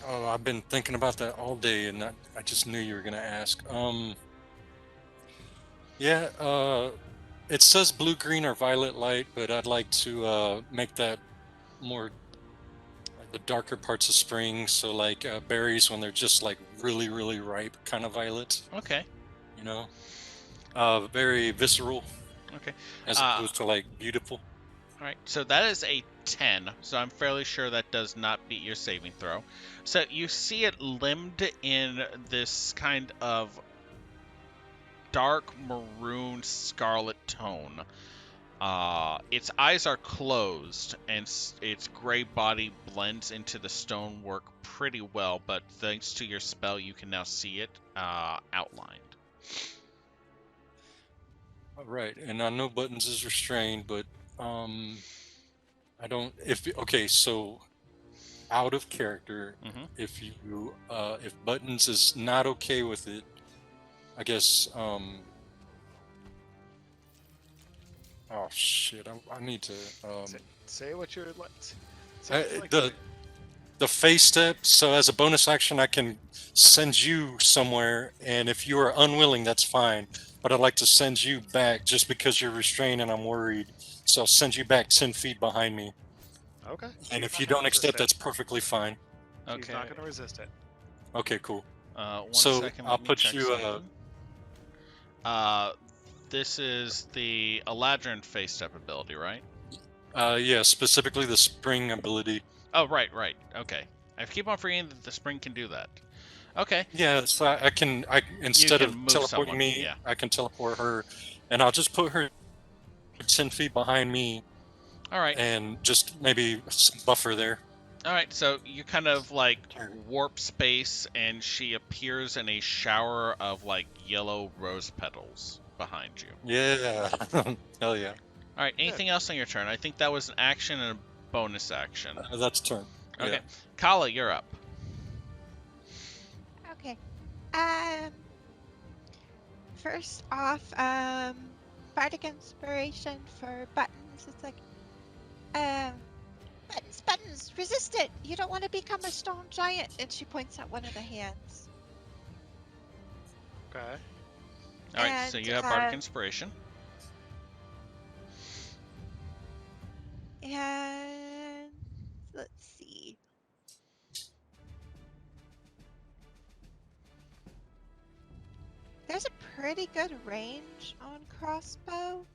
Oh, I've been thinking about that all day, and I just knew you were gonna ask. Yeah, it says blue, green, or violet light, but I'd like to make that more like the darker parts of spring, so like berries when they're just like really, really ripe, kind of violet, Okay. you know? Very visceral, Okay. as opposed to like beautiful. All right, so that is a 10, so I'm fairly sure that does not beat your saving throw. So you see it limbed in this kind of dark maroon scarlet tone. Its eyes are closed, and its gray body blends into the stonework pretty well, but thanks to your spell, you can now see it outlined. All right, and I know Buttons is restrained, but I don't. Okay, so out of character, Mhm. if Buttons is not okay with it, I guess. Oh shit! I need to. Say what you're like. The face step. So as a bonus action, I can send you somewhere, and if you are unwilling, that's fine. But I'd like to send you back just because you're restrained and I'm worried. So I'll send you back 10 feet behind me. Okay. And She's if not you gonna don't accept, resist that's perfectly fine. it. She's Okay. not going to resist it. Okay, cool. One So, second, I'll let me put check you, something. This is the Eladrin face step ability, right? Yeah, specifically the spring ability. Oh, right. Okay. I keep on forgetting that the spring can do that. Okay. Yeah, so I instead can of move teleporting someone, me, yeah. I can teleport her, and I'll just put her 10 feet behind me, All right. and just maybe some buffer there. All right. So you kind of like warp space, and she appears in a shower of like yellow rose petals behind you. Yeah, hell yeah. All right. Anything else on your turn? I think that was an action and a bonus action. That's turn. Okay. Yeah. Kala, you're up. Okay. First off, bardic inspiration for Buttons. It's like, Buttons, resist it! You don't want to become a stone giant! And she points at one of the hands. Okay. All right, so And, you have bardic inspiration. And let's see. There's a pretty good range on crossbow.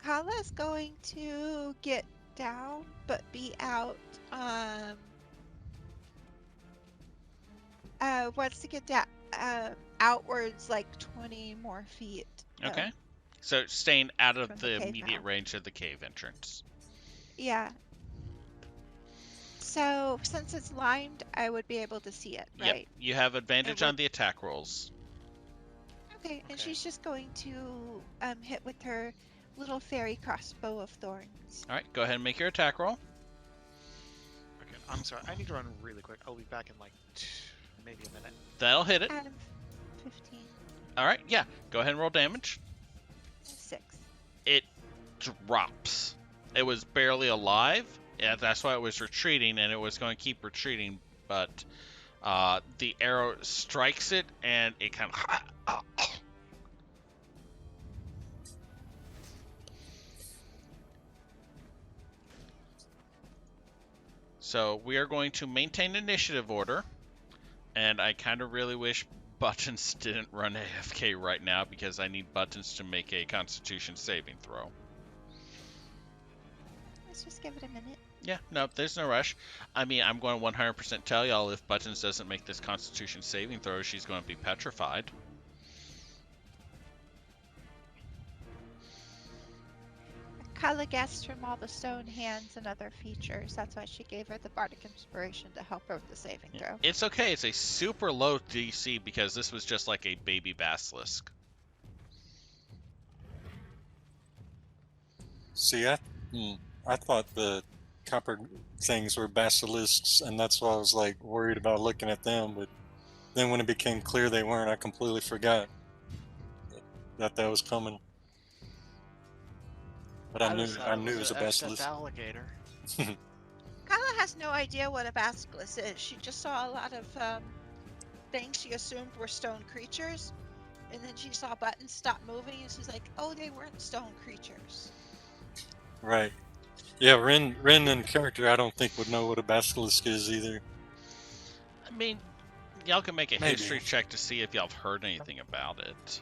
Kala's going to get down, but be out. Wants to get down outwards like 20 more feet. Okay. So staying out of from the the cave immediate mouth. range of the cave entrance. Yeah. So since it's lined, I would be able to see it, Yep. right? You have advantage what- on the attack rolls. Okay, and Okay. she's just going to hit with her little fairy crossbow of thorns. All right, go ahead and make your attack roll. Okay. I'm sorry. I need to run really quick. I'll be back in like maybe a minute. That'll hit it. Out of 15, All right, yeah. Go ahead and roll damage. 6. It drops. It was barely alive. Yeah, that's why it was retreating, and it was going to keep retreating. But the arrow strikes it, and it kind of. So we are going to maintain initiative order, and I kind of really wish Buttons didn't run AFK right now because I need Buttons to make a Constitution saving throw. Let's just give it a minute. Yeah, no, there's no rush. I mean, I'm going to 100% tell y'all if Buttons doesn't make this Constitution saving throw, she's going to be petrified. Kala guessed from all the stone hands and other features. That's why she gave her the bardic inspiration to help her with the saving throw. It's okay. It's a super low DC because this was just like a baby basilisk. See, I thought the copper things were basilisks, and that's why I was like worried about looking at them. But then when it became clear they weren't, I completely forgot that was coming. But I knew it was a basilisk. Alligator. Kala has no idea what a basilisk is. She just saw a lot of things she assumed were stone creatures. And then she saw Buttons stop moving, and she's like, oh, they weren't stone creatures. Right. Yeah, Ren in character, I don't think would know what a basilisk is either. I mean, y'all can make a Maybe. history check to see if y'all have heard anything about it.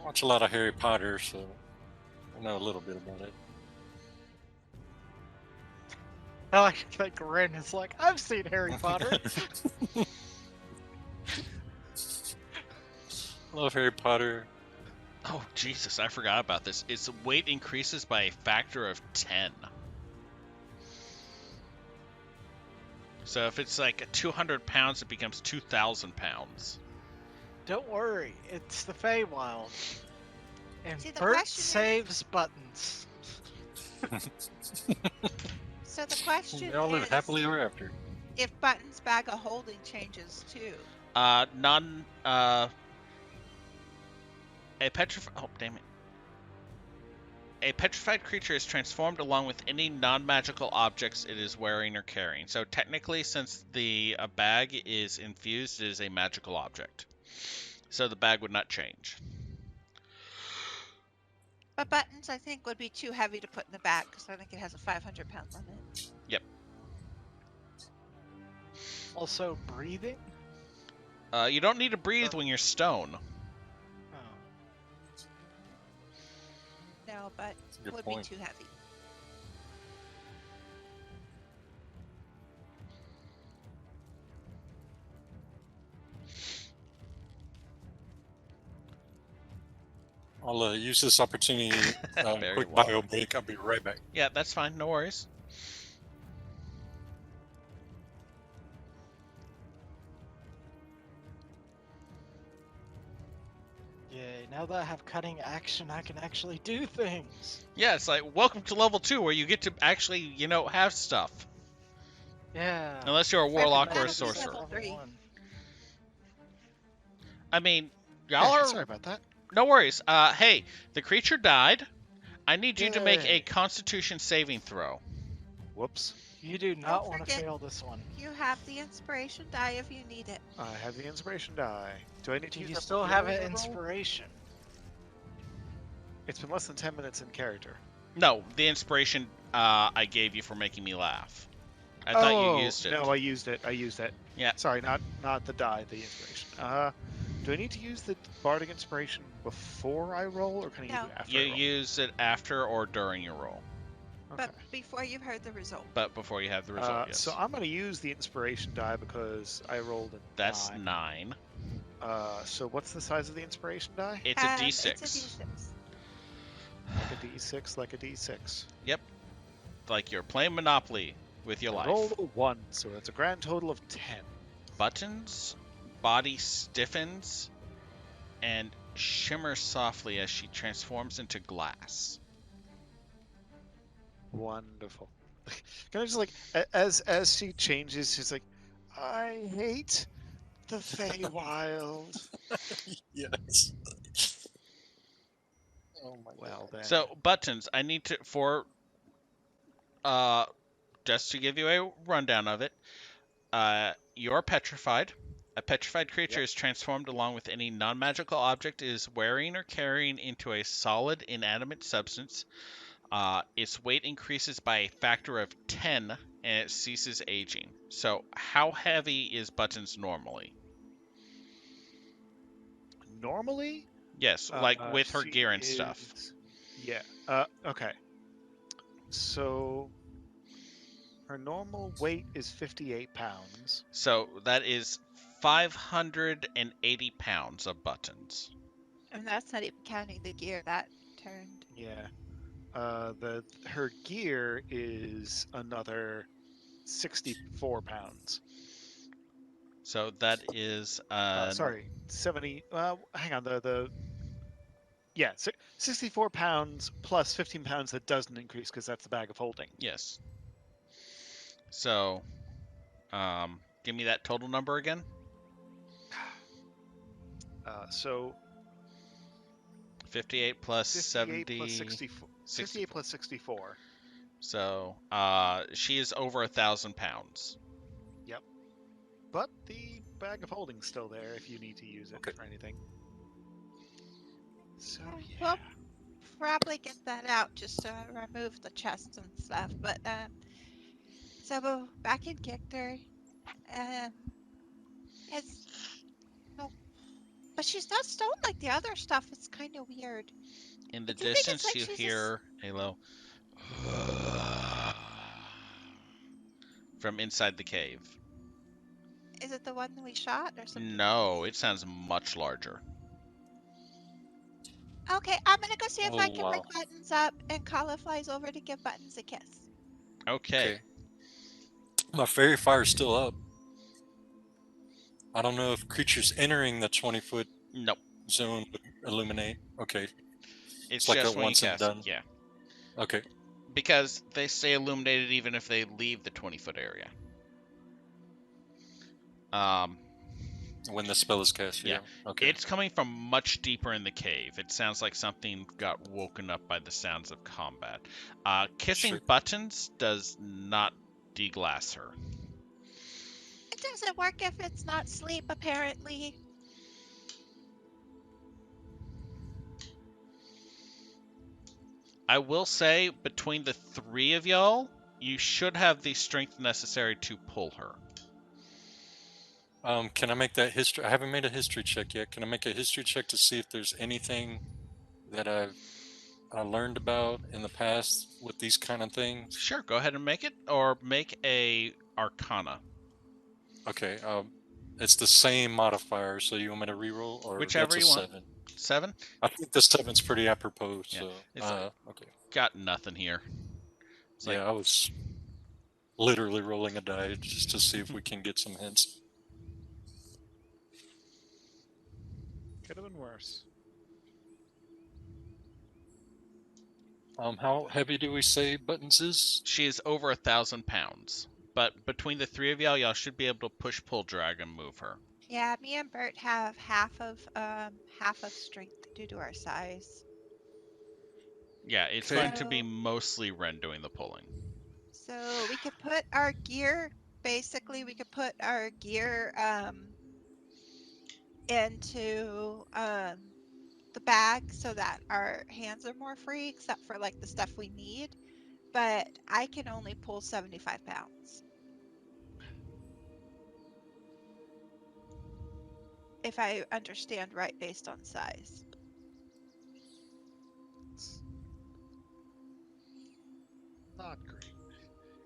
I watch a lot of Harry Potter, so I know a little bit about it. I like to think Ren is like, I've seen Harry Potter. Love Harry Potter. Oh, Jesus, I forgot about this. Its weight increases by a factor of 10. So if it's like 200 pounds, it becomes 2,000 pounds. Don't worry, it's the Feywild. And See, the Bert question is- saves Buttons. So the question They all live is happily ever after. if Buttons' bag of holding changes too. A petrified. Oh, damn it. A petrified creature is transformed along with any non-magical objects it is wearing or carrying. So technically, since the bag is infused, it is a magical object. So the bag would not change. But Buttons, I think, would be too heavy to put in the bag because I think it has a 500-pound limit. Yep. Also, breathing? You don't need to breathe when you're stone. Oh. No, but Good would point. be too heavy. I'll use this opportunity. Very Quick well. bio break. I'll be right back. Yeah, that's fine. No worries. Yay, now that I have cutting action, I can actually do things. Yeah, it's like, welcome to level 2 where you get to actually, have stuff. Yeah. Unless you're a warlock or a That'll be sorcerer. level 3. I mean, y'all are... Sorry about that. No worries. The creature died. I need you to make a Yay. Constitution saving throw. whoops. You do Don't not want to forget- fail this one. You have the inspiration die if you need it. I have the inspiration die. Do I need to Do use you that still before have I an roll? inspiration? It's been less than 10 minutes in character. No, the inspiration I gave you for making me laugh. I thought you used it. No, I used it. Yeah. Sorry, not the die, the inspiration. Do I need to use the bardic inspiration before I roll, or can I use No. it after You I roll? use it after or during your roll, Okay. But before you've heard the result. but before you have the result. Yes. So I'm going to use the inspiration die because I rolled a That's 9. 9. So what's the size of the inspiration die? It's a D6. It's a D6. Like a D6, like a D6. Yep. Like you're playing Monopoly with your I life. rolled a 1, so it's a grand total of 10. Buttons' body stiffens and shimmers softly as she transforms into glass. Wonderful. Can I just like as she changes, she's like, I hate the Feywild. Yes. Oh my Well then. So, Buttons, I need to just to give you a rundown of it. You're petrified. A petrified creature is transformed along with any non-magical object it is wearing or carrying into a solid, inanimate substance. Its weight increases by a factor of 10, and it ceases aging. So, how heavy is Buttons normally? Normally, Yes, like with her she gear and stuff. is- Yeah. Okay. So her normal weight is 58 pounds. So that is 580 pounds of Buttons. And that's not even counting the gear that turned. Yeah. Her gear is another 64 pounds. So that is 70. Hang on. Yeah, 64 pounds plus 15 pounds that doesn't increase because that's the bag of holding. yes. So, give me that total number again. So 58 plus 58 70. plus 64. 58 plus 64. So, she is over 1,000 pounds. But the bag of holding's still there if you need to use it Okay. for anything. So yeah. Well, probably get that out just to remove the chest and stuff. But so back in Gictor, it's no, but she's not stoned like the other stuff. It's kind of weird. In the Do you think it's distance, like you she's hear a low from inside the cave. Is it the one that we shot or something? No, it sounds much larger. Okay, I'm gonna go see if I Oh, can wow. bring Buttons up, and Kala flies over to give Buttons a kiss. Okay. My fairy fire's still up. I don't know if creatures entering the 20-foot Nope. zone would illuminate. Okay. It's like just a when you once and cast done. it. Yeah. Okay. Because they stay illuminated even if they leave the 20-foot area. When the spell is cast. Yeah. Okay. It's coming from much deeper in the cave. It sounds like something got woken up by the sounds of combat. Kissing Sure. Buttons does not deglass her. It doesn't work if it's not sleep, apparently. I will say, between the three of y'all, you should have the strength necessary to pull her. Can I make that history? I haven't made a history check yet. Can I make a history check to see if there's anything that I learned about in the past with these kind of things? Sure, go ahead and make it, or make a Arcana. Okay. It's the same modifier, so you want me to reroll, or Whichever that's you a want. 7? 7? I think the 7's pretty apropos. Yeah, So it's like- okay. Got nothing here. It's like, Yeah, I was literally rolling a die just to see if we can get some hints. Could have been worse. How heavy do we say Buttons is? she is over 1,000 pounds. But between the three of y'all should be able to push, pull, drag, and move her. Yeah, me and Bert have half of strength due to our size. Yeah, it's Okay. going to be mostly Ren doing the pulling. So we could put our gear, basically we could put our gear into the bag so that our hands are more free, except for like the stuff we need. But I can only pull 75 pounds. If I understand right based on size. It's not great.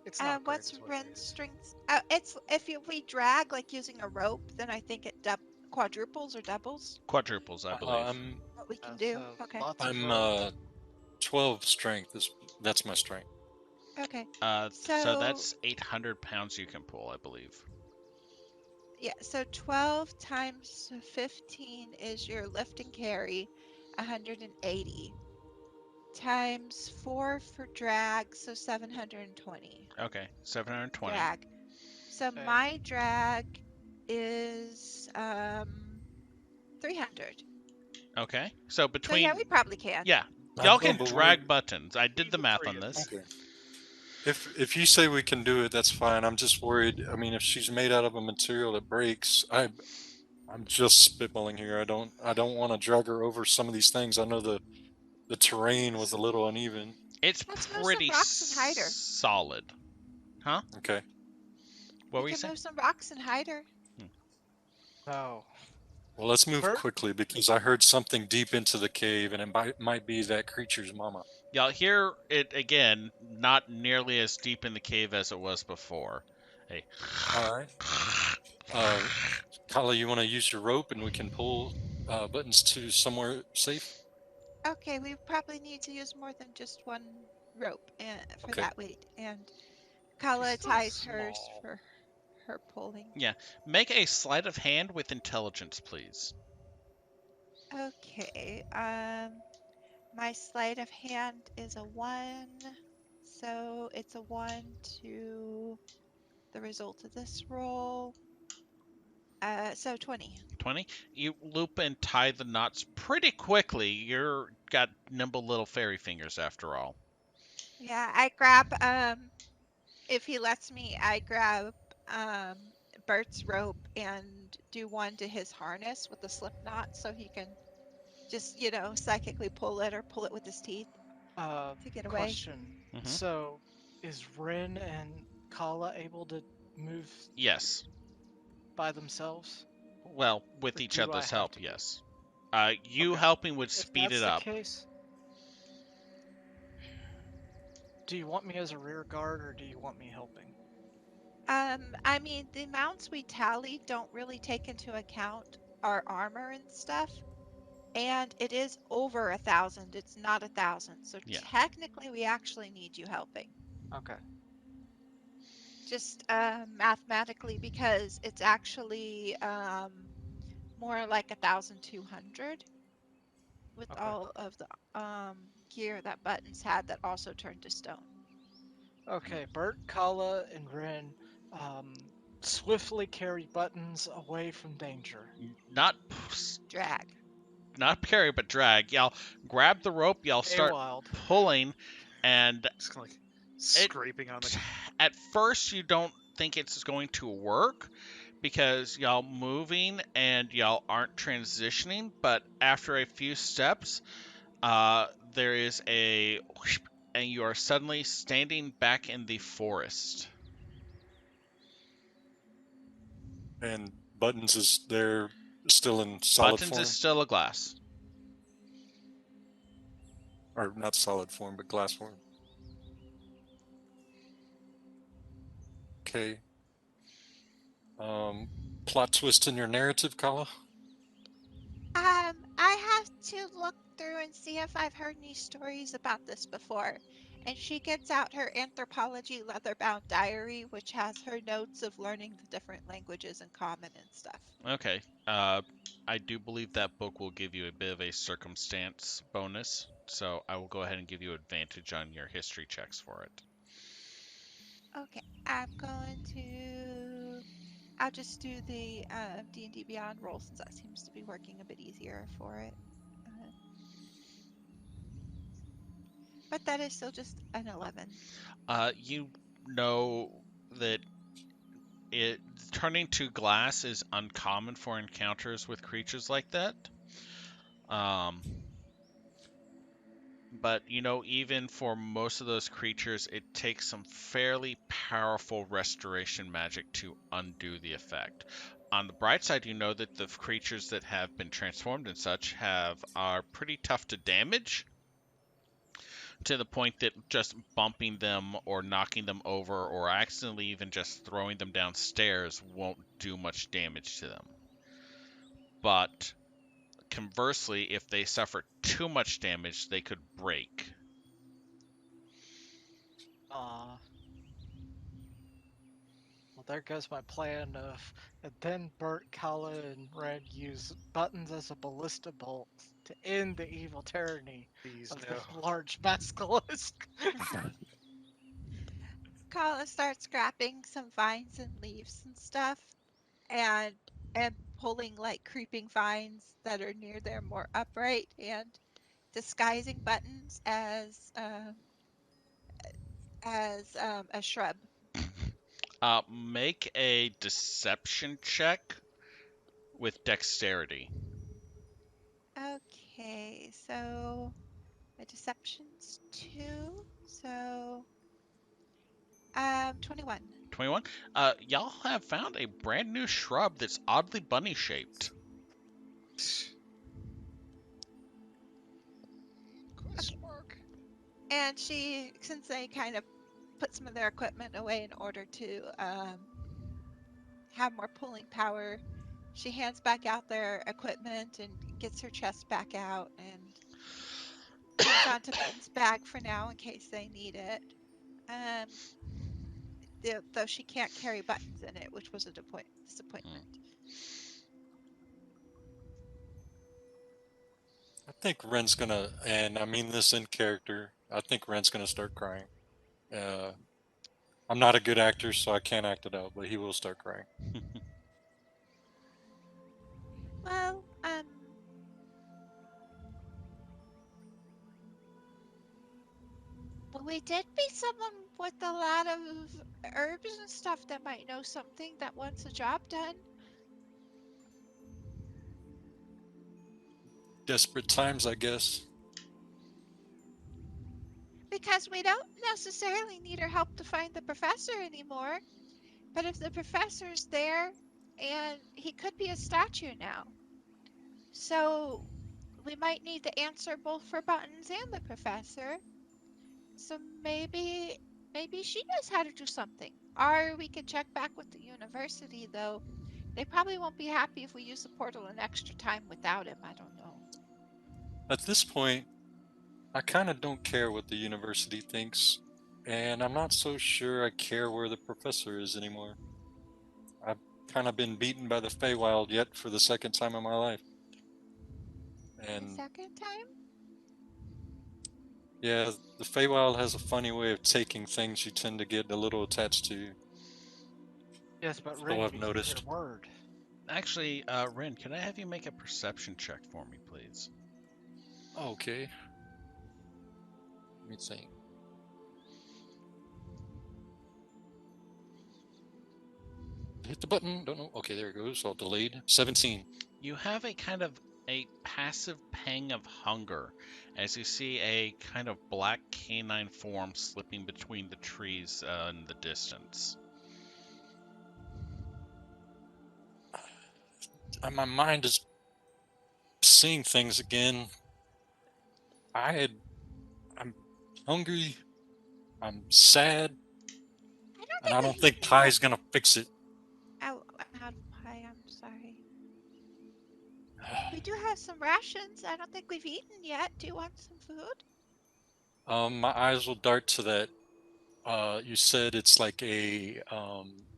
It's not great, What's is what it Ren's is. strength? It's if we drag like using a rope, then I think it quadruples or doubles Quadruples, I believe. what we can Yeah, do. so Okay. lots of I'm rope. 12 strength. That's my strength. Okay. So So that's 800 pounds you can pull, I believe. yeah, so 12 times 15 is your lift and carry, 180 times 4 for drag, so 720 Okay, 720. drag. So Okay. my drag is 300. Okay, so So yeah, between, we probably can. yeah, I y'all know, can but drag buttons. I did the Even math three on of this. them. okay. If you say we can do it, that's fine. I'm just worried. I mean, if she's made out of a material that breaks, I'm just spitballing here. I don't want to drag her over some of these things. I know the terrain was a little uneven. It's Let's move some pretty rocks and hide her. solid. Huh? Okay. What We were you can saying? move some rocks and hide her. No. Well, let's move Bert? quickly because I heard something deep into the cave, and it might be that creature's mama. Y'all hear it again, not nearly as deep in the cave as it was before. Hey. All right. Uh, Kala, you want to use your rope, and we can pull buttons to somewhere safe? Okay, we probably need to use more than just one rope for Okay. that weight. And She's Kala still ties hers small. for her pulling. Yeah, make a sleight of hand with intelligence, please. Okay, my sleight of hand is a 1, so it's a 1 to the result of this roll. So 20. 20. You loop and tie the knots pretty quickly. You're got nimble little fairy fingers after all. Yeah, I grab, if he lets me, I grab um, Bert's rope and do one to his harness with the slip knot so he can just, psychically pull it or pull it with his teeth to get away. Question. Hmm. So, is Rin and Kala able to move Yes. by themselves? Well, with Or each do I other's have help, to be? yes. You Okay. helping would If speed it that's the up. case, do you want me as a rear guard or do you want me helping? I mean, the amounts we tally don't really take into account our armor and stuff. And it is over 1,000. It's not 1,000. So Yeah. technically, we actually need you helping. Okay. Just mathematically, because it's actually more like 1,200 with Okay. all of the gear that Buttons had that also turned to stone. Okay. Bert, Kala, and Rin um, swiftly carry Buttons away from danger. Not Drag. not carry but drag. Y'all grab the rope. Y'all start Feywild. pulling, and Just kind of like it scraping on the. at first you don't think it's going to work because y'all moving and y'all aren't transitioning, but after a few steps there is a whoosh, and you are suddenly standing back in the forest. And buttons is there still in solid Buttons is form, still a glass. or not solid form, but glass form. Okay. Plot twist in your narrative, Kala. I have to look through and see if I've heard any stories about this before. And she gets out her anthropology leather-bound diary, which has her notes of learning the different languages in common and stuff. Okay. I do believe that book will give you a bit of a circumstance bonus, so I will go ahead and give you advantage on your history checks for it. Okay, I'm going to. I'll just do the D&D Beyond roll since that seems to be working a bit easier for it. Uh, but that is still just an 11. You know that it turning to glass is uncommon for encounters with creatures like that. Um, but even for most of those creatures, it takes some fairly powerful restoration magic to undo the effect. On the bright side, you know that the creatures that have been transformed and such are pretty tough to damage, to the point that just bumping them or knocking them over or accidentally even just throwing them downstairs won't do much damage to them. But conversely, if they suffer too much damage, they could break. Uh, well, there goes my plan of and then Bert, Kala, and Red use buttons as a ballista bolt to end the evil tyranny Please of no. the large basilisk. Kala starts scrapping some vines and leaves and stuff, and and pulling like creeping vines that are near there more upright, and disguising buttons as a shrub. Make a deception check with dexterity. Okay, so my deception's 2, so 21. 21. Y'all have found a brand new shrub that's oddly bunny shaped. Question mark. And since they kind of put some of their equipment away in order to have more pulling power, she hands back out their equipment and gets her chest back out and hangs on to Button's bag for now in case they need it. Um, though she can't carry buttons in it, which was a disappointment. I think Ren's gonna, and I mean this in character, I think Ren's gonna start crying. Uh, I'm not a good actor, so I can't act it out, but he will start crying. Well, we did meet someone with a lot of herbs and stuff that might know something that wants a job done. Desperate times, I guess. Because we don't necessarily need her help to find the professor anymore. But if the professor's there, and he could be a statue now. So we might need the answer both for Buttons and the professor. So maybe she knows how to do something. Or we could check back with the university, though. They probably won't be happy if we use the portal an extra time without him. I don't know. At this point, I kind of don't care what the university thinks, and I'm not so sure I care where the professor is anymore. I've kind of been beaten by the Feywild yet for the second time in my life. The And second time? yeah, the Feywild has a funny way of taking things you tend to get a little attached to. Yes, but So Red, I've you keep noticed. your word. Actually, Ren, can I have you make a perception check for me, please? Okay. Let me think. Hit the button. Don't know. Okay, there it goes. All delayed. 17. You have a kind of a passive pang of hunger as you see a kind of black canine form slipping between the trees in the distance. My mind is seeing things again. I'm hungry. I'm sad, and I don't think pie's gonna fix it. Oh, I'm out of pie. I'm sorry. We do have some rations. I don't think we've eaten yet. Do you want some food? My eyes will dart to that. You said it's like a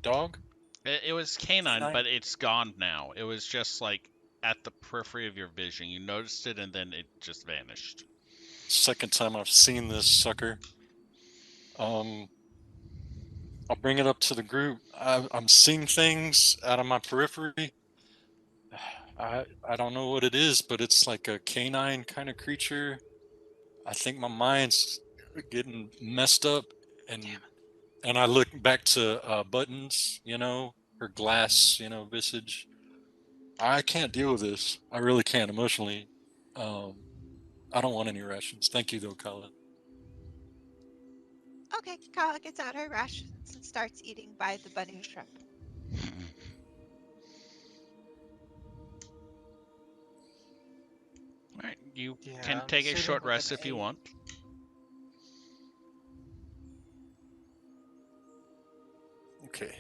dog. It was canine, Canine? but it's gone now. It was just like at the periphery of your vision. You noticed it and then it just vanished. Second time I've seen this sucker. I'll bring it up to the group. I'm seeing things out of my periphery. I don't know what it is, but it's like a canine kind of creature. I think my mind's getting messed up, and And I look back to Buttons, her glass, visage. I can't deal with this. I really can't emotionally. Um, I don't want any rations. Thank you, though, Colin. Okay, Kala gets out her rations and starts eating by the bunny shrimp. All right, you Yeah, can I'm take a sitting short with rest an if you 8. want. Okay.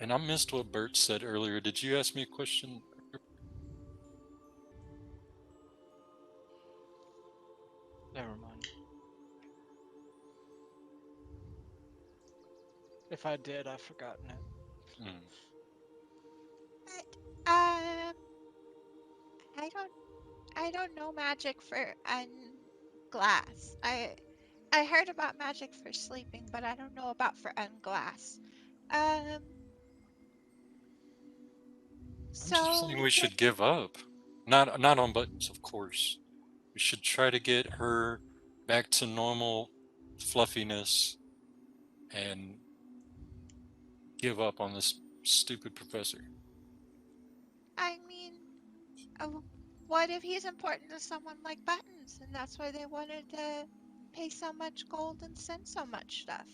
And I missed what Bert said earlier. Did you ask me a question? Never mind. If I did, I've forgotten it. Hmm. But I don't know magic for unglass. I heard about magic for sleeping, but I don't know about for unglass. Um, I'm just so saying we we could. should give up. Not on Buttons, of course. We should try to get her back to normal fluffiness and give up on this stupid professor. I mean, uh, what if he's important to someone like Buttons, and that's why they wanted to pay so much gold and send so much stuff?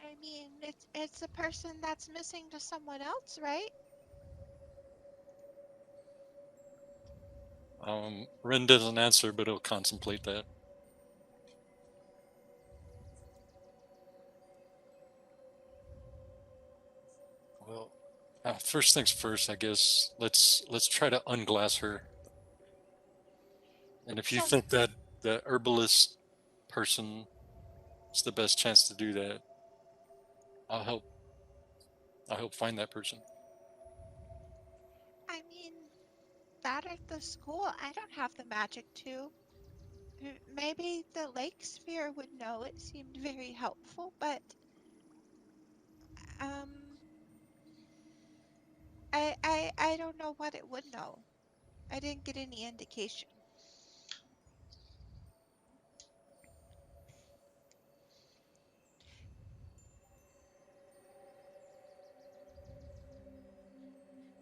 I mean, it's a person that's missing to someone else, right? Ren doesn't answer, but he'll contemplate that. Well, first things first, I guess. Let's try to unglass her. And if you So think that the herbalist person is the best chance to do that, I'll help. I'll help find that person. I mean, that at the school, I don't have the magic to. Maybe the lake sphere would know. It seemed very helpful, but um, I don't know what it would know. I didn't get any indication.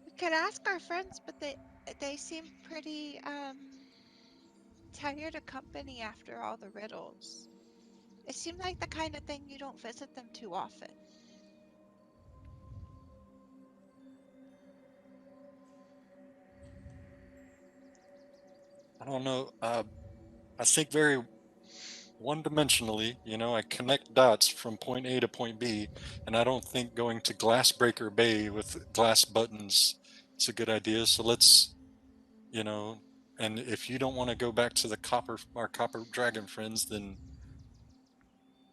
We could ask our friends, but they seem pretty tired of company after all the riddles. It seemed like the kind of thing you don't visit them too often. I don't know. I think very one-dimensionally. I connect dots from point A to point B, and I don't think going to Glassbreaker Bay with glass buttons is a good idea. So let's, you know, and if you don't want to go back to our copper dragon friends, then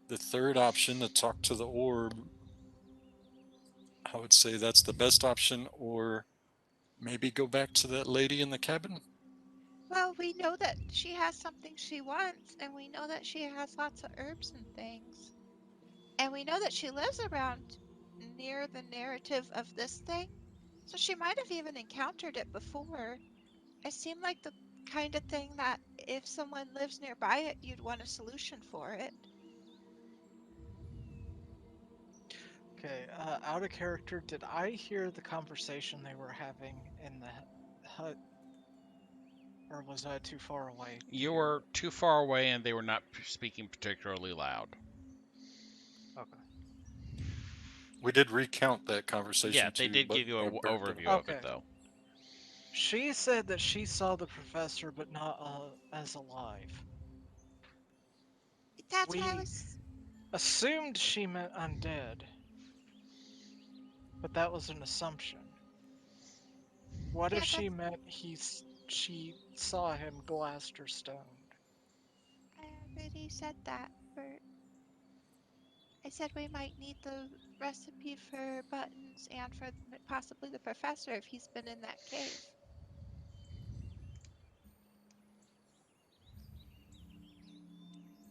the third option to talk to the orb, I would say that's the best option, or maybe go back to that lady in the cabin. Well, we know that she has something she wants, and we know that she has lots of herbs and things. And we know that she lives around near the narrative of this thing, so she might have even encountered it before. It seemed like the kind of thing that if someone lives nearby it, you'd want a solution for it. Okay, out of character, did I hear the conversation they were having in the hut, or was I too far away to You hear were it? too far away, and they were not speaking particularly loud. Okay. We did recount that Yeah, conversation they too, did but give you an Bert did. overview of it, Okay. though. She said that she saw the professor, but not as alive. That's what I We was. assumed she meant undead, but that was an assumption. What if Yeah, she that's. meant she saw him glassed or stoned? I already said that. I said we might need the recipe for buttons and for possibly the professor if he's been in that cave.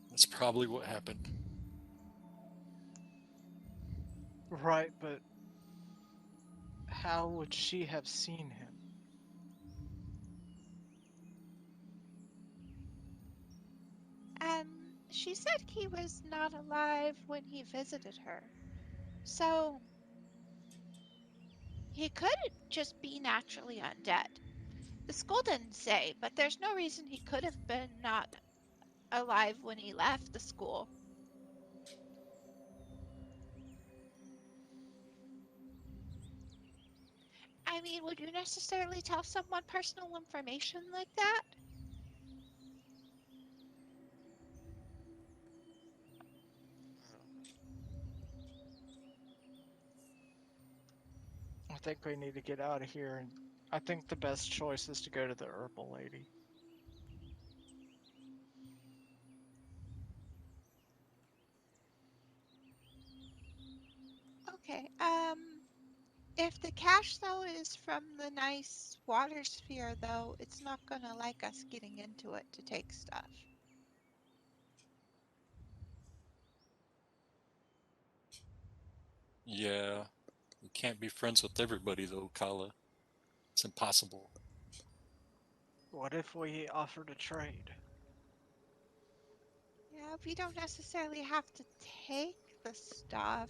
That's probably what happened. Right, but how would she have seen him? she said he was not alive when he visited her. So he could just be naturally undead. The school didn't say, but there's no reason he could have been not alive when he left the school. I mean, would you necessarily tell someone personal information like that? I think we need to get out of here, and I think the best choice is to go to the herbal lady. Okay. If the cash though is from the nice water sphere though, it's not gonna like us getting into it to take stuff. Yeah, you can't be friends with everybody though, Kala. It's impossible. What if we offer to trade? Yeah, we don't necessarily have to take the stuff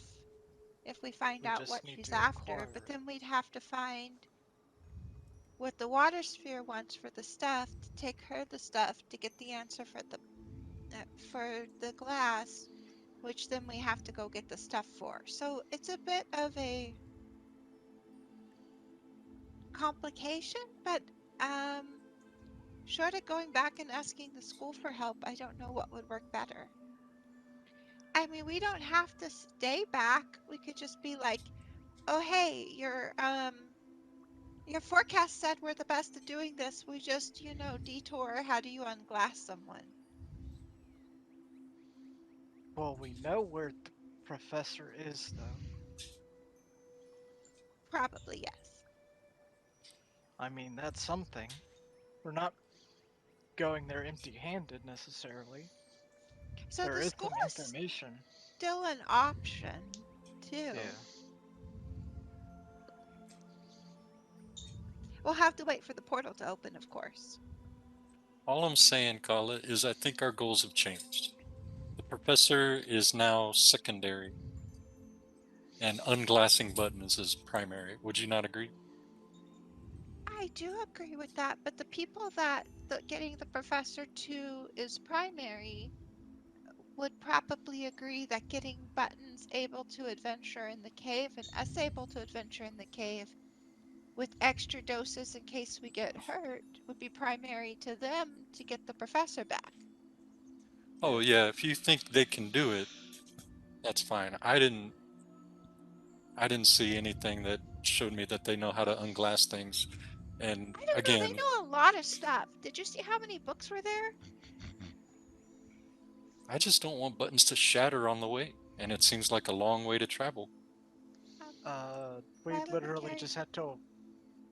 if we find We out what just need she's to after, acquire but it. then we'd have to find what the water sphere wants for the stuff to take her the stuff to get the answer for the glass, which then we have to go get the stuff for. So it's a bit of a complication, but um short of going back and asking the school for help, I don't know what would work better. I mean, we don't have to stay back. We could just be like, "Oh, hey, your forecast said we're the best at doing this. We just, detour. How do you unglass someone?" Well, we know where the professor is, though. Probably yes. I mean, that's something. We're not going there empty-handed necessarily. So There the is school some is information. still an option, too. Yeah. We'll have to wait for the portal to open, of course. All I'm saying, Kala, is I think our goals have changed. The professor is now secondary, and unglassing buttons is primary. Would you not agree? I do agree with that, but the people that getting the professor to is primary would probably agree that getting Buttons able to adventure in the cave and us able to adventure in the cave with extra doses in case we get hurt would be primary to them to get the professor back. Oh yeah, if you think they can do it, that's fine. I didn't see anything that showed me that they know how to unglass things. And I don't know, they again, know a lot of stuff. Did you see how many books were there? I just don't want buttons to shatter on the way, and it seems like a long way to travel. We Well, literally okay. just had to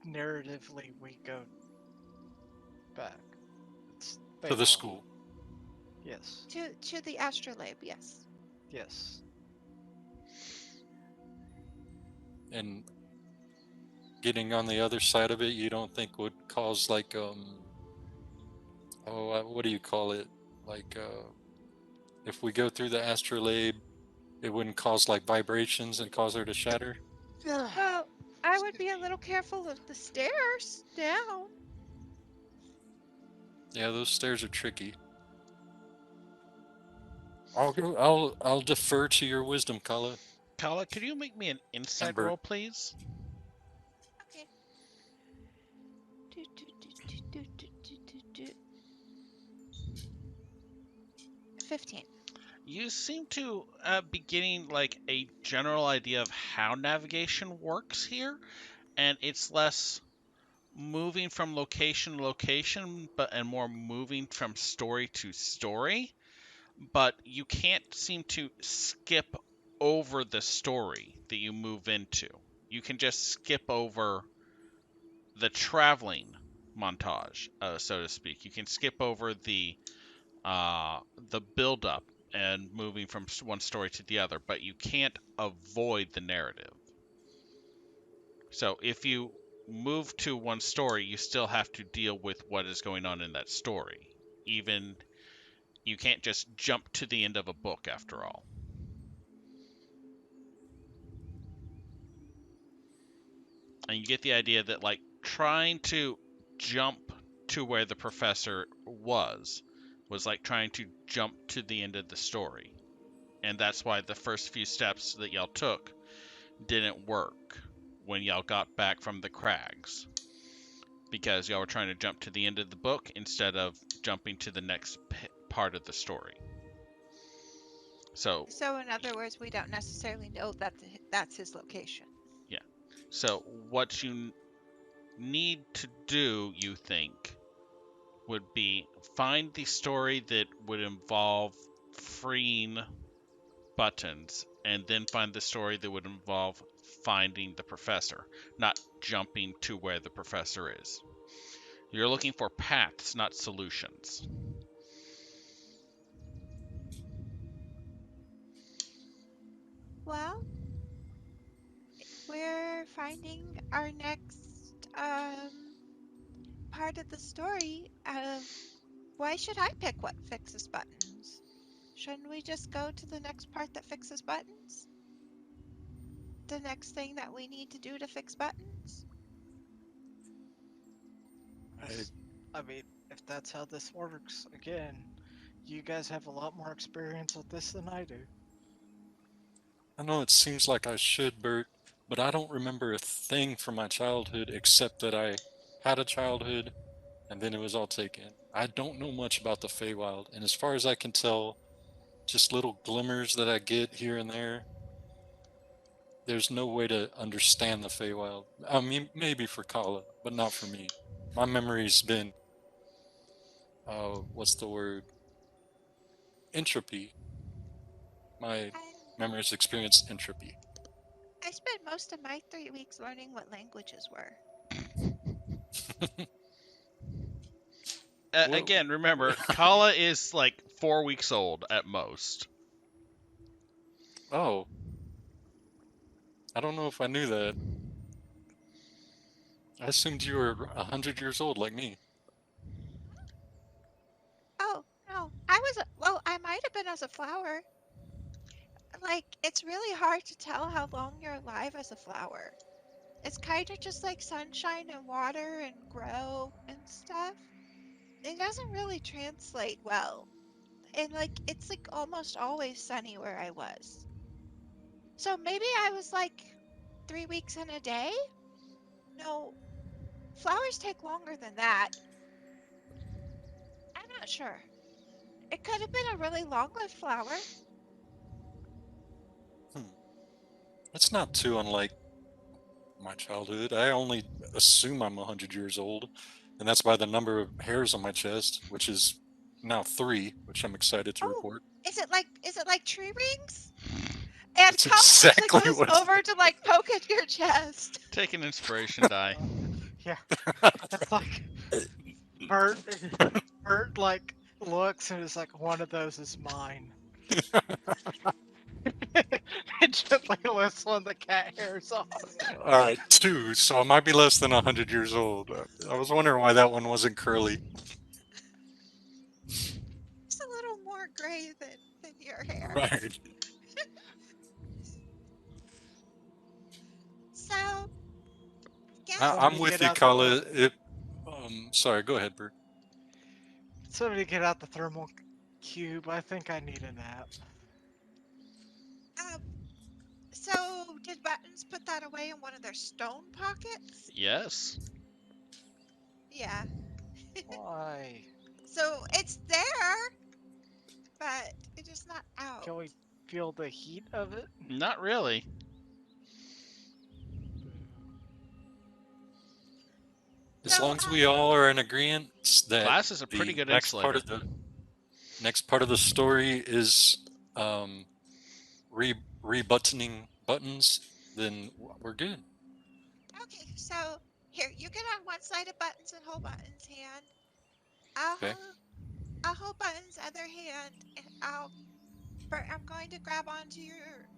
narratively we go back. It's To the Feywild. school. Yes. To the astrolabe, yes. Yes. And getting on the other side of it, you don't think would cause like what do you call it? Like if we go through the astrolabe, it wouldn't cause like vibrations and cause her to shatter. Well, I would Excuse be a me. little careful of the stairs down. Yeah, those stairs are tricky. I'll defer to your wisdom, Kala. Kala, could you make me an insight Remember, roll, please? Okay. Do, do, do, do, do, do, do, do, do. 15. You seem to be getting like a general idea of how navigation works here, and it's less moving from location to location, and more moving from story to story. But you can't seem to skip over the story that you move into. You can just skip over the traveling montage, so to speak. You can skip over the build up and moving from one story to the other, but you can't avoid the narrative. So if you move to one story, you still have to deal with what is going on in that story, even You can't just jump to the end of a book after all. And you get the idea that, like, trying to jump to where the professor was like trying to jump to the end of the story. And that's why the first few steps that y'all took didn't work when y'all got back from the crags. Because y'all were trying to jump to the end of the book instead of jumping to the next part of the story. So in other words, we don't necessarily know that that's his location. yeah. So what you need to do, you think, would be find the story that would involve freeing Buttons, and then find the story that would involve finding the professor, not jumping to where the professor is. You're looking for paths, not solutions. Well, we're finding our next part of the story. Why should I pick what fixes buttons? Shouldn't we just go to the next part that fixes buttons? The next thing that we need to do to fix buttons? I mean, if that's how this works, again, you guys have a lot more experience with this than I do. I know it seems like I should, Bert, but I don't remember a thing from my childhood except that I had a childhood and then it was all taken. I don't know much about the Feywild, and as far as I can tell, just little glimmers that I get here and there. There's no way to understand the Feywild. I mean, maybe for Kala, but not for me. My memory's been, what's the word? Entropy. My I, memories experienced entropy. I spent most of my 3 weeks learning what languages were. Again, remember, Kala is like 4 weeks old at most. Oh, I don't know if I knew that. I assumed you were 100 years old like me. Oh, no. I might have been as a flower. Like, it's really hard to tell how long you're alive as a flower. It's kind of just like sunshine and water and grow and stuff. It doesn't really translate well. And like, it's like almost always sunny where I was. So maybe I was like 3 weeks in a day? No, flowers take longer than that. I'm not sure. It could have been a really long-lived flower. Hmm. That's not too unlike my childhood. I only assume I'm 100 years old, and that's by the number of hairs on my chest, which is now 3, which I'm excited to Oh, report. is it like tree rings? And That's Kala actually exactly goes what. over to like poke at your chest. Take an inspiration die. Yeah, it's like Bert. Bert like looks and is like, one of those is mine. And gently lifts one of the cat hairs off. All right, 2, so I might be less than 100 years old. I was wondering why that one wasn't curly. It's a little more gray than your hair. Right. So, yeah. I'm Somebody with get you, out the Kala. Sorry, go ahead, Bert. somebody get out the thermal cube. I think I need a nap. Um, so did Buttons put that away in one of their stone pockets? Yes. Yeah. Why? So it's there, but it is not out. Can we feel the heat of it? Not really. As So, long as we all are in agreement that Glass is a pretty the good next part insulator. of the next part of the story is rebuttoning buttons, then we're good. okay, so here, you get on one side of Buttons and hold Buttons' hand. I'll Okay. hold, I'll hold Buttons' other hand, and I'm going to grab onto your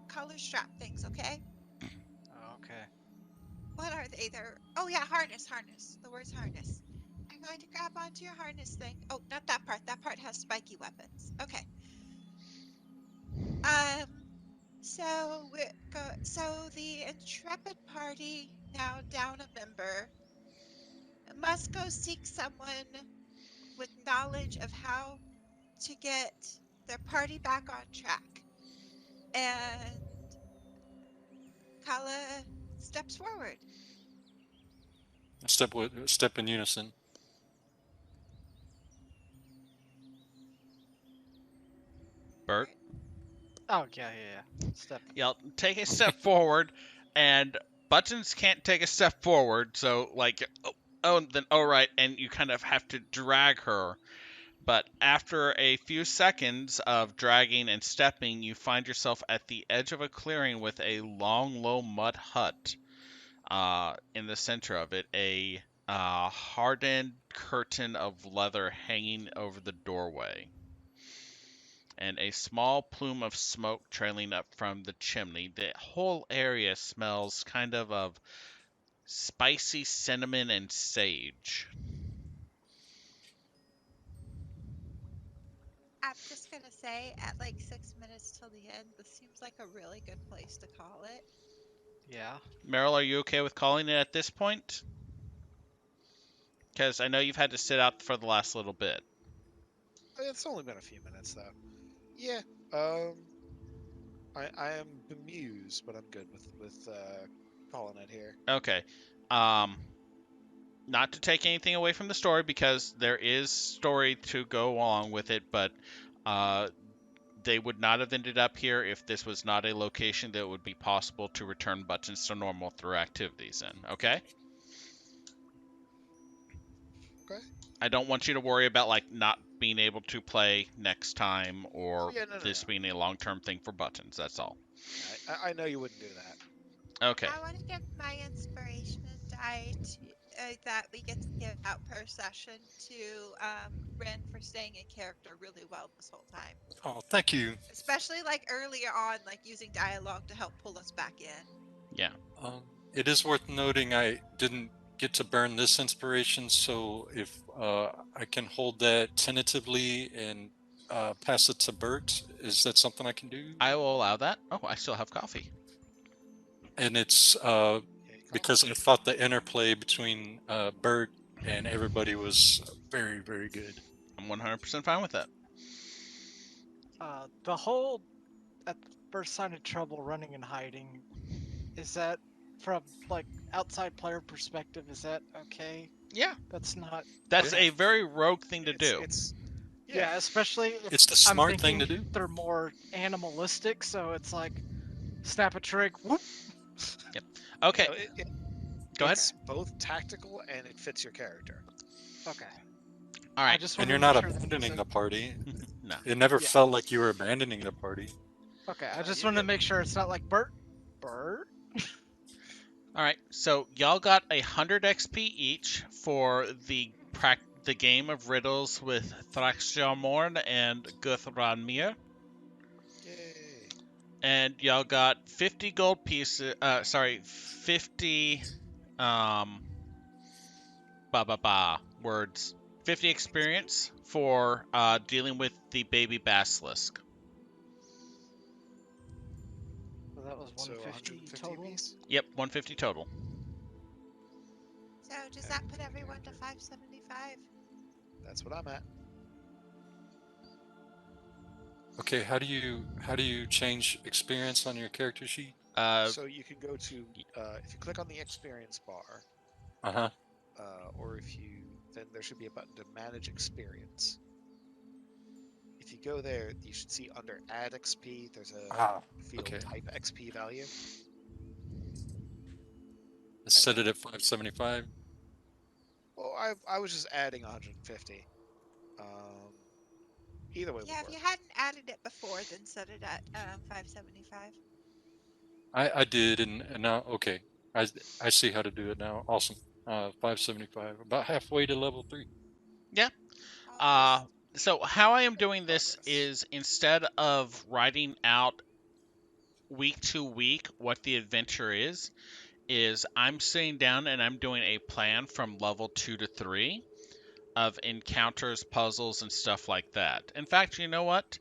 color strap things, okay? Okay. What are they? Oh yeah, harness. The word's harness. You're going to grab onto your harness thing. Oh, not that part. That part has spiky weapons. Okay. So So the intrepid party, now down a member, must go seek someone with knowledge of how to get their party back on track. And Kala steps forward. Step in unison. Bert, Oh yeah. Step. you'll take a step forward, and Buttons can't take a step forward, so like, then right, and you kind of have to drag her. But after a few seconds of dragging and stepping, you find yourself at the edge of a clearing with a long, low mud hut. In the center of it, a hardened curtain of leather hanging over the doorway, and a small plume of smoke trailing up from the chimney. The whole area smells kind of spicy cinnamon and sage. I'm just gonna say, at like 6 minutes till the end, this seems like a really good place to call it. Yeah. Meryl, are you okay with calling it at this point? Because I know you've had to sit out for the last little bit. It's only been a few minutes though. Yeah. I am bemused, but I'm good with calling it here. Okay. Not to take anything away from the story, because there is story to go along with it, but they would not have ended up here if this was not a location that would be possible to return Buttons to normal through activities in. Okay? Okay. I don't want you to worry about like not being able to play next time, or No. this being a long-term thing for Buttons. That's all. I know you wouldn't do that. Okay. I want to give my inspiration die that we get to give out per session to Ren for staying in character really well this whole time. Oh, thank you. Especially like earlier on, like using dialogue to help pull us back in. Yeah. It is worth noting I didn't get to burn this inspiration, so if I can hold that tentatively and pass it to Bert, is that something I can do? I will allow that. Oh, I still have coffee. And it's Yeah, you call because I thought the interplay between Bert and everybody was very, very good. I'm 100% fine with that. The whole at first sign of trouble running and hiding, is that from like outside player perspective, is that okay? Yeah. That's not That's Yeah. a very rogue thing to do. It's yeah, especially if It's the I'm smart thing to thinking do. they're more animalistic, so it's like snap a trick, whoop. Okay. you know, Go ahead. it's both tactical and it fits your character. Okay. All I right. just And wanted you're to not make sure that abandoning the wasn't- party. No. It never Yeah. felt like you were abandoning the party. Okay, I No, just you're wanted to good. make sure it's not like Bert. All right. So y'all got 100 XP each for the game of riddles with Thraxamorn and Guthranmir. Yay. And y'all got 50 gold pieces. 50 words. 50 experience for dealing with the baby basilisk. So that was So 150 150 total. apiece? Yep, 150 total. So does that put everyone to 575? That's what I'm at. Okay, how do you change experience on your character sheet? So you can go to if you click on the experience bar, Uh-huh. or then there should be a button to manage experience. If you go there, you should see under add XP, there's a field okay. type XP value. Let's set it at 575. Well, I was just adding 150. Either way Yeah, would if work. you hadn't added it before, then set it at 575. I did, and now okay. I see how to do it now. Awesome. 575, about halfway to level 3. Almost. So how I am doing this Progress. is, instead of writing out week to week what the adventure is I'm sitting down and I'm doing a plan from level 2 to 3. of encounters, puzzles, and stuff like that. In fact, you know what?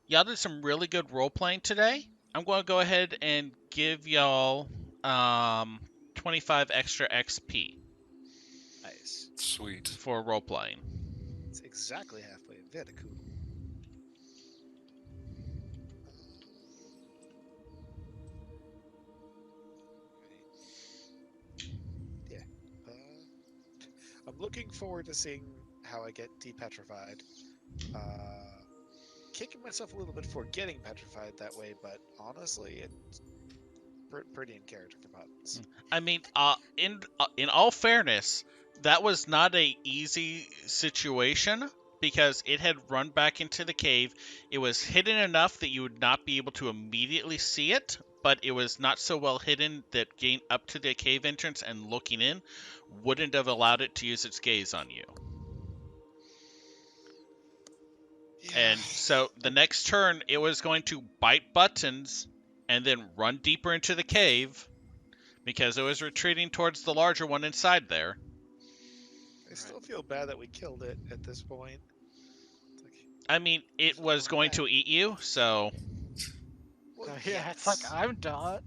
Y'all did some really good role playing today. I'm going to go ahead and give y'all 25 extra XP Nice. Sweet. for role playing. It's exactly halfway. Very cool. Yeah. I'm looking forward to seeing how I get depetrified. Kicking myself a little bit for getting petrified that way, but honestly, it's pretty in character for buttons. I mean, in all fairness, that was not a easy situation because it had run back into the cave. It was hidden enough that you would not be able to immediately see it, but it was not so well hidden that getting up to the cave entrance and looking in wouldn't have allowed it to use its gaze on you. Yeah. And so the next turn, it was going to bite buttons and then run deeper into the cave because it was retreating towards the larger one inside there. I still feel bad that we killed it at this point. It's like, I mean, it Still was run going back. to eat you, so well, Yeah, it's like yes, I'm done.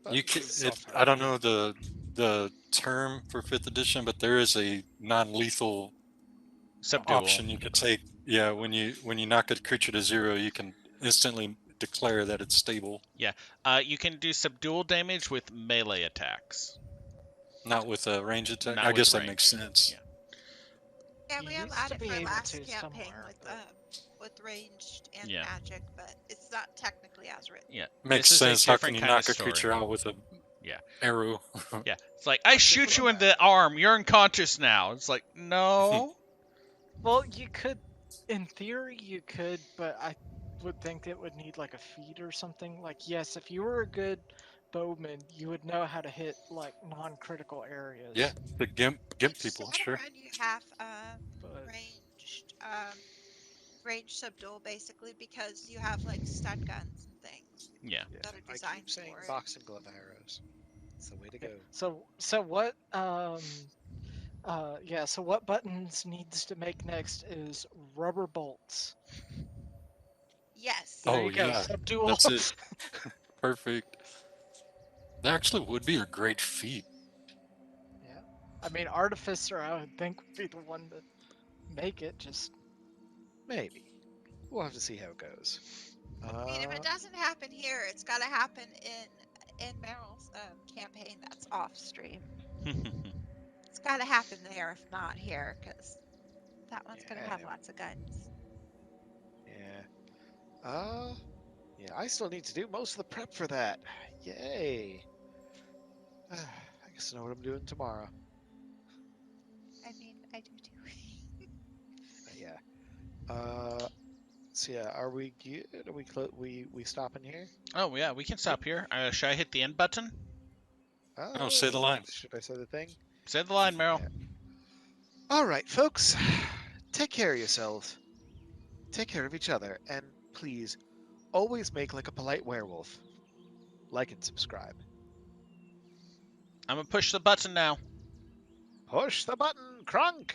but You it's can, a soft I don't target. know the term for 5th edition, but there is a non-lethal subdual. option you could take. Yeah, when you knock a creature to 0, you can instantly declare that it's stable, You can do subdual damage with melee attacks. not with a range attack. Not I with guess that range. makes sense. Yeah. Yeah, You we used allowed to it be for able last to campaign somewhere, with ranged and Yeah. magic, but it's not technically as written. Yeah. Makes This is a sense. How can different you kind of knock a story. creature out with a Yeah. arrow? Yeah. It's like, I shoot you in the arm. You're unconscious now. It's like, no. Well, you could, in theory, you could, but I would think it would need like a feat or something. Like, yes, if you were a good bowman, you would know how to hit like non-critical areas. Yeah, the gimp Each people, sure. Shadowrun you have But ranged ranged subdual basically because you have like stun guns and things Yeah. Yeah, that are I designed keep saying for it. boxing glove arrows. It's the way to yeah, go. so what yeah, so what buttons needs to make next is rubber bolts. Yes. There Oh you go, yeah, subdual. that's it. Perfect. That actually would be a great feat. Yeah. I mean, Artificer, I would think, would be the one to make it. Just Maybe. We'll have to see how it goes. I mean, if it doesn't happen here, it's got to happen in Meryl's campaign that's off stream. It's got to happen there, if not here, because that one's gonna have Yeah. lots of guns. Yeah. Yeah, I still need to do most of the prep for that. Yay. I guess I know what I'm doing tomorrow. I mean, I do too. Yeah. So yeah, are we good? Are we stopping here? Oh, yeah, we can stop here. Should I hit the end button? Oh, say the line. Should I say the thing? Say the line, Meryl. Yeah. All right, folks. Take care of yourselves. Take care of each other, and please, always make like a polite werewolf. Like and subscribe. I'm going to push the button now. Push the button, Crunk!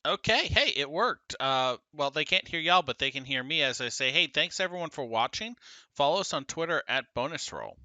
Okay, hey, it worked. Well, they can't hear y'all, but they can hear me as I say, hey, thanks everyone for watching. Follow us on Twitter at Bonus Roll.